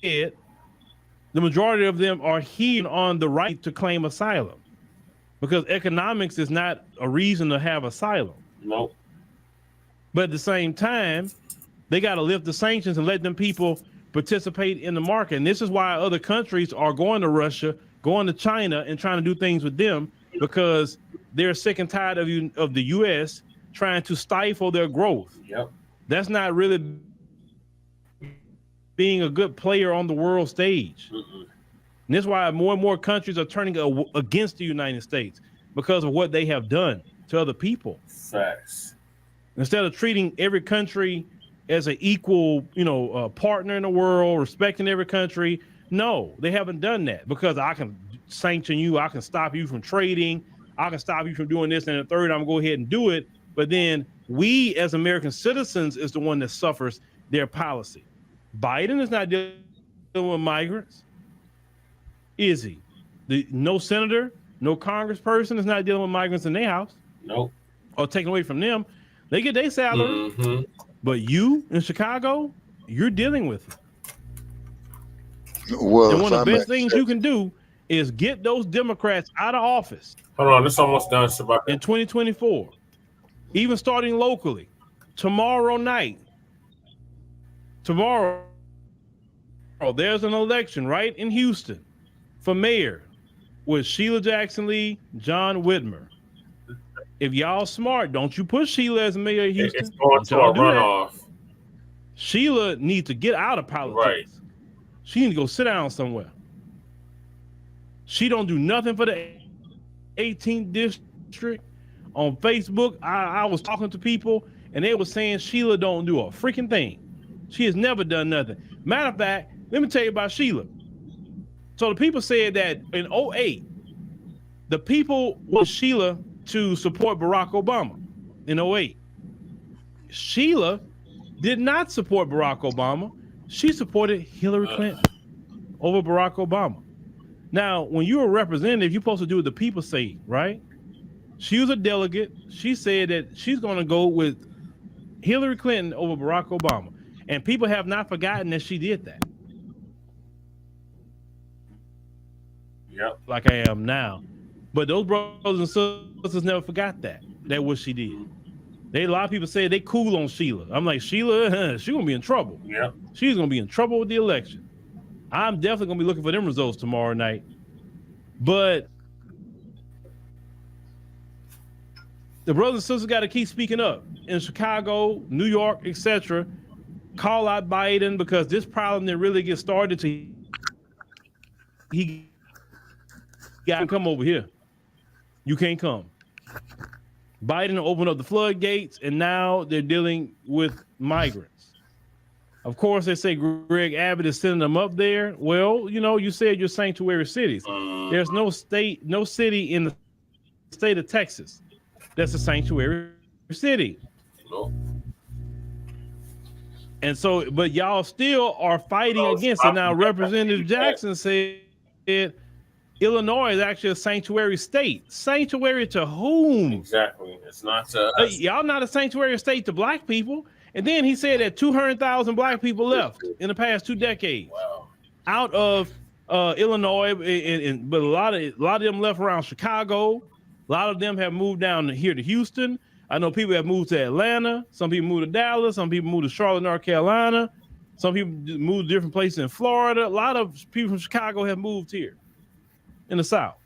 The majority of them are here on the right to claim asylum because economics is not a reason to have asylum. Nope. But at the same time, they got to lift the sanctions and let them people participate in the market. And this is why other countries are going to Russia, going to China, and trying to do things with them because they're sick and tired of the U.S. trying to stifle their growth. Yep. That's not really being a good player on the world stage. And that's why more and more countries are turning against the United States because of what they have done to other people. Facts. Instead of treating every country as an equal, partner in the world, respecting every country. No, they haven't done that because I can sanction you. I can stop you from trading. I can stop you from doing this. And the third, I'm going to go ahead and do it. But then we as American citizens is the one that suffers their policy. Biden is not dealing with migrants. Is he? No senator, no congressperson is not dealing with migrants in their house. Nope. Or taking away from them. They get their salary. But you in Chicago, you're dealing with it. Well, and one of the best things you can do is get those Democrats out of office. Hold on, it's almost done, Savannah. In 2024, even starting locally, tomorrow night, there's an election right in Houston for mayor with Sheila Jackson Lee, John Whitmer. If y'all smart, don't you push Sheila as mayor of Houston. It's going to a runoff. Sheila needs to get out of politics. Right. She needs to go sit down somewhere. She don't do nothing for the 18th district. On Facebook, I was talking to people, and they were saying Sheila don't do a freaking thing. She has never done nothing. Matter of fact, let me tell you about Sheila. So the people said that in 2008, the people want Sheila to support Barack Obama in 2008. Sheila did not support Barack Obama. She supported Hillary Clinton over Barack Obama. Now, when you're a representative, you're supposed to do what the people say, right? She was a delegate. She said that she's going to go with Hillary Clinton over Barack Obama. And people have not forgotten that she did that. Yep. Like I am now. But those brothers and sisters never forgot that what she did. A lot of people say they cool on Sheila. I'm like, Sheila, she's going to be in trouble. Yeah. She's going to be in trouble with the election. I'm definitely going to be looking for them results tomorrow night. But the brothers and sisters got to keep speaking up. In Chicago, New York, etc., call out Biden, because this problem didn't really get started till he got to come over here. You can't come. Biden opened up the floodgates, and now they're dealing with migrants. Of course, they say Greg Abbott is sending them up there. Well, you said you're sanctuary cities. There's no city in the state of Texas that's a sanctuary city. No. And so, but y'all still are fighting against it. Now, Representative Jackson said Illinois is actually a sanctuary state. Sanctuary to whom? Exactly. It's not to us. Y'all not a sanctuary state to black people. And then he said that 200,000 black people left in the past 2 decades. Wow. Out of Illinois, but a lot of them left around Chicago. A lot of them have moved down here to Houston. I know people have moved to Atlanta. Some people moved to Dallas. Some people moved to Charlotte, North Carolina. Some people moved to different places in Florida. A lot of people from Chicago have moved here in the South.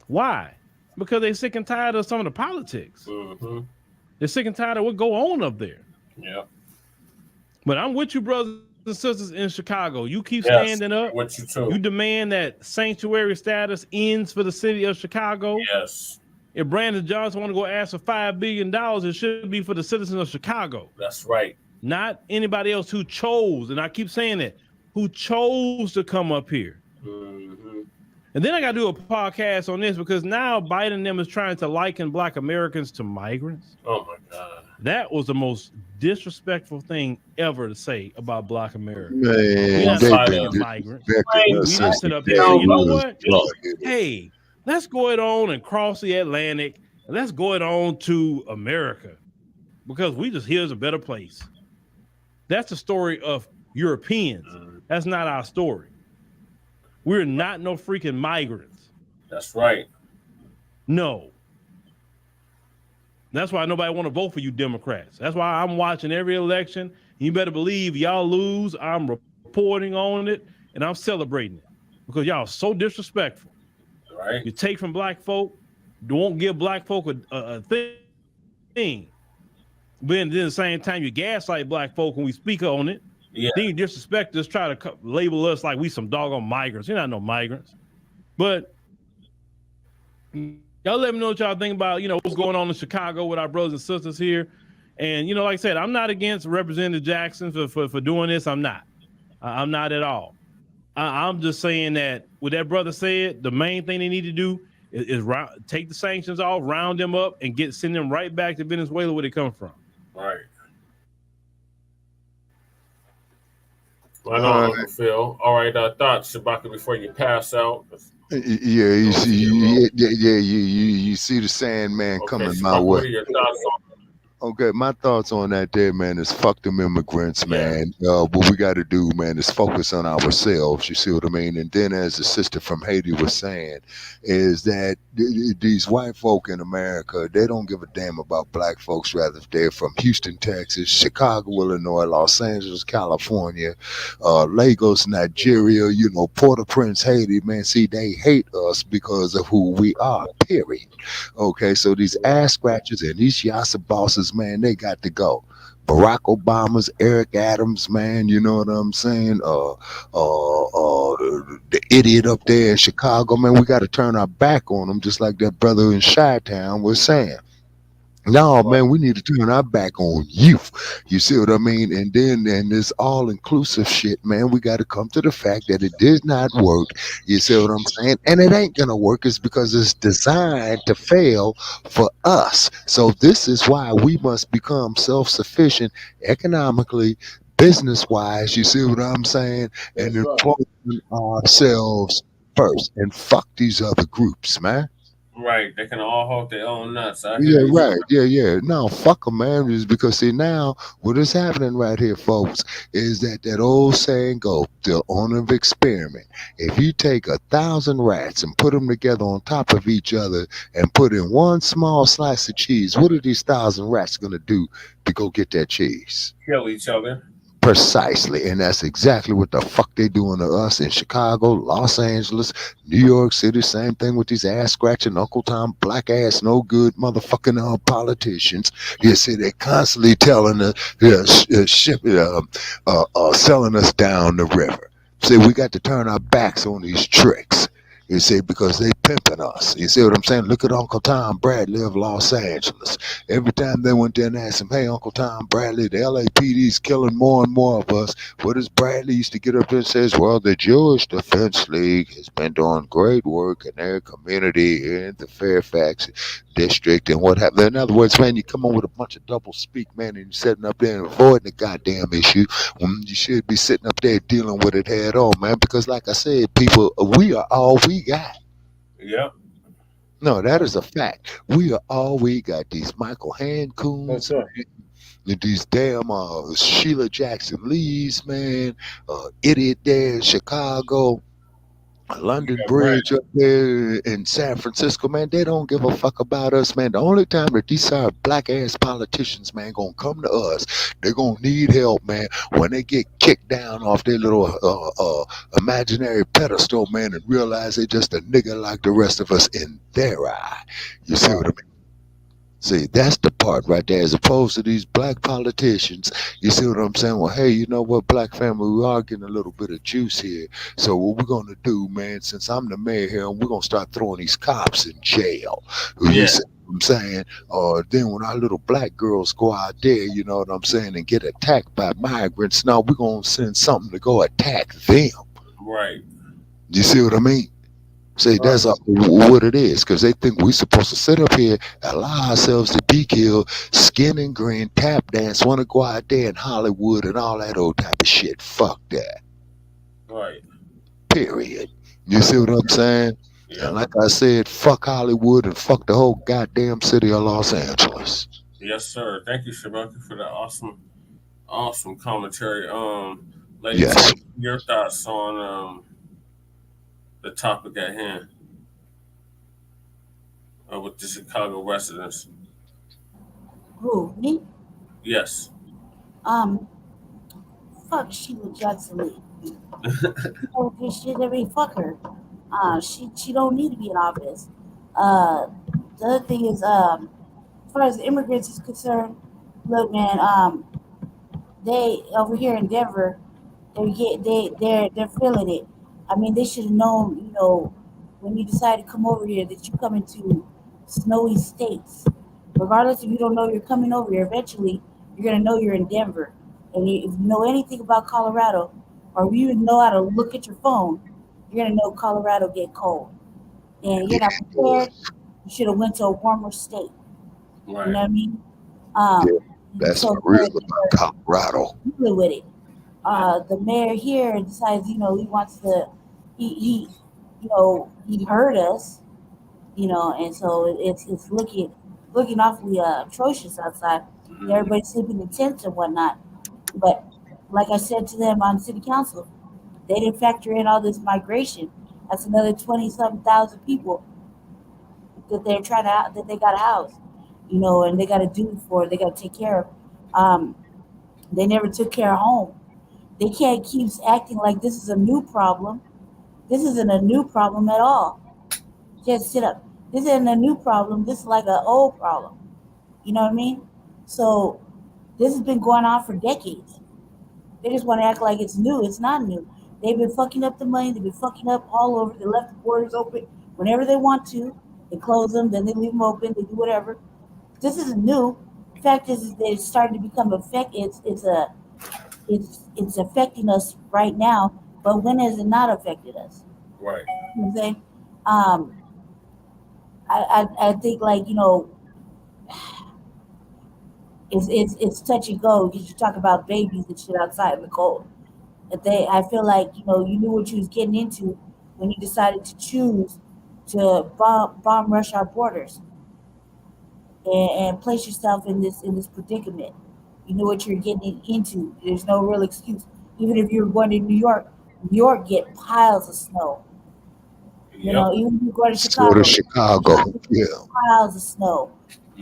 Why? Because they're sick and tired of some of the politics. Mm-hmm. They're sick and tired of what go on up there. Yeah. But I'm with you, brothers and sisters in Chicago. You keep standing up. With you too. You demand that sanctuary status ends for the city of Chicago. Yes. If Brandon Johnson want to go ask for $5 billion, it should be for the citizens of Chicago. That's right. Not anybody else who chose, and I keep saying that, who chose to come up here. Mm-hmm. And then I got to do a podcast on this, because now Biden and them is trying to liken black Americans to migrants. Oh my God. That was the most disrespectful thing ever to say about black America. Man, migrants. We sit up here and say, you know what? Hey, let's go it on and cross the Atlantic, and let's go it on to America, because we just here's a better place. That's the story of Europeans. That's not our story. We're not no freaking migrants. That's right. No. That's why nobody want to vote for you Democrats. That's why I'm watching every election. You better believe y'all lose. I'm reporting on it, and I'm celebrating it, because y'all are so disrespectful. Right. You take from black folk, won't give black folk a thing. But then at the same time, you gaslight black folk when we speak on it. Yeah. Then you disrespect us, try to label us like we some doggone migrants. You're not no migrants. But y'all let me know what y'all think about, what's going on in Chicago with our brothers and sisters here. And, like I said, I'm not against Representative Jackson for doing this. I'm not. I'm not at all. I'm just saying that what that brother said, the main thing they need to do is take the sanctions off, round them up, and send them right back to Venezuela where they come from. Right. Right on, Phil. All right, thoughts, Shabaka, before you pass out. Yeah, you see the Sandman coming my way. What are your thoughts on Okay, my thoughts on that there, man, is fuck them immigrants, man. What we got to do, man, is focus on ourselves. You see what I mean? And then, as the sister from Haiti was saying, is that these white folk in America, they don't give a damn about black folks, rather if they're from Houston, Texas, Chicago, Illinois, Los Angeles, California, Lagos, Nigeria, you know, Port-au-Prince, Haiti, man. See, they hate us because of who we are, period. Okay, so these ass scratchers and these yassa bosses, man, they got to go. Barack Obama's, Eric Adams, man, you know what I'm saying? The idiot up there in Chicago, man, we got to turn our back on them, just like that brother in Chi-Town was saying. No, man, we need to turn our back on you. You see what I mean? And then, and this all inclusive shit, man, we got to come to the fact that it did not work. You see what I'm saying? And it ain't going to work. It's because it's designed to fail for us. So this is why we must become self sufficient economically, business wise. You see what I'm saying? And employing ourselves first and fuck these other groups, man. Right, they can all hold their own nuts. I hear Yeah, you. right. Yeah, yeah. No, fuck them, man. Is because see now what is happening right here, folks, is that old saying go, the owner of experiment. If you take 1,000 rats and put them together on top of each other and put in one small slice of cheese, what are these 1,000 rats gonna do to go get that cheese? Kill each other. Precisely, and that's exactly what the fuck they doing to us in Chicago, Los Angeles, New York City. Same thing with these ass scratching Uncle Tom, black ass, no good motherfucking politicians. You see, they constantly telling us, selling us down the river. See, we got to turn our backs on these tricks. You see, because they pimping us. You see what I'm saying? Look at Uncle Tom Bradley of Los Angeles. Every time they went there and asked him, hey, Uncle Tom Bradley, the LAPD's killing more and more of us. What does Bradley used to get up there and says, well, the Jewish Defense League has been doing great work in their community in the Fairfax district and what have you. In other words, man, you come on with a bunch of double speak, man, and you're sitting up there and avoiding the goddamn issue when you should be sitting up there dealing with it head on, man, because like I said, people, we are all we got. Yep. No, that is a fact. We are all we got. These Michael Hancoons, these damn Sheila Jackson Lees, man, idiot there in Chicago, London Bridge up there in San Francisco, man, they don't give a fuck about us, man. The only time that these black ass politicians, man, gonna come to us, they're gonna need help, man, when they get kicked down off their little imaginary pedestal, man, and realize they just a nigga like the rest of us in their eye. You see what I mean? See, that's the part right there, as opposed to these black politicians. You see what I'm saying? Well, hey, you know what, black family, we are getting a little bit of juice here. So what we're going to do, man, since I'm the mayor here, we're going to start throwing these cops in jail. You see what I'm saying? Then when our little black girls go out there, you know what I'm saying, and get attacked by migrants, now we're going to send something to go attack them. Right. You see what I mean? See, that's what it is, because they think we're supposed to sit up here, allow ourselves to be killed, skin and grin, tap dance, want to go out there in Hollywood and all that old type of shit. Fuck that. Right. Period. You see what I'm saying? Yeah. And like I said, fuck Hollywood and fuck the whole goddamn city of Los Angeles. Yes, sir. Thank you, Shabaki, for that awesome commentary. Ladies, your thoughts on the topic at hand with the Chicago residents. Who, me? Yes. Fuck Sheila Jackson Lee. This shit, I mean, fuck her. She don't need to be in office. The other thing is, as far as the immigrants is concerned, look, man, they over here in Denver, they're feeling it. I mean, they should have known, you know, when you decide to come over here that you come into snowy states. Regardless if you don't know you're coming over here, eventually you're gonna know you're in Denver. And if you know anything about Colorado, or you even know how to look at your phone, you're gonna know Colorado get cold. And you're not prepared. You should have went to a warmer state. Right. You know what I mean? That's so real about Colorado. With it. The mayor here decides, you know, he wants to, he heard us, you know, and so it's looking awfully atrocious outside. Everybody's sleeping in tents and whatnot. But like I said to them on city council, they didn't factor in all this migration. That's another 20-something thousand people that they're trying to that they got to house, and they got to do for. They got to take care of. They never took care of home. They can't keep acting like this is a new problem. This isn't a new problem at all. Just sit up. This isn't a new problem. This is like an old problem. You know what I mean? So this has been going on for decades. They just want to act like it's new. It's not new. They've been fucking up the money. They've been fucking up all over. They left the borders open whenever they want to. They close them, then they leave them open. They do whatever. This isn't new. The fact is that it's starting to become it's affecting us right now. But when has it not affected us? Right. You know what I'm saying? I think it's touch and go because you talk about babies and shit outside in the cold. I feel like you knew what you was getting into when you decided to choose to bomb rush our borders and place yourself in this predicament. You knew what you're getting into. There's no real excuse. Even if you're going to New York get piles of snow. Even if you go to Chicago, yeah, piles of snow.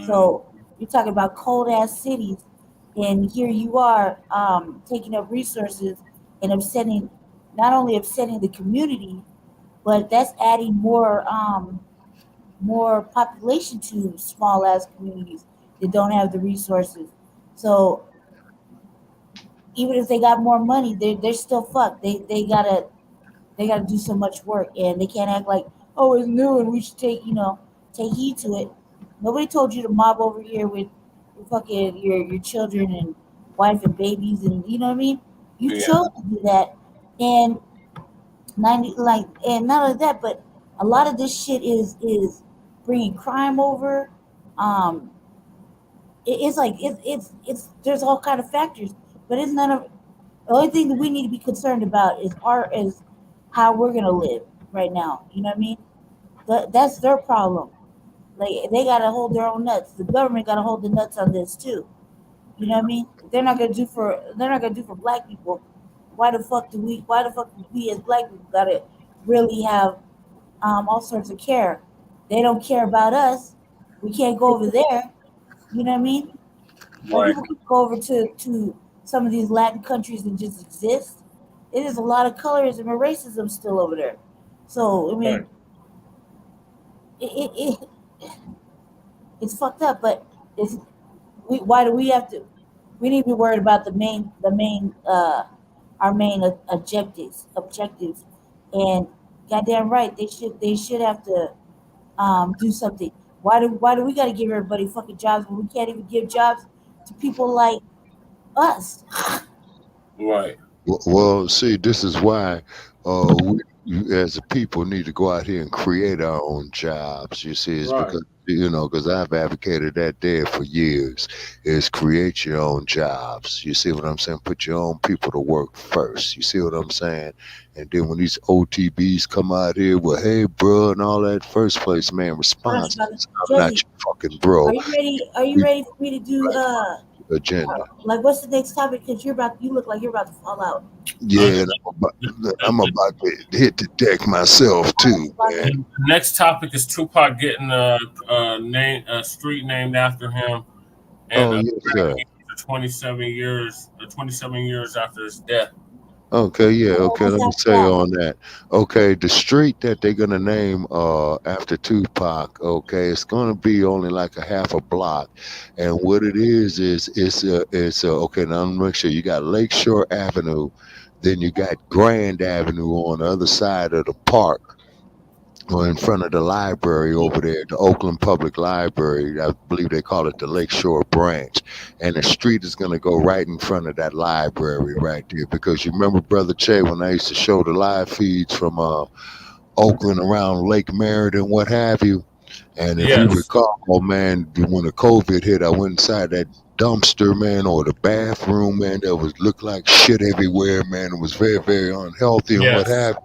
So you're talking about cold ass cities, and here you are taking up resources and not only upsetting the community, but that's adding more population to small ass communities that don't have the resources. So even if they got more money, they're still fucked. They gotta do so much work, and they can't act like, oh, it's new and we should take heed to it. Nobody told you to mob over here with fucking your children and wife and babies, and you know what I mean. You chose to do that, and and not only that, but a lot of this shit is bringing crime over. Um, it's there's all kind of factors, but it's none of the only thing that we need to be concerned about is how we're gonna live right now. You know what I mean? That's their problem. Like they gotta hold their own nuts. The government gotta hold the nuts on this too. You know what I mean? They're not gonna do for black people. Why the fuck do we as black people gotta really have all sorts of care? They don't care about us. We can't go over there. You know what I mean? Like people can go over to some of these Latin countries and just exist. It is a lot of colorism and racism still over there. So I mean, it's fucked up. But why do we have to? We need to be worried about our main objectives, and goddamn right they should have to do something. Why do we got to give everybody fucking jobs when we can't even give jobs to people like us? Right. Well, see, this is why we as a people need to go out here and create our own jobs. You see, it's because because I've advocated that there for years. Is create your own jobs. You see what I'm saying? Put your own people to work first. You see what I'm saying? And then when these OTBs come out here, well, hey, bro, and all that, first place, man, response. I'm not your fucking bro. Are you ready for me to do agenda? Like, what's the next topic? Because you look like you're about to fall out. Yeah, and I'm about to hit the deck myself too, man. The next topic is Tupac getting a street named after him, and 27 years after his death. Okay, yeah, okay, let me say on that. Okay, the street that they're gonna name after Tupac, okay, it's gonna be only like a half a block. And what it is it's okay, now I'm make sure you got Lakeshore Avenue, then you got Grand Avenue on the other side of the park. Or in front of the library over there, the Oakland Public Library. I believe they call it the Lakeshore Branch. And the street is going to go right in front of that library right there. Because you remember, Brother Che, when I used to show the live feeds from Oakland around Lake Merritt and what have you. And if you recall, man, when the COVID hit, I went inside that dumpster, man, or the bathroom, man, that looked like shit everywhere, man. It was very, very unhealthy and what have you.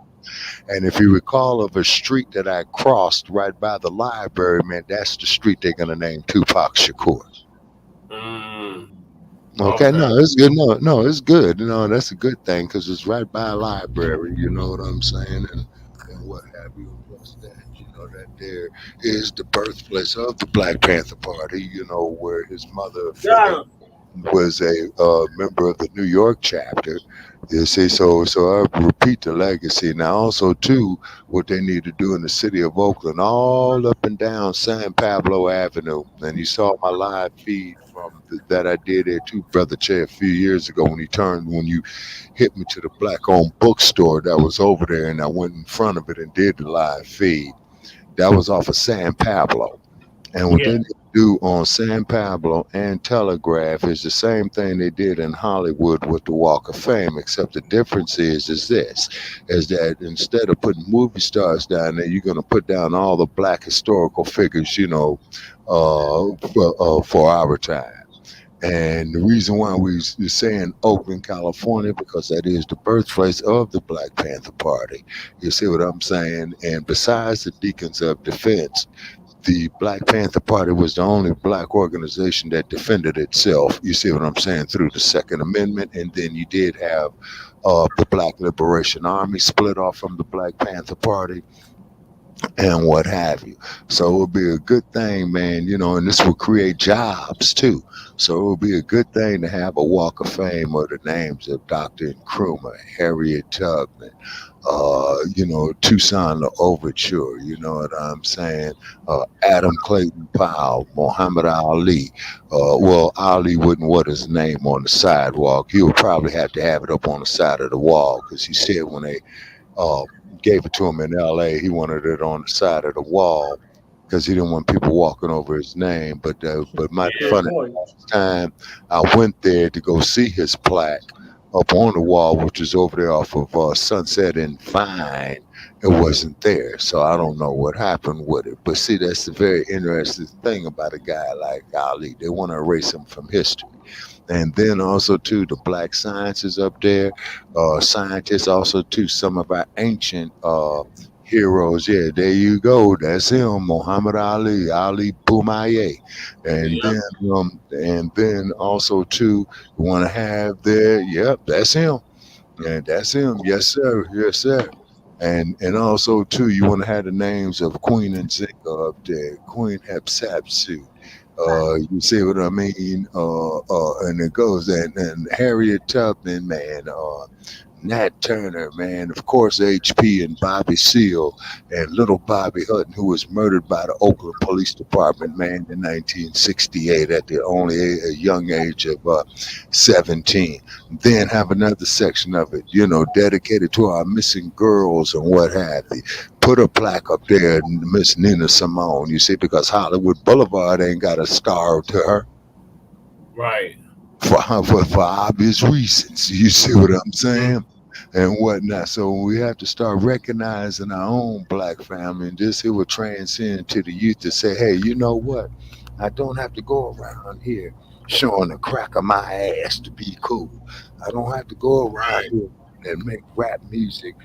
And if you recall of a street that I crossed right by the library, man, that's the street they're going to name Tupac Shakur. Okay, no, it's good. No, it's good. That's a good thing because it's right by a library. You know what I'm saying, and what have you. Plus that, that there is the birthplace of the Black Panther Party. Where his mother Philly was a member of the New York chapter. You see, so I repeat the legacy. Now, also too, what they need to do in the city of Oakland, all up and down San Pablo Avenue. And you saw my live feed from that I did there too, Brother Che, a few years ago when you hit me to the Black-owned bookstore that was over there, and I went in front of it and did the live feed. That was off of San Pablo. And what they need to do on San Pablo and Telegraph is the same thing they did in Hollywood with the Walk of Fame, except the difference is that instead of putting movie stars down there, you're going to put down all the Black historical figures, for our time. And the reason why we're saying Oakland, California, because that is the birthplace of the Black Panther Party. You see what I'm saying? And besides the Deacons of Defense, the Black Panther Party was the only Black organization that defended itself, you see what I'm saying, through the Second Amendment. And then you did have the Black Liberation Army split off from the Black Panther Party and what have you. So it would be a good thing, man, and this will create jobs too. So it would be a good thing to have a Walk of Fame of the names of Dr. Nkrumah, Harriet Tubman, Toussaint Louverture, you know what I'm saying? Adam Clayton Powell, Muhammad Ali. Ali wouldn't want his name on the sidewalk. He would probably have to have it up on the side of the wall because he said when they gave it to him in LA, he wanted it on the side of the wall because he didn't want people walking over his name. But my funny time, I went there to go see his plaque up on the wall, which is over there off of Sunset and Vine. It wasn't there, so I don't know what happened with it. But see, that's the very interesting thing about a guy like Ali. They want to erase him from history. And then also too, the Black sciences up there, scientists also too, some of our ancient heroes. Yeah, there you go. That's him, Muhammad Ali, Ali Boumaier. And then also too, you want to have there. Yep, that's him. And that's him. Yes, sir. Yes, sir. And also too, you want to have the names of Queen Nzinga up there, Queen Hatshepsut. You see what I mean? And it goes and Harriet Tubman, man, Nat Turner, man, of course, HP and Bobby Seale and little Bobby Hutton, who was murdered by the Oakland Police Department, man, in 1968 at the only a young age of 17. Then have another section of it, dedicated to our missing girls and what have you. Put a plaque up there, Miss Nina Simone, you see, because Hollywood Boulevard ain't got a star to her. Right. For obvious reasons, you see what I'm saying, and whatnot. So we have to start recognizing our own Black family, and this here will transcend to the youth to say, hey, you know what? I don't have to go around here showing the crack of my ass to be cool. I don't have to go around here and make rap music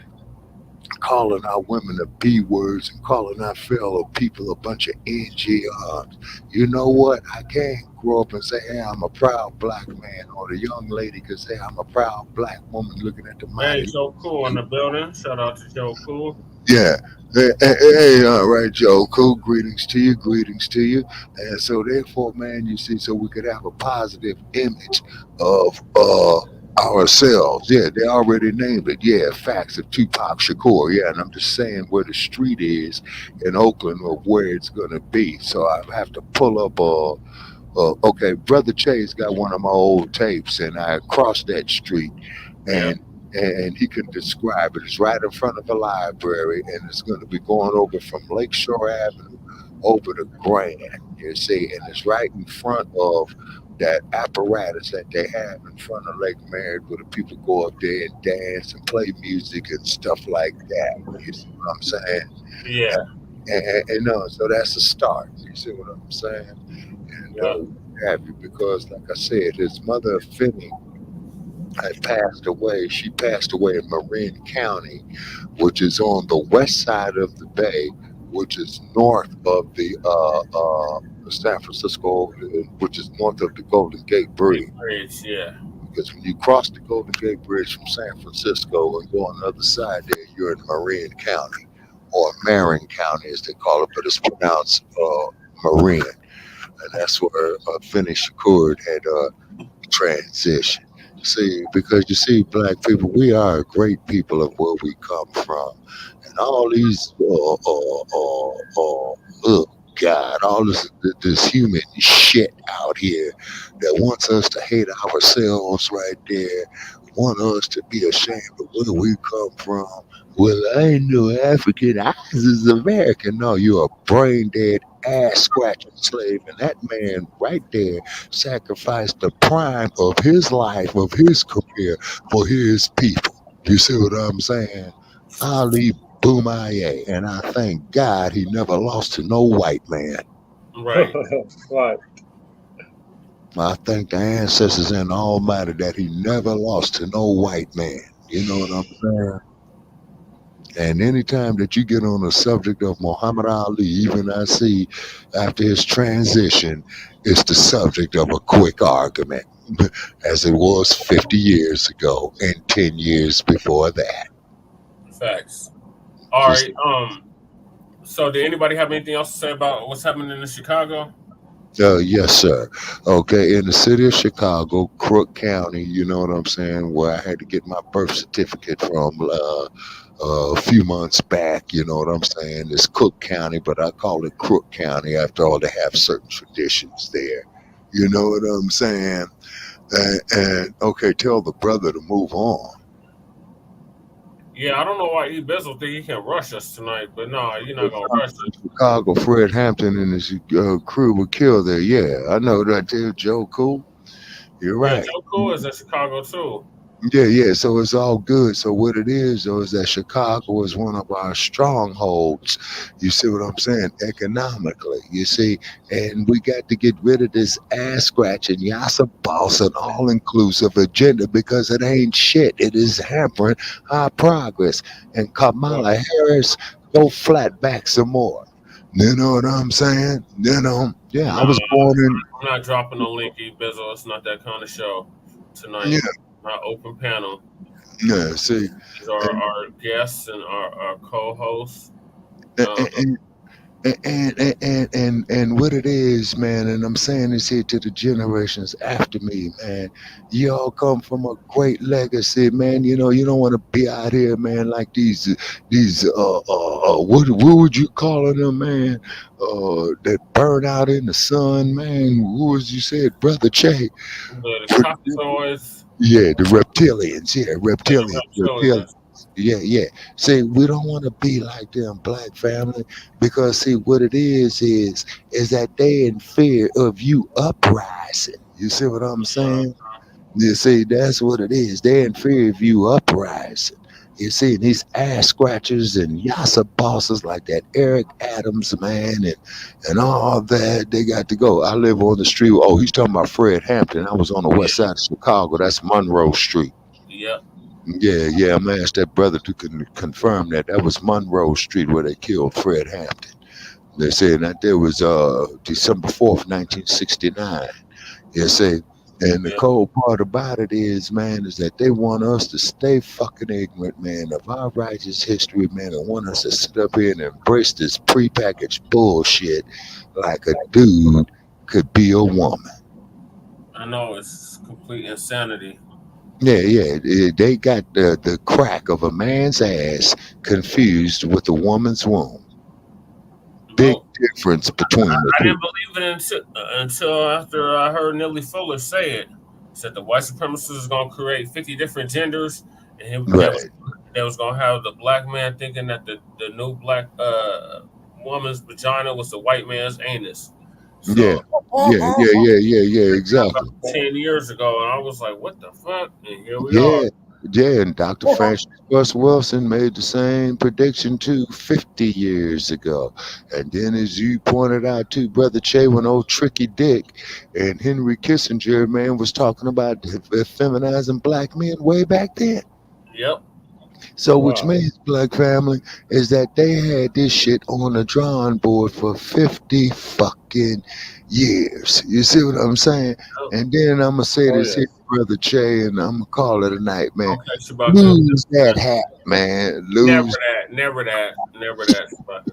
calling our women the B words and calling our fellow people a bunch of NGRs. You know what? I can't grow up and say, hey, I'm a proud Black man, or the young lady could say, I'm a proud Black woman looking at the mighty. Hey, Joe Cool in the building. Shout out to Joe Cool. Yeah. Hey, all right, Joe Cool. Greetings to you. And so therefore, man, you see, so we could have a positive image of ourselves. Yeah, they already named it. Yeah, facts of Tupac Shakur. Yeah, and I'm just saying where the street is in Oakland or where it's gonna be. So I have to pull up okay, Brother Chase got one of my old tapes, and I crossed that street, and he can describe it. It's right in front of the library, and it's going to be going over from Lakeshore Avenue over to Grand, you see, and it's right in front of that apparatus that they have in front of Lake Merritt, where the people go up there and dance and play music and stuff like that. You see what I'm saying? Yeah. And so that's a start. You see what I'm saying? And happy because, like I said, his mother Finney had passed away. She passed away in Marin County, which is on the west side of the bay, which is north of the San Francisco, which is north of the Golden Gate Bridge. Yeah. Because when you cross the Golden Gate Bridge from San Francisco and go on the other side there, you're in Marin County, or Marin County as they call it, but it's pronounced Marin. And that's where Finney Shakur had transitioned. See, because you see, black people, we are a great people of where we come from. And all these, oh God, all this human shit out here that wants us to hate ourselves right there, want us to be ashamed of where we come from. Well, I ain't no African, I is American. No, you're a brain dead, ass scratching slave. And that man right there sacrificed the prime of his life, of his career for his people. You see what I'm saying? Ali Boomaye, and I thank God he never lost to no white man. Right. Right. I thank the ancestors and the Almighty that he never lost to no white man. You know what I'm saying? And anytime that you get on the subject of Muhammad Ali, even I see after his transition, it's the subject of a quick argument, as it was 50 years ago and 10 years before that. Facts. All right. So, did anybody have anything else to say about what's happening in Chicago? Yes, sir. Okay, in the city of Chicago, Crook County, you know what I'm saying, where I had to get my birth certificate from a few months back, you know what I'm saying. It's Cook County, but I call it Crook County after all, they have certain traditions there. You know what I'm saying? And okay, tell the brother to move on. Yeah, I don't know why E. Bizzle think he can rush us tonight, but no, you're not gonna rush us. Chicago, Fred Hampton and his crew were killed there. Yeah, I know that too. Joe Cool. You're right. Yeah, Joe Cool is in Chicago too. Yeah. So it's all good. So what it is, though, is that Chicago is one of our strongholds. You see what I'm saying? Economically, you see, and we got to get rid of this ass scratching, yassa boss, and all inclusive agenda because it ain't shit. It is hampering our progress. And Kamala Harris, go flat back some more. You know what I'm saying? You know, yeah, I was born in. I'm not dropping no link, E. Bizzle. It's not that kind of show tonight. Yeah. Not open panel. Yeah, see. These are our guests and our co-hosts. And what it is, man, and I'm saying this here to the generations after me, man. Y'all come from a great legacy, man. You know, you don't want to be out here, man, like these what would you call them, man? That burn out in the sun, man. Who was you said, Brother Che? The Caucasoids. Yeah, the reptilians. Yeah, reptilians. Yeah. See, we don't want to be like them, black family, because see what it is that they in fear of you uprising. You see what I'm saying? You see, that's what it is. They're in fear of you uprising. You see, these ass scratchers and yassa bosses like that Eric Adams, man, and all that, they got to go. I live on the street. Oh, he's talking about Fred Hampton. I was on the west side of Chicago. That's Monroe Street. Yep. Yeah. I'm gonna ask that brother to confirm that. That was Monroe Street where they killed Fred Hampton. They said that there was December 4th, 1969. You see. And the cold part about it is, man, is that they want us to stay fucking ignorant, man, of our righteous history, man, and want us to sit up here and embrace this prepackaged bullshit like a dude could be a woman. I know, it's complete insanity. Yeah. They got the crack of a man's ass confused with a woman's womb. Big difference between the I two. didn't believe it until after I heard Nelly Fuller say it. He said the white supremacists is going to create 50 different genders, and they was going to have the black man thinking that the new black woman's vagina was the white man's anus. So, Yeah, exactly. 10 years ago, and I was like, what the fuck? And here we are. Yeah, and Dr. Francis Gus Wilson made the same prediction too 50 years ago. And then, as you pointed out too, Brother Che, when old Tricky Dick and Henry Kissinger, man, was talking about feminizing black men way back then. Yep. So, which means, Black family, is that they had this shit on the drawing board for 50 fucking years. You see what I'm saying? And then I'm gonna say this here, brother Che, and I'm gonna call it a night, man. Okay, Shabaka. Lose that hat, man. Lose Never that. Shabaka.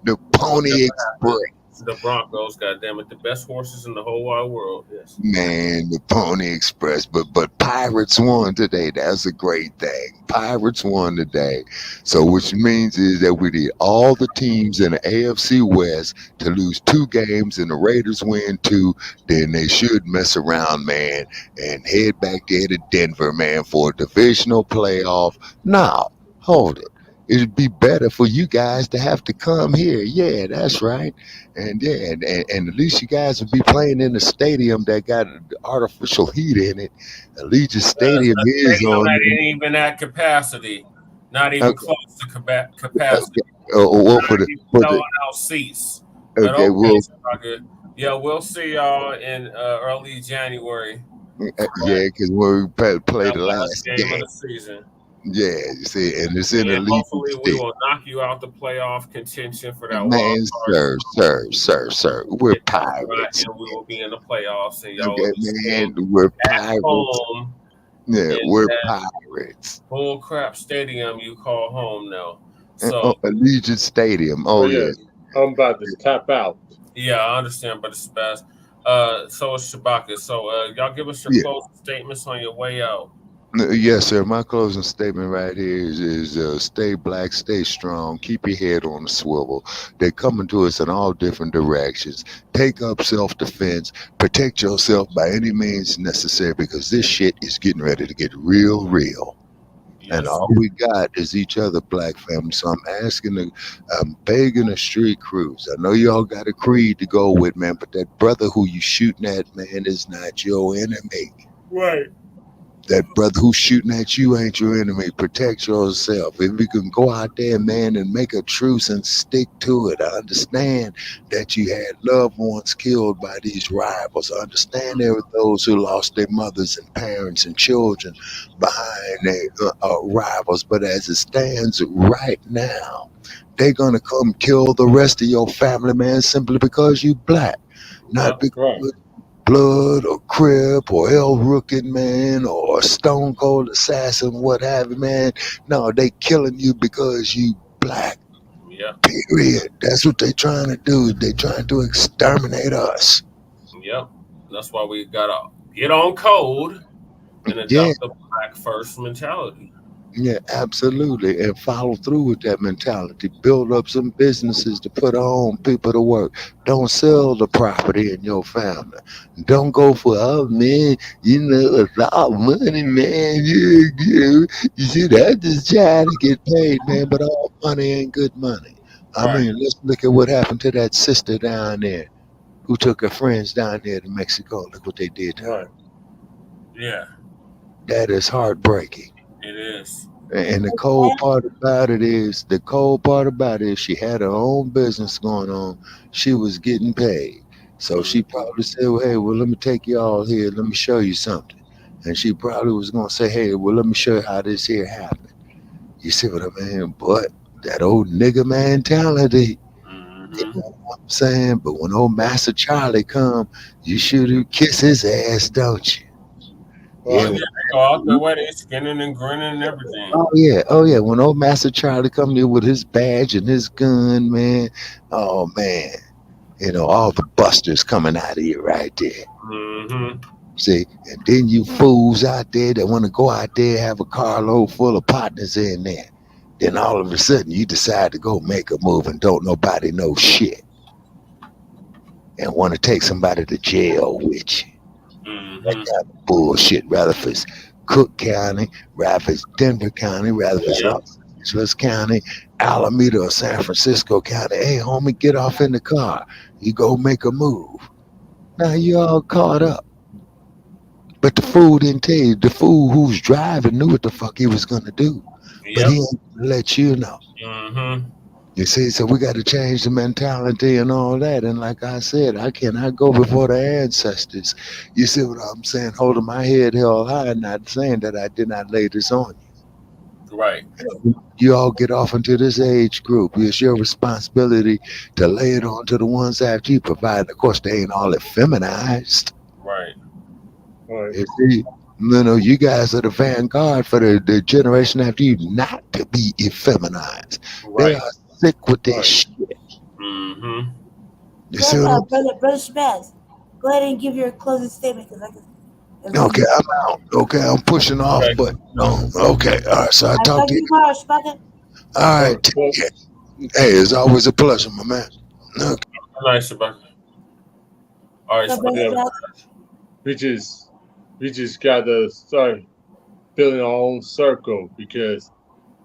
the Pony Express. The Broncos, goddammit, the best horses in the whole wide world. Yes. Man, the Pony Express, but Pirates won today. That's a great thing. Pirates won today. So which means is that we need all the teams in the AFC West to lose 2 games and the Raiders win 2, then they should mess around, man, and head back there to Denver, man, for a divisional playoff. Now, hold it. It'd be better for you guys to have to come here. Yeah, that's right. And yeah, and at least you guys would be playing in a stadium that got artificial heat in it. Allegiant Stadium is on. Not even at capacity. Not even close to capacity. Well, for the out seats. Okay, well, yeah, we'll see y'all in early January. Yeah, because when we play the last game of the season. Yeah, you see, and it's in the league. Hopefully, we will knock you out the playoff contention for that. Man, sir, we're Pirates. And we will be in the playoffs, and y'all. Okay, man, we're Pirates. Home yeah, we're Pirates. Bull crap stadium you call home now. So Allegiant Stadium. Oh yeah. I'm about to tap out. Yeah, I understand, but it's best. So it's Shabaka. So y'all give us your closing statements on your way out. Yes, sir. My closing statement right here is stay black, stay strong, keep your head on the swivel. They're coming to us in all different directions. Take up self-defense, protect yourself by any means necessary, because this shit is getting ready to get real. Yes. And all we got is each other, Black family. So I'm begging the street crews. I know y'all got a creed to go with, man, but that brother who you shooting at, man, is not your enemy. Right. That brother who's shooting at you ain't your enemy. Protect yourself. If we can go out there, man, and make a truce and stick to it. I understand that you had loved ones killed by these rivals. I understand there were those who lost their mothers and parents and children behind their rivals. But as it stands right now, they're going to come kill the rest of your family, man, simply because you black. Not because Blood or Crip or El Rookin, man, or Stone Cold Assassin, what have you, man. No, they killing you because you black. Yeah. Period. That's what they trying to do. They trying to exterminate us. Yep. That's why we gotta get on code and adopt the black first mentality. Yeah, absolutely. And follow through with that mentality. Build up some businesses to put on people to work. Don't sell the property in your family. Don't go for, oh, man, you know, it's all money, man. You should have just try to get paid, man. But all money ain't good money. I mean, let's look at what happened to that sister down there who took her friends down there to Mexico. Look what they did to her. Yeah. That is heartbreaking. It is. And the cold part about it is, she had her own business going on. She was getting paid. So she probably said, well, hey, well, let me take y'all here. Let me show you something. And she probably was going to say, hey, well, let me show you how this here happened. You see what I mean? But that old nigga mentality, you know what I'm saying? But when old Master Charlie come, you should kiss his ass, don't you? Well, yeah, they go out the way, they skinning and grinning and everything. Oh yeah. When old Master Charlie come here with his badge and his gun, man. Oh man, you know, all the busters coming out of you right there. Mm-hmm. See, and then you fools out there that want to go out there, have a carload full of partners in there. Then all of a sudden you decide to go make a move and don't nobody know shit, and want to take somebody to jail with you. That kind of bullshit, rather if it's Cook County, rather if it's Denver County, rather if it's Los Angeles County, Alameda or San Francisco County. Hey, homie, get off in the car. You go make a move. Now you all caught up. But the fool didn't tell you. The fool who's driving knew what the fuck he was going to do. But he ain't gonna let you know. Mm-hmm. You see, so we got to change the mentality and all that. And like I said, I cannot go before the ancestors. You see what I'm saying? Holding my head held high, not saying that I did not lay this on you. Right. You all get off into this age group. It's your responsibility to lay it on to the ones after you, provided, of course, they ain't all effeminized. Right. You see, you guys are the vanguard for the generation after you not to be effeminized. They Right. are sick with this shit. Mm-hmm. You see what I'm Brother Shabazz, go ahead and give your closing statement because I can. Okay, I'm out. Okay, I'm pushing off, but no. Okay, all right. So I I'll talk talk to to you. you tomorrow, Shabazz. All right, take care. Hey, it's always a pleasure, my man. Okay. Nice, Shabazz. All right, Yeah, we just gotta start building our own circle because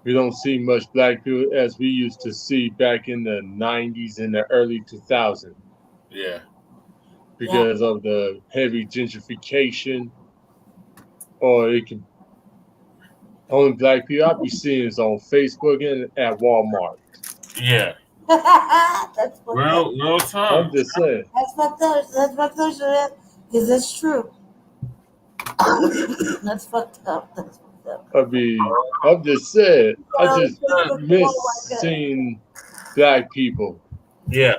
we don't see much black people as we used to see back in the 90s and the early 2000s. Yeah. Because of the heavy gentrification, or it can only black people I'll be seeing is on Facebook and at Walmart. Yeah. That's fucked up. Real time. I'm just saying. That's fucked up. That's fucked up, Shabazz. Because that's true. That's fucked up. That's fucked up. I'm just saying. I just miss seeing black people. Yeah.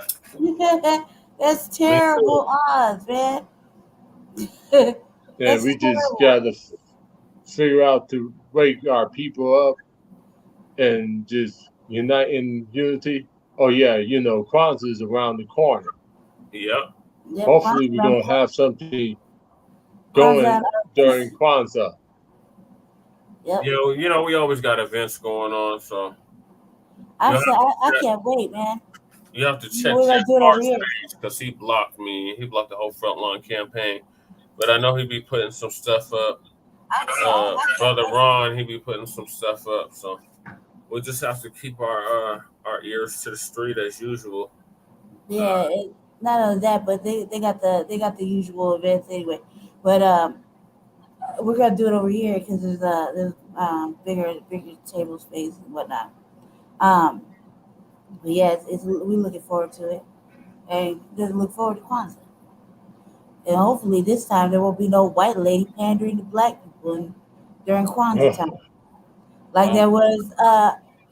That's terrible odds, man. And we just gotta figure out to wake our people up and just unite in unity. Oh yeah, Kwanzaa is around the corner. Yep. Hopefully we're gonna have something going during Kwanzaa. Yep. Yeah, we always got events going on, so I can't wait, man. you have to check We're gonna that do it over here. page because he blocked me. He blocked the whole frontline campaign. But I know he be putting some stuff up. Brother Ron, he be putting some stuff up. So we'll just have to keep our ears to the street as usual. Yeah, not only that, but they got the usual events anyway. But we're gonna do it over here because there's bigger table space and whatnot. But yeah, we're looking forward to it, and just look forward to Kwanzaa. And hopefully this time there won't be no white lady pandering to black people during Kwanzaa time, like there was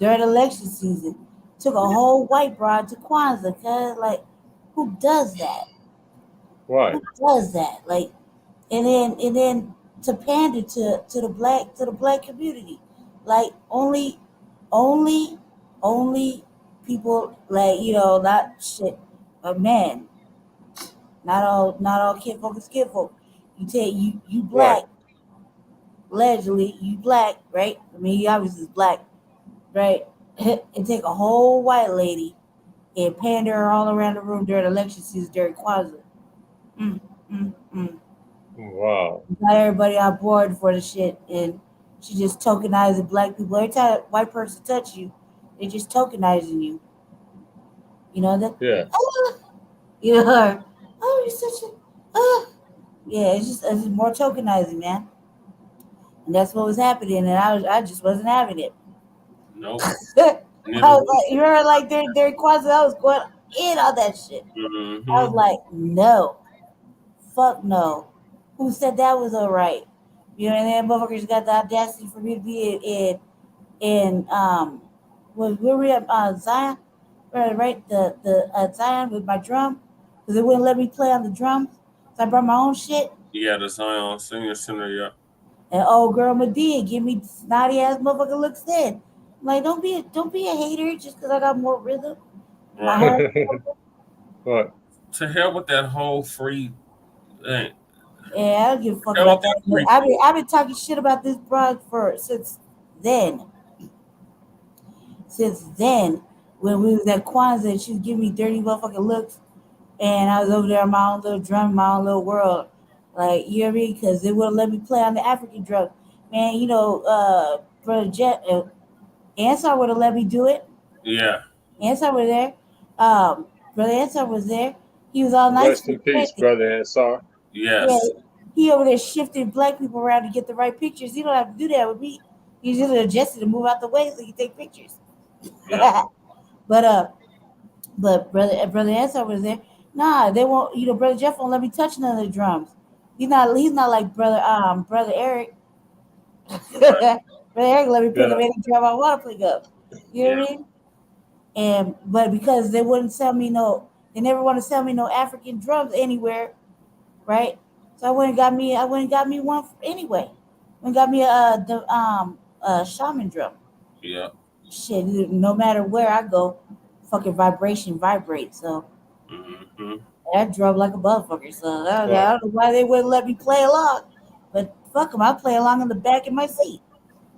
during election season. Took a whole white broad to Kwanzaa, cause like, who does that? Right. Who does that? Like, and then to pander to the black community, like only people like not shit, but men. Not all kinfolk is kinfolk. You black, allegedly you black, right? I mean, he obviously is black, right? And take a whole white lady and pander her all around the room during election season during Kwanzaa. Wow. Got everybody on board for the shit, and she just tokenizing black people. Every time a white person touch you, they just tokenizing you. You know that? Yeah. You know her. Oh, you're such a. Yeah, it's just more tokenizing, man. And that's what was happening, and I just wasn't having it. Nope. I was like, you remember, like during Kwanzaa, I was going in on that shit. Mm-hmm. I was like, no, fuck no. Who said that was all right? You know, and then motherfuckers got the audacity for me to be in where we at Zion, right? The Zion with my drum, because they wouldn't let me play on the drums, so I brought my own shit. Yeah, the Zion Senior Center, yeah. And old girl Medea give me snotty ass motherfucker looks in. I'm like, don't be a hater just because I got more rhythm. Right. What? To hell with that whole free thing. Yeah, I don't give a fuck about that. I've been talking shit about this broad since then. Since then, when we was at Kwanzaa, she was giving me dirty motherfucking looks, and I was over there in my own little drum, my own little world. Like, you know what I mean? Because they wouldn't let me play on the African drum. Man, Brother Jet, Ansar would have let me do it. Yeah. Ansar was there. Brother Ansar was there. He was all nice. Rest in peace, Brother Ansar. Yes. Yeah, he over there shifting black people around to get the right pictures. He don't have to do that with me. He's just adjusted to move out the way so he can take pictures. Yeah. But brother Ansar was there. Nah, they won't. Brother Jeff won't let me touch none of the drums. He's not like brother Eric. Brother They ain't let me pick up any drum I want to pick up. You know what I mean? But because they wouldn't sell me they never want to sell me no African drums anywhere, right? So I went and got me one anyway. Went and got me a shaman drum. Yeah. Shit, no matter where I go, fucking vibration vibrates. So I drum like a motherfucker. So I don't know why they wouldn't let me play along. But fuck them, I play along in the back of my seat.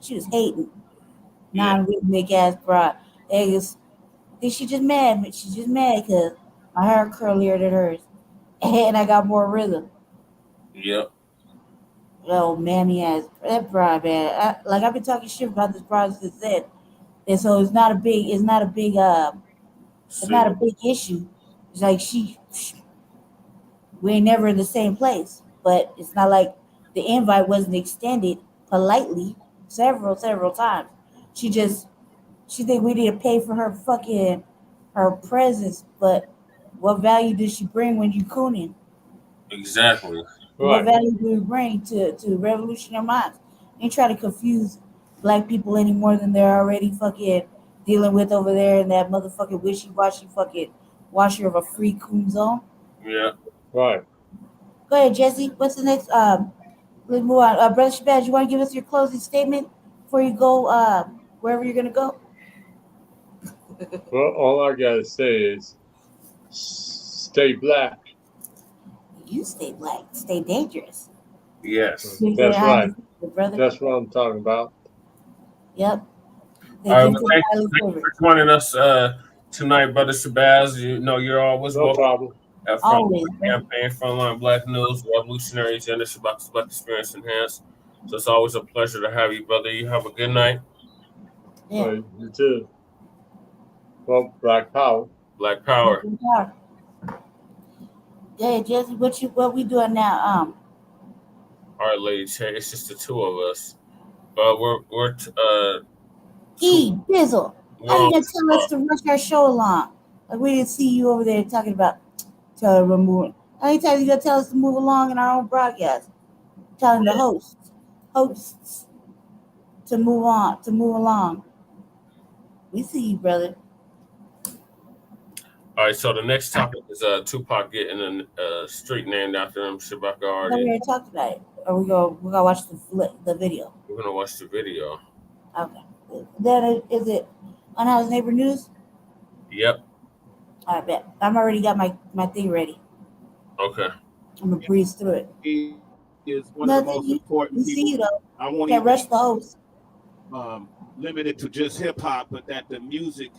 She was hating. Non-rhythmic ass broad. She just mad. She's just mad because my hair curlier than hers. And I got more rhythm. Yep. Oh, mammy ass. That broad, man. I've been talking shit about this broad since then. And so it's not a big issue. It's like we ain't never in the same place. But it's not like the invite wasn't extended politely several times. She think we need to pay for her presence, but what value does she bring when you cooning? Exactly. What value do you bring to revolutionary minds? Ain't trying to confuse black people any more than they're already fucking dealing with over there in that motherfucking wishy-washy fucking washer of a free coon zone. Yeah. Right. Go ahead, Jesse. What's the next? Let's move on. Brother Shabazz, you want to give us your closing statement before you go wherever you're gonna go? Well, all I gotta say is stay black. You stay black. Stay dangerous. Yes. That's right. Brother. That's what I'm talking about. Yep. All right, well, thank you for joining us tonight, Brother Shabazz. You know you're always welcome. Problem. At Frontline Campaign, Frontline Black News, Revolutionary Agenda, Shabbat Black Experience Enhanced. So it's always a pleasure to have you, brother. You have a good night. Yeah. Right, you too. Well, Black Power. Black Power. Yeah, Jesse, what we doing now? All right, ladies, hey, it's just the two of us. But we're Bizzle. How you gonna tell us to rush our show along? Like we didn't see you over there talking about removing. How many times you gonna tell us to move along in our own broadcast? Telling the hosts to move along. We see you, brother. All right, so the next topic is Tupac getting a street named after him. Shabaka We already. already talked about it. Or we're gonna watch the video. We're gonna watch the video. Okay. Then is it Unhoused Neighbor News? Yep. All right, bet. I'm already got my thing ready. Okay. I'm gonna breeze through it. He is one of the most important see people. you though. I won't Can't even rush the host. Limit it to just hip hop, but that the music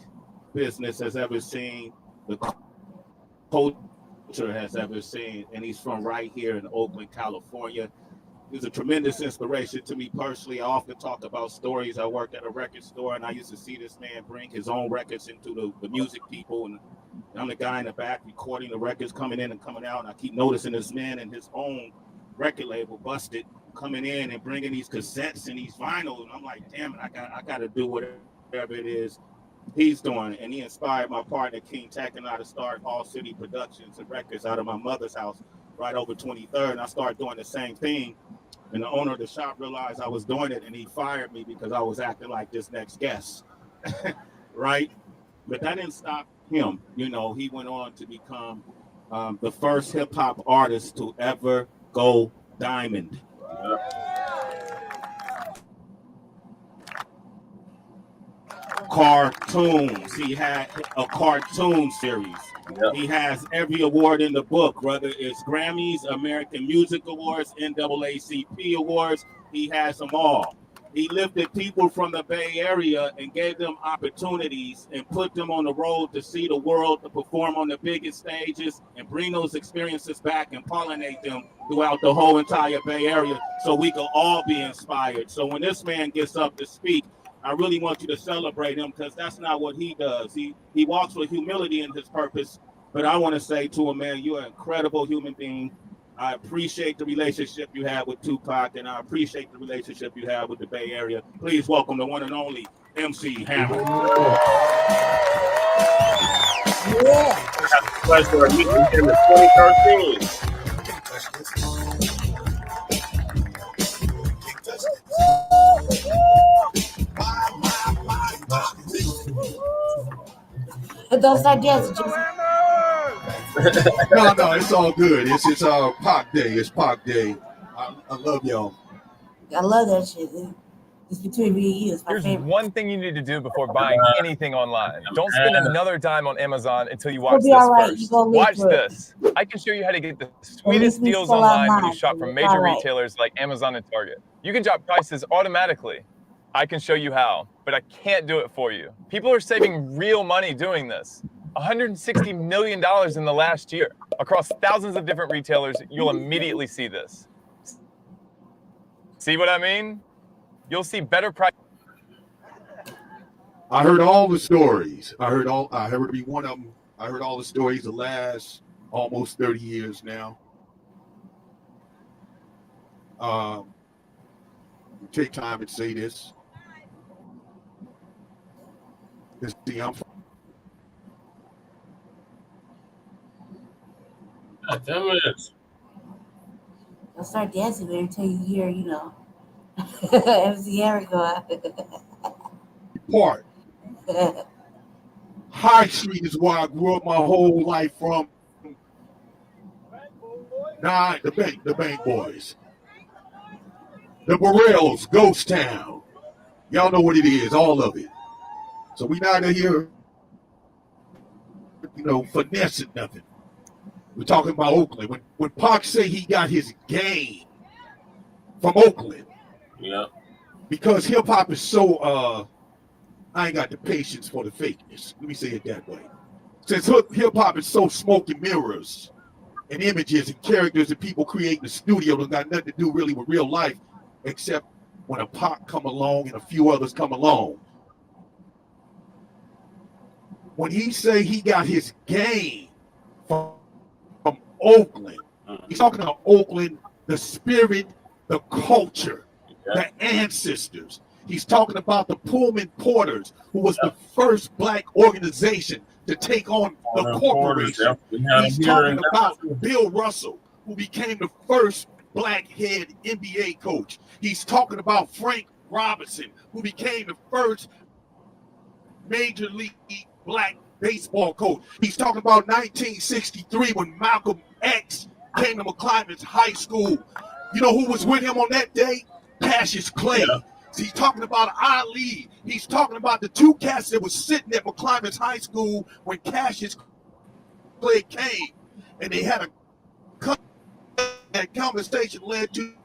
business has ever seen, the culture has ever seen, and he's from right here in Oakland, California. He's a tremendous inspiration to me personally. I often talk about stories. I worked at a record store, and I used to see this man bring his own records into the music people, and I'm the guy in the back recording the records coming in and coming out, and I keep noticing this man and his own record label, Busted, coming in and bringing these cassettes and these vinyls, and I'm like, damn it, I got to do whatever it is he's doing. And he inspired my partner King Tech and I to start All City Productions and Records out of my mother's house right over 23rd, and I started doing the same thing. And the owner of the shop realized I was doing it, and he fired me because I was acting like this next guest, right? But that didn't stop him. You know, he went on to become the first hip hop artist to ever go diamond. Cartoons. He had a cartoon series. Yep. He has every award in the book, whether it's Grammys, American Music Awards, NAACP Awards. He has them all. He lifted people from the Bay Area and gave them opportunities and put them on the road to see the world, to perform on the biggest stages and bring those experiences back and pollinate them throughout the whole entire Bay Area so we can all be inspired. So when this man gets up to speak, I really want you to celebrate him because that's not what he does. He walks with humility in his purpose. But I want to say to him, man, you're an incredible human being. I appreciate the relationship you have with Tupac, and I appreciate the relationship you have with the Bay Area. Please welcome the one and only MC Hammer. Yeah. I have the pleasure of meeting him in 2013. Don't start dancing, Jesus. No, it's all good. It's Pac Day. It's Pac Day. I love y'all. I love that shit. It's between me and you. It's my Here's favorite. one thing you need to do before buying anything online. Don't spend another dime on Amazon until you watch You'll be this all right. You first. gonna live Watch through it. this. I can show you how to get the At sweetest least we deals still online when you online, shop so from it's major all right. retailers like Amazon and Target. You can drop prices automatically. I can show you how, but I can't do it for you. People are saving real money doing this. $160 million in the last year. Across thousands of different retailers, you'll immediately see this. See what I mean? You'll see better prices. I heard all the stories. I heard every one of them. I heard all the stories the last almost 30 years now. Take time and say this. See, I'm God damn it. Don't start dancing there until you hear, MC Hammer go out. part. High Street is where I grew up my whole life from. The Bank Boys. The Burrells, Ghost Town. Y'all know what it is, all of it. So we not here, finessing nothing. We're talking about Oakland. When Pac say he got his game from Oakland, yeah, because hip hop is so I ain't got the patience for the fakeness. Let me say it that way. Since hip hop is so smoke and mirrors and images and characters that people create in the studio that got nothing to do really with real life, except when a Pac come along and a few others come along. When he say he got his game from Oakland, he's talking about Oakland, the spirit, the culture, the ancestors. He's talking about the Pullman Porters, who was the first black organization to take on the corporation. He's talking about Bill Russell, who became the first black head NBA coach. He's talking about Frank Robinson, who became the first major league black baseball coach. He's talking about 1963 when Malcolm X came to McClymonds High School. You know who was with him on that day? Cassius Clay. Yeah. He's talking about Ali. He's talking about the two cats that was sitting at McClymonds High School when Cassius Clay came, and they had that conversation led to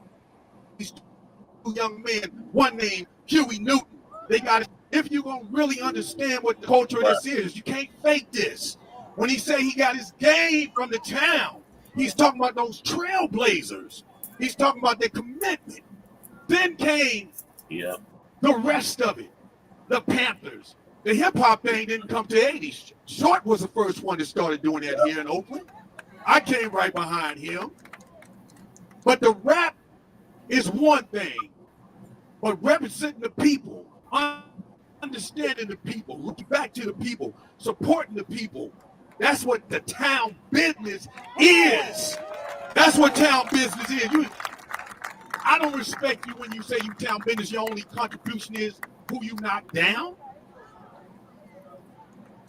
these two young men. One named Huey Newton. They got it. If you're gonna really understand what the culture of this is, you can't fake this. When he say he got his game from the town, he's talking about those trailblazers. He's talking about their commitment. Then came the rest of it, the Panthers. The hip-hop thing didn't come to 80s. Short was the first one that started doing that here in Oakland. I came right behind him. But the rap is one thing, but representing the people, understanding the people, looking back to the people, supporting the people, that's what the town business is. That's what town business is. I don't respect you when you say you town business, your only contribution is who you knock down.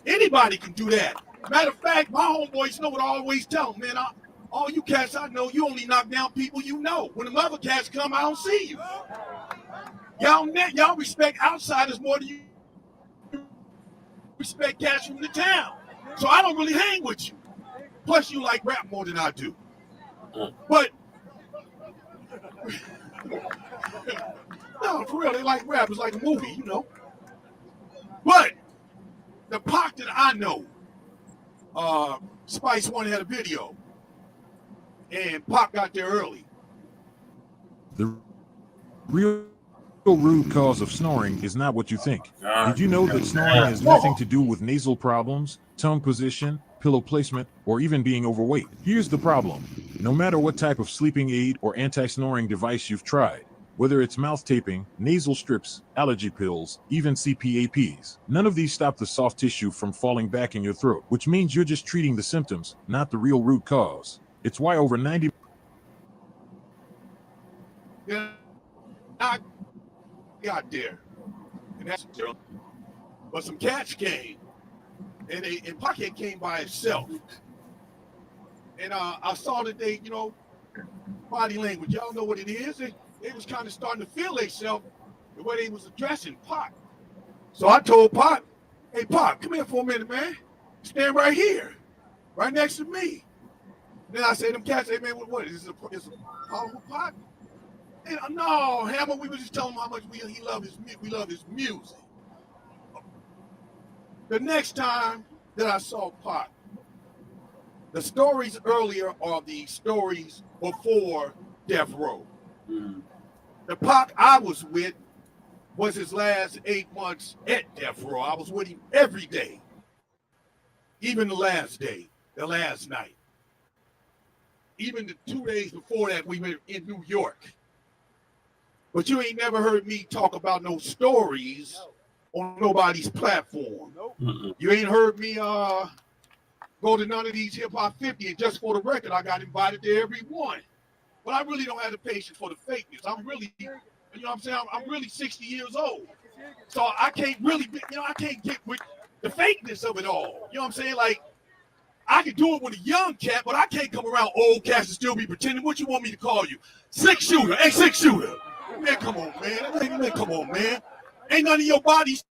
Anybody can do that. Matter of fact, my homeboys know what I always tell them, man. All you cats I know, you only knock down people you know. When the other cats come, I don't see you. Y'all respect outsiders more than you respect cats from the town. So I don't really hang with you. Plus, you like rap more than I do. But no, for real, they like rap. It's like a movie, you know. But the Pac that I know, Spice One had a video, and Pac got there early. The real root cause of snoring is not what you think. Did you know that snoring has nothing to do with nasal problems, tongue position, pillow placement, or even being overweight? Here's the problem. No matter what type of sleeping aid or anti-snoring device you've tried, whether it's mouth taping, nasal strips, allergy pills, even CPAPs, none of these stop the soft tissue from falling back in your throat, which means you're just treating the symptoms, not the real root cause. It's why over 90... Yeah, I got there. And that's but some cats came and Pac came by himself. And I saw that they, body language, y'all know what it is. They was kind of starting to feel themselves the way they was addressing Pac. So I told Pac, hey, Pac, come here for a minute, man. Stand right here, right next to me. Then I said, them cats, hey, man, what is this? Is a powerful Pac? And no, Hammer, we were just telling him how much we love his music. The next time that I saw Pac, the stories earlier are the stories before Death Row. The Pac I was with was his last 8 months at Death Row. I was with him every day, even the last day, the last night. Even the 2 days before that, we were in New York. But you ain't never heard me talk about no stories on nobody's platform. You ain't heard me go to none of these Hip Hop 50, and just for the record, I got invited to every one. But I really don't have the patience for the fakeness. I'm really, you know what I'm saying? I'm really 60 years old. So I can't really, I can't get with the fakeness of it all. You know what I'm saying? Like, I can do it with a young cat, but I can't come around old cats and still be pretending. What you want me to call you? Six shooter. Hey, six shooter. Man, come on, man. Man, come on, man. Ain't none of your bodies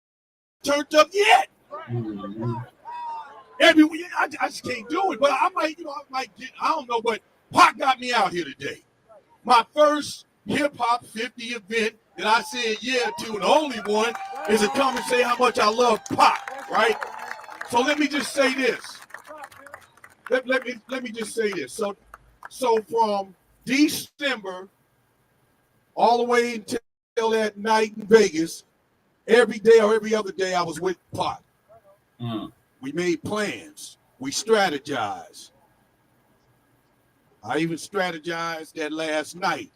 turned up yet. I just can't do it. But I might get, I don't know, but Pac got me out here today. My first Hip Hop 50 event that I said yeah to, and the only one, is to come and say how much I love Pac, right? So let me just say this. Let me just say this. So from December all the way until that night in Vegas, every day or every other day I was with Pac. We made plans. We strategized. I even strategized that last night.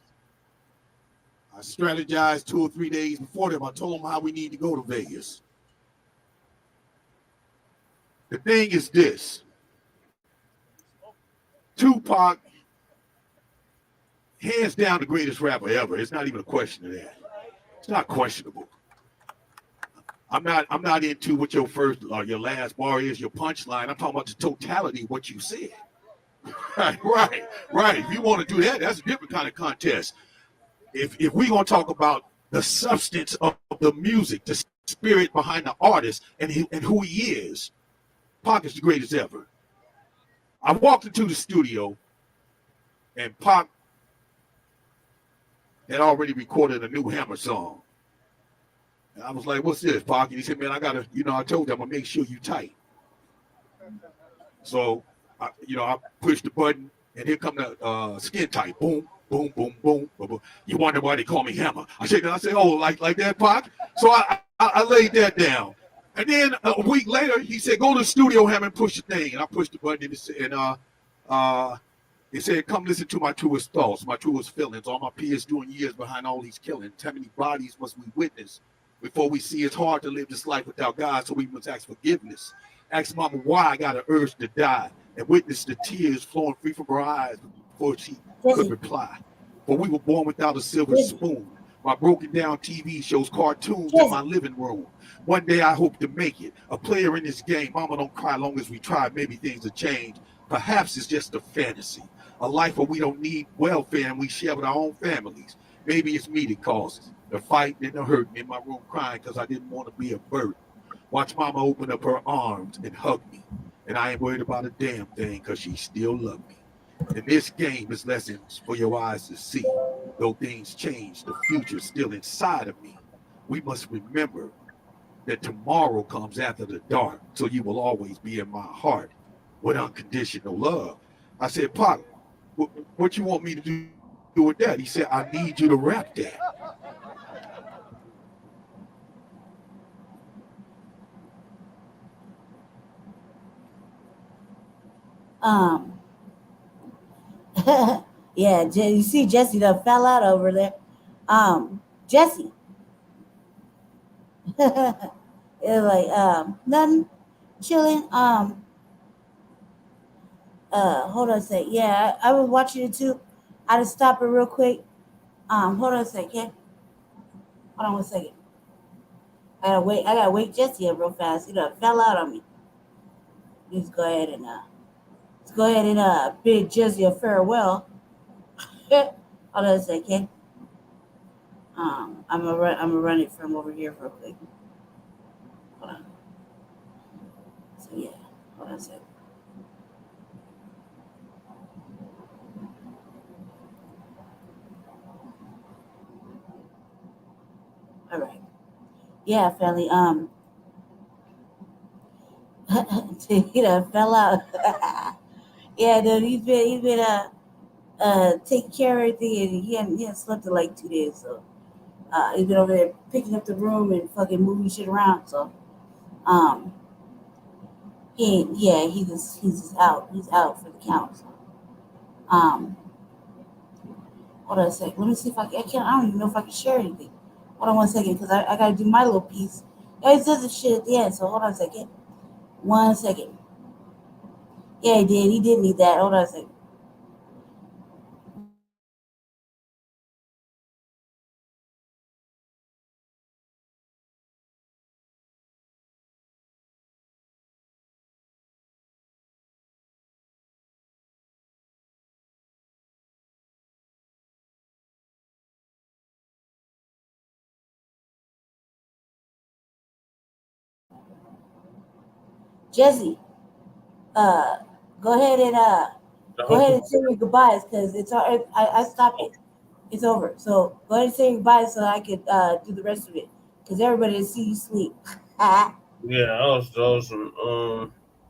I strategized 2 or 3 days before them. I told them how we need to go to Vegas. The thing is this. Tupac, hands down the greatest rapper ever. It's not even a question of that. It's not questionable. I'm not into what your first or your last bar is, your punchline. I'm talking about the totality of what you said. Right. If you want to do that, that's a different kind of contest. If we're gonna talk about the substance of the music, the spirit behind the artist, and who he is, Pac is the greatest ever. I walked into the studio, and Pac had already recorded a new Hammer song. And I was like, what's this, Pac? And he said, man, I told you I'm gonna make sure you tight. So, I pushed the button, and here come the skin tight. Boom, boom, boom, boom, boom, boom. You wonder why they call me Hammer. I said, oh, like that, Pac? So I laid that down. And then a week later, he said, go to the studio, Hammer, and push the thing. And I pushed the button, and he said, come listen to my truest thoughts, my truest feelings, all my peers doing years behind all these killings. How many bodies must we witness before we see it's hard to live this life without God, so we must ask forgiveness. Ask Mama why I got an urge to die, and witness the tears flowing free from her eyes before she could reply. For we were born without a silver spoon. My broken down TV shows cartoons in my living room. One day I hope to make it a player in this game. Mama, don't cry long as we try. Maybe things will change. Perhaps it's just a fantasy. A life where we don't need welfare and we share with our own families. Maybe it's me that causes the fighting and the hurting in my room crying because I didn't want to be a burden. Watch Mama open up her arms and hug me. And I ain't worried about a damn thing because she still loves me. And this game is lessons for your eyes to see. Though things change, the future's still inside of me. We must remember that tomorrow comes after the dark, so you will always be in my heart with unconditional love. I said, Pac, what you want me to do with that? He said, I need you to rap that. Yeah, you see Jesse that fell out over there. Jesse. It was like nothing, chilling. Hold on a sec. Yeah, I was watching it too. I just stop it real quick. Hold on a sec, okay? Hold on 1 second. I gotta wake Jesse up real fast. He done fell out on me. let's go ahead and bid Jesse a farewell. Hold on a second. I'm gonna run it from over here real quick. Hold on. So yeah, hold on a second. All right. Yeah, family. He done fell out. Yeah, dude, he's been taking care of everything, and he hadn't slept in like 2 days, so he's been over there picking up the room and fucking moving shit around. So he's just out. He's out for the count. So, hold on a second. Let me see if I don't even know if I can share anything. Hold on 1 second, because I gotta do my little piece. He always does this shit at the end, so hold on a second. 1 second. Yeah, he did. He did need that. Hold on a second. Jesse, go ahead and say your goodbyes, because it's all. I stopped it. It's over. So go ahead and say your goodbyes so I could do the rest of it, because everybody will see you sleep. Yeah, that was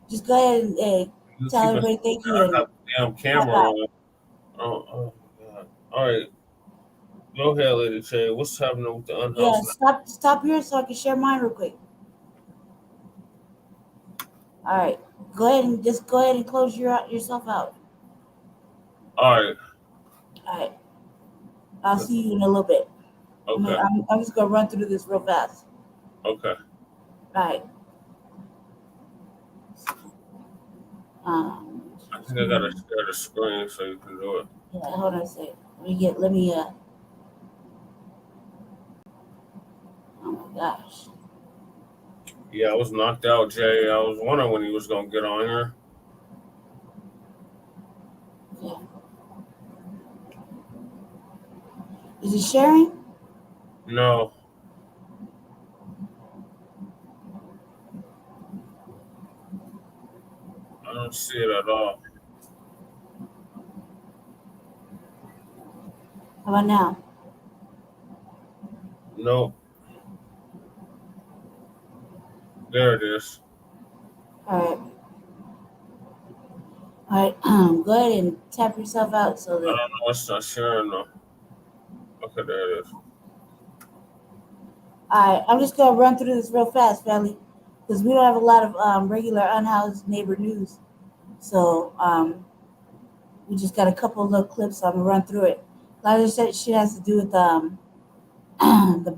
Just go ahead and tell everybody thank you. And damn camera on. Oh god. All right. Go ahead, Lady J. What's happening with the Unhoused? Yeah, stop here so I can share mine real quick. All right. Go ahead and close yourself out. All right. All right. I'll see you in a little bit. Okay. I'm just gonna run through this real fast. Okay. All right. I think I gotta share the screen so you can do it. Yeah, hold on a second. Oh my gosh. Yeah, I was knocked out, Jay. I was wondering when he was gonna get on here. Yeah. Is it sharing? No. I don't see it at all. How about now? Nope. There it is. All right. Go ahead and tap yourself out so that. I don't know. It's not sharing though. Okay, there it is. All right. I'm just gonna run through this real fast, family, because we don't have a lot of regular unhoused neighbor news. So we just got a couple of little clips. So I'm gonna run through it. A lot of this shit has to do with the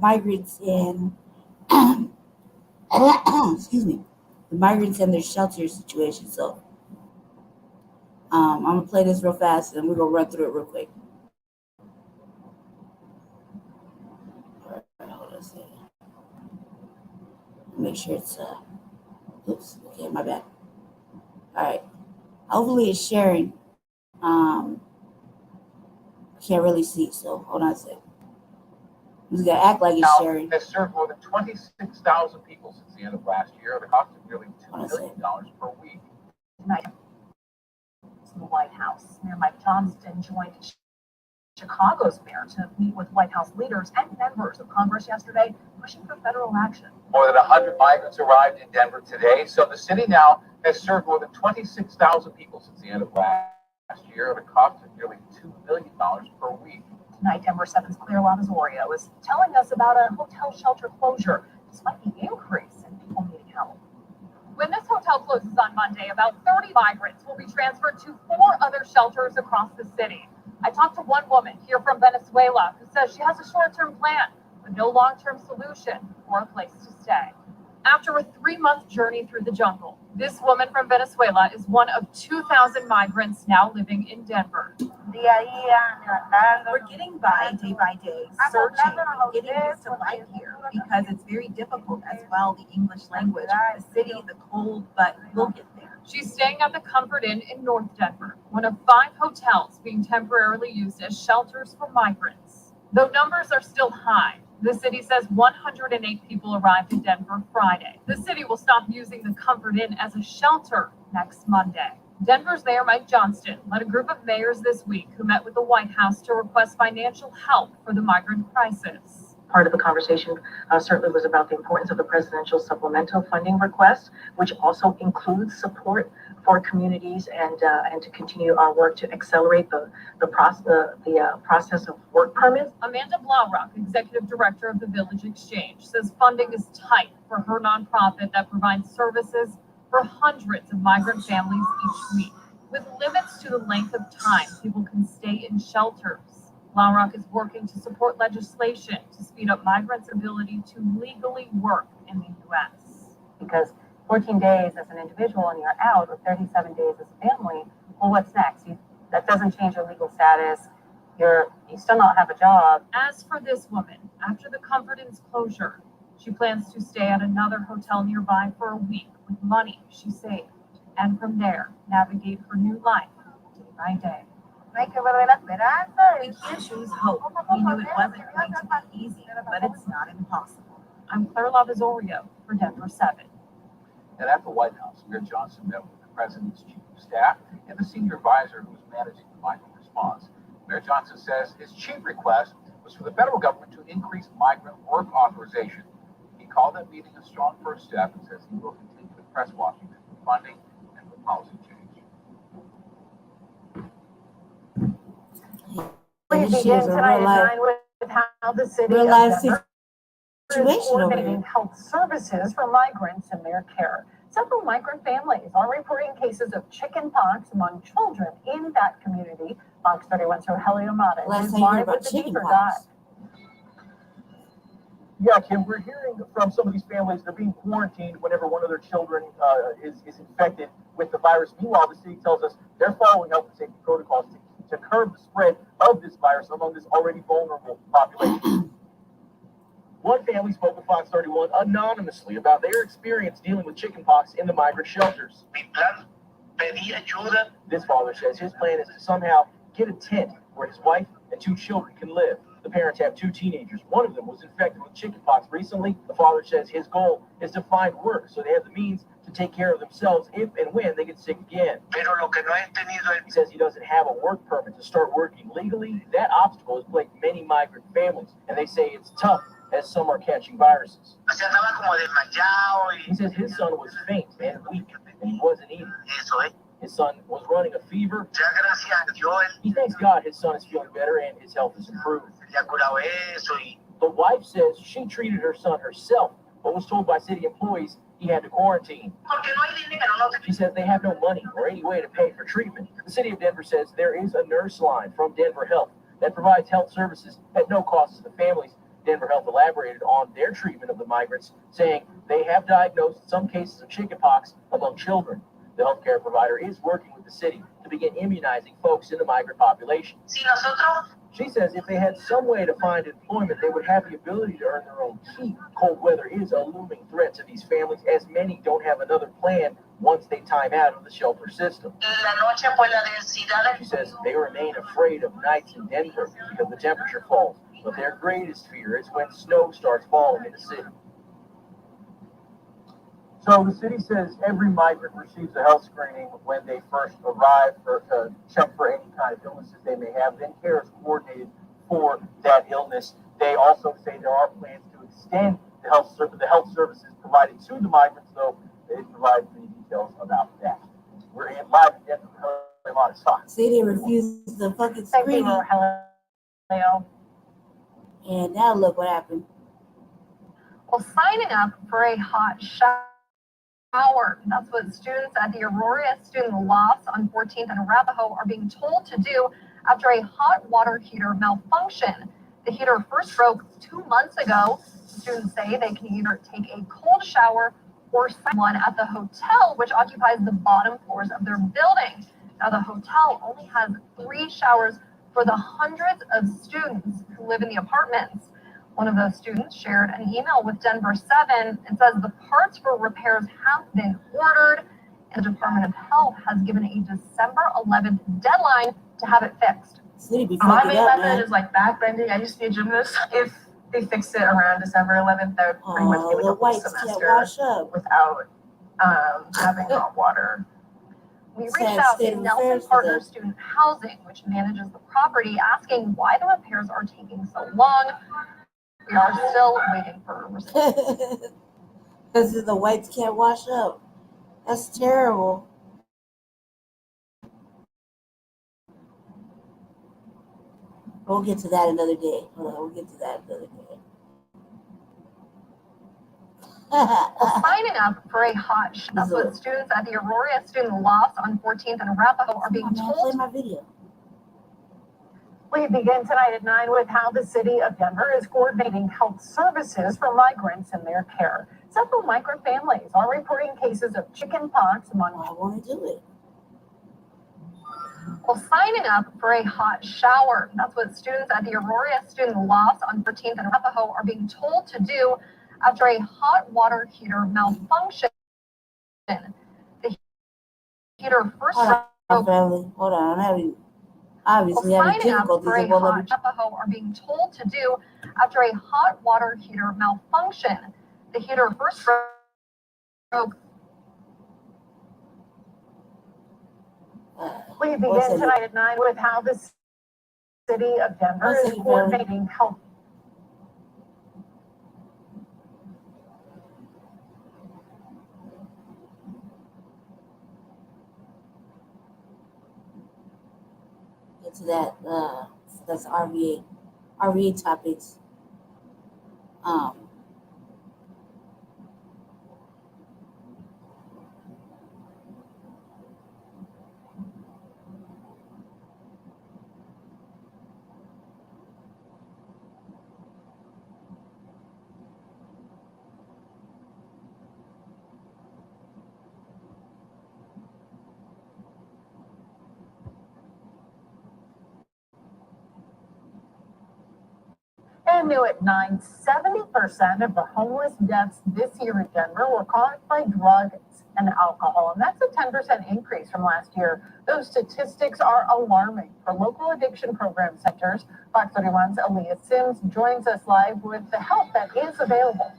migrants and excuse me, the migrants and their shelter situation. So I'm gonna play this real fast, and we're gonna run through it real quick. All right, hold on a second. Make sure it's oops, okay, my bad. All right, hopefully it's sharing. Can't really see, so hold on a second. I'm just gonna act like it's sharing. Has served more than 26,000 people since the end of last year at a cost of nearly $2 million per week. Tonight, to the White House. Mayor Mike Johnston joined Chicago's mayor to meet with White House leaders and members of Congress yesterday, pushing for federal action. More than 100 migrants arrived in Denver today, so the city now has served more than 26,000 people since the end of last year at a cost of nearly $2 million per week. Tonight, Denver 7's Claire Lavazorio is telling us about a hotel shelter closure, despite the increase in people needing help. When this hotel closes on Monday, about 30 migrants will be transferred to 4 other shelters across the city. I talked to one woman here from Venezuela who says she has a short-term plan, but no long-term solution or a place to stay. After a 3-month journey through the jungle, this woman from Venezuela is one of 2,000 migrants now living in Denver. We're getting by day, searching, getting used to life here because it's very difficult as well, the English language, the city, the cold, but we'll get there. She's staying at the Comfort Inn in North Denver, one of 5 hotels being temporarily used as shelters for migrants. Though numbers are still high, the city says 108 people arrived in Denver Friday. The city will stop using the Comfort Inn as a shelter next Monday. Denver's Mayor Mike Johnston led a group of mayors this week who met with the White House to request financial help for the migrant crisis. Part of the conversation certainly was about the importance of the presidential supplemental funding request, which also includes support for communities and to continue our work to accelerate the process of work permits. Amanda Blacc, executive director of the Village Exchange, says funding is tight for her nonprofit that provides services for hundreds of migrant families each week, with limits to the length of time people can stay in shelters. Blacc is working to support legislation to speed up migrants' ability to legally work in the U.S. Because 14 days as an individual and you're out, or 37 days as a family, well, what's next? That doesn't change your legal status. You still not have a job. As for this woman, after the Comfort Inn's closure, she plans to stay at another hotel nearby for a week with money she saved, and from there, navigate her new life day by day. We can't choose hope. We knew it wasn't going to be easy, but it's not impossible. I'm Claire Lavazorio for Denver 7. And at the White House, Mayor Johnson met with the president's chief of staff and the senior advisor who is managing the migrant response. Mayor Johnson says his chief request was for the federal government to increase migrant work authorization. He called that meeting a strong first step and says he will continue to press Washington for funding and for policy change. We begin tonight at 9 with how the city of Denver is coordinating health services for migrants and their care. Several migrant families are reporting cases of chickenpox among children in that community. Fox 31's Rogelio Amata is live with the deeper dive. Yeah, Kim, we're hearing from some of these families they're being quarantined whenever one of their children is infected with the virus. Meanwhile, the city tells us they're following health and safety protocols to curb the spread of this virus among this already vulnerable population. One family spoke with Fox 31 anonymously about their experience dealing with chickenpox in the migrant shelters. This father says his plan is to somehow get a tent where his wife and 2 children can live. The parents have 2 teenagers. One of them was infected with chickenpox recently. The father says his goal is to find work so they have the means to take care of themselves if and when they get sick again. He says he doesn't have a work permit to start working legally. That obstacle has plagued many migrant families, and they say it's tough as some are catching viruses. He says his son was faint and weak, and he wasn't eating. His son was running a fever. He thanks God his son is feeling better and his health is improved. The wife says she treated her son herself, but was told by city employees he had to quarantine. She says they have no money or any way to pay for treatment. The city of Denver says there is a nurse line from Denver Health that provides health services at no cost to the families. Denver Health elaborated on their treatment of the migrants, saying they have diagnosed some cases of chickenpox among children. The healthcare provider is working with the city to begin immunizing folks in the migrant population. She says if they had some way to find employment, they would have the ability to earn their own keep. Cold weather is a looming threat to these families, as many don't have another plan once they time out of the shelter system. She says they remain afraid of nights in Denver because the temperature falls, but their greatest fear is when snow starts falling in the city. So the city says every migrant receives a health screening when they first arrive to check for any kind of illnesses they may have. Then care is coordinated for that illness. They also say there are plans to extend the health services provided to the migrants, though they didn't provide any details about that. We're in live in Denver. A lot of stock. See, they refused the fucking screening. And now look what happened. Well, signing up for a hot shower. That's what students at the Aurora Student Lofts on 14th and Arapahoe are being told to do after a hot water heater malfunction. The heater first broke 2 months ago. Students say they can either take a cold shower or someone at the hotel, which occupies the bottom floors of their building. Now, the hotel only has 3 showers for the hundreds of students who live in the apartments. One of those students shared an email with Denver 7 and says the parts for repairs have been ordered and the Department of Health has given a December 11th deadline to have it fixed. My main method is like backbending. I used to be a gymnast. If they fix it around December 11th, that would pretty much give me a whole semester without having hot water. We reached out to Nelson Partners Student Housing, which manages the property, asking why the repairs are taking so long. We are still waiting for a response. Because the whites can't wash up. That's terrible. We'll get to that another day. Hold on, we'll get to that another day. Well, signing up for a hot show. That's what students at the Aurora Student Lofts on 14th and Arapahoe are being told. Play my video. We begin tonight at 9 with how the city of Denver is coordinating health services for migrants in their care. Several migrant families are reporting cases of chicken pox among. I want to do it. Well, signing up for a hot shower. That's what students at the Aurora Student Lofts on 14th and Arapahoe are being told to do after a hot water heater malfunction. The heater first Hold on, I'm having obviously having difficulties. For a hot Arapahoe are being told to do after a hot water heater malfunction. The heater first broke. We begin tonight at 9 with how the city of Denver is coordinating health. Get to that. That's RVA topics. And new at 9, 70% of the homeless deaths this year in Denver were caused by drugs and alcohol, and that's a 10% increase from last year. Those statistics are alarming. For local addiction program centers, Fox 31's Aaliyah Sims joins us live with the help that is available.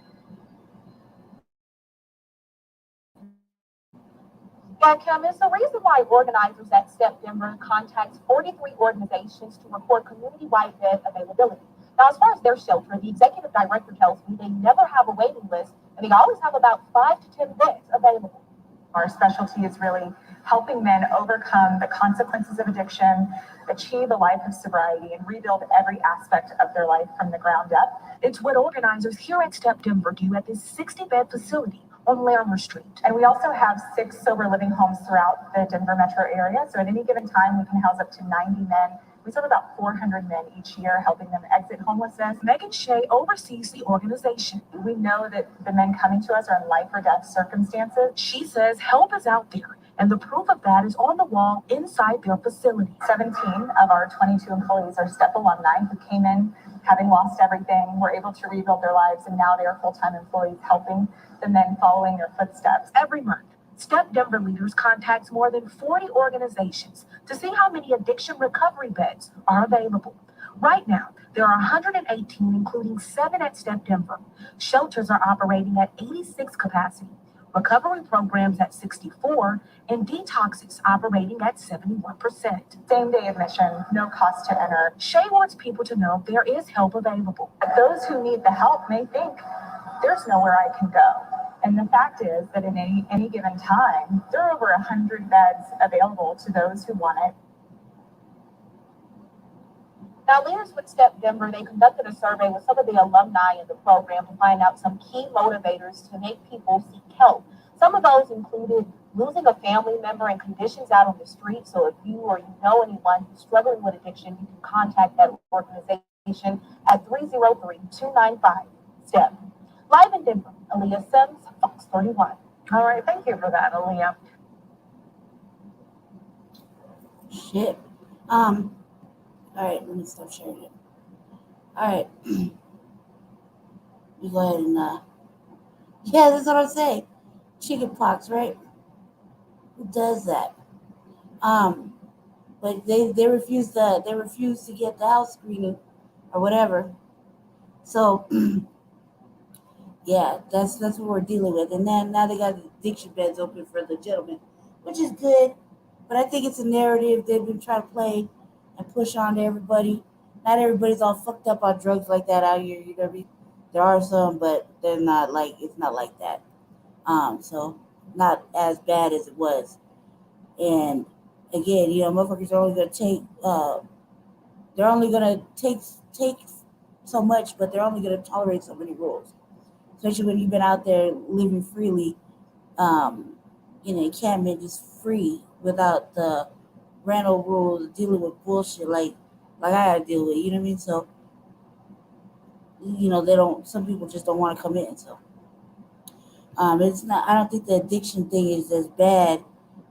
Yeah, Kim, it's the reason why organizers at Step Denver contacts 43 organizations to report community-wide bed availability. Now, as far as their shelter, the executive director tells me they never have a waiting list, and they always have about 5 to 10 beds available. Our specialty is really helping men overcome the consequences of addiction, achieve a life of sobriety, and rebuild every aspect of their life from the ground up. It's what organizers here at Step Denver do at this 60-bed facility on Larimer Street. And we also have 6 sober living homes throughout the Denver metro area. So at any given time, we can house up to 90 men. We serve about 400 men each year, helping them exit homelessness. Megan Shea oversees the organization. We know that the men coming to us are in life or death circumstances. She says help is out there, and the proof of that is on the wall inside their facility. 17 of our 22 employees are STEP alumni who came in having lost everything, were able to rebuild their lives, and now they are full-time employees helping the men following their footsteps. Every month, Step Denver leaders contacts more than 40 organizations to see how many addiction recovery beds are available. Right now, there are 118, including 7 at Step Denver. Shelters are operating at 86 capacity, recovery programs at 64, and detoxes operating at 71%. Same-day admission, no cost to enter. Shea wants people to know there is help available. But those who need the help may think, there's nowhere I can go. And the fact is that in any given time, there are over 100 beds available to those who want it. Now, leaders with Step Denver, they conducted a survey with some of the alumni in the program to find out some key motivators to make people seek help. Some of those included losing a family member and conditions out on the street. So if you or you know anyone who's struggling with addiction, you can contact that organization at 303-295-STEP. Live in Denver, Aaliyah Sims, Fox 31. All right, thank you for that, Aaliyah. Shit. All right, let me stop sharing it. All right. You go ahead and, yeah, that's what I'm saying. Chicken pox, right? Who does that? But they refuse to get the house screening or whatever. So yeah, that's what we're dealing with. And then now they got addiction beds open for the gentlemen, which is good. But I think it's a narrative they've been trying to play and push on to everybody. Not everybody's all fucked up on drugs like that out here. You know what I mean? There are some, but they're not like it's not like that. So not as bad as it was. And again, motherfuckers are only gonna take. They're only gonna take so much, but they're only gonna tolerate so many rules. Especially when you've been out there living freely, in an encampment, just free without the rental rules, dealing with bullshit like I gotta deal with. You know what I mean? So, they don't. Some people just don't want to come in. So, it's not. I don't think the addiction thing is as bad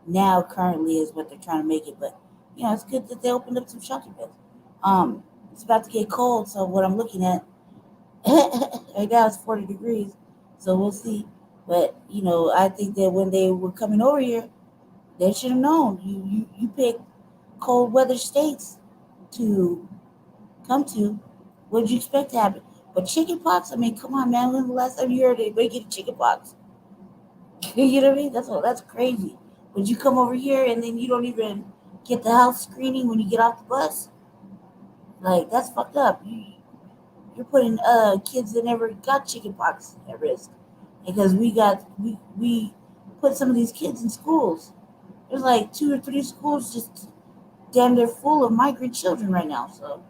now currently as what they're trying to make it. But it's good that they opened up some shelter beds. It's about to get cold, so what I'm looking at right now it's 40 degrees, so we'll see. But I think that when they were coming over here, they should have known. You pick cold weather states to come to. What did you expect to happen? But chickenpox, I mean, come on, man. When was the last time you heard anybody get chickenpox? You know what I mean? That's crazy. Would you come over here and then you don't even get the health screening when you get off the bus? Like, that's fucked up. You're putting kids that never got chickenpox at risk, because we put some of these kids in schools. There's like 2 or 3 schools just damn near full of migrant children right now. So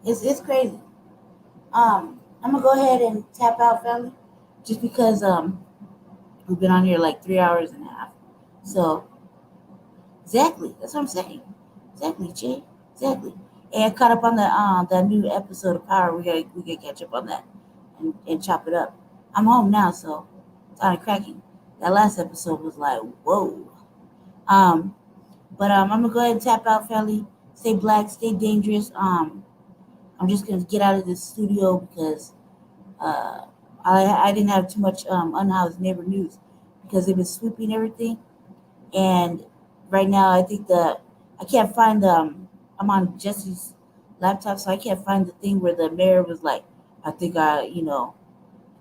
it's crazy. I'm gonna go ahead and tap out, family, just because we've been on here like 3 hours and a half. So exactly, that's what I'm saying. Exactly, Jay. Exactly. And I caught up on the new episode of Power. We gotta catch up on that and chop it up. I'm home now, so it's kind of cracking. That last episode was like, whoa. But I'm gonna go ahead and tap out, family. Stay black, stay dangerous. I'm just gonna get out of this studio because I didn't have too much unhoused neighbor news because they've been sweeping everything. And right now, I think I can't find I'm on Jesse's laptop, so I can't find the thing where the mayor was like, I think I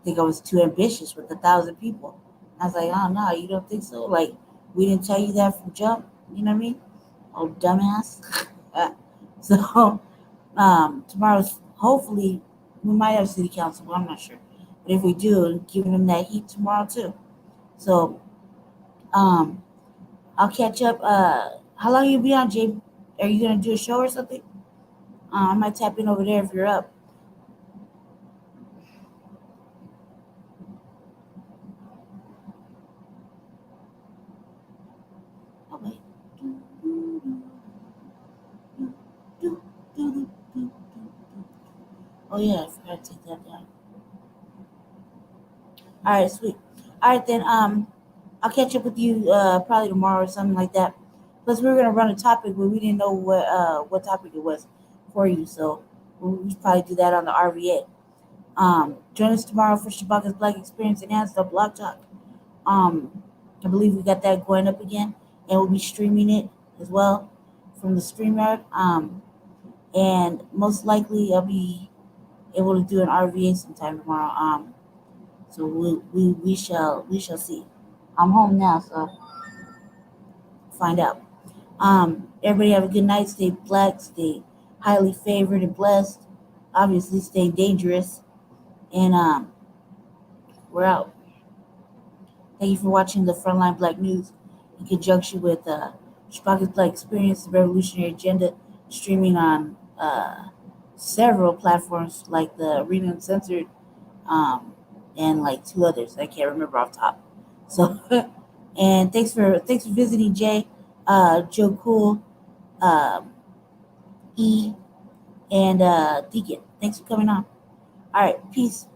was too ambitious with 1,000 people. I was like, oh no, you don't think so? Like, we didn't tell you that from jump. You know what I mean? Oh, dumbass. So tomorrow's hopefully we might have city council, but I'm not sure. But if we do, giving them that heat tomorrow too. So I'll catch up. How long you be on, Jay? Are you gonna do a show or something? I might tap in over there if you're up. Okay. Oh yeah, I forgot to take that down. All right, sweet. All right then. I'll catch up with you probably tomorrow or something like that. Plus, we were gonna run a topic, but we didn't know what topic it was for you, so we'll probably do that on the RVA. Join us tomorrow for Shabaka's Black Experience Enhanced on Blog Talk. I believe we got that going up again, and we'll be streaming it as well from the StreamYard. And most likely I'll be able to do an RVA sometime tomorrow. So we shall see. I'm home now, so find out. Everybody have a good night. Stay black, stay highly favored and blessed. Obviously, stay dangerous. And we're out. Thank you for watching the Frontline Black News in conjunction with Shabaka's Black Experience, the Revolutionary Agenda, streaming on several platforms like the Arena Uncensored, and like 2 others I can't remember off top. So, and thanks for visiting, Jay, Joe Cool, E, and Deacon. Thanks for coming on. All right, peace.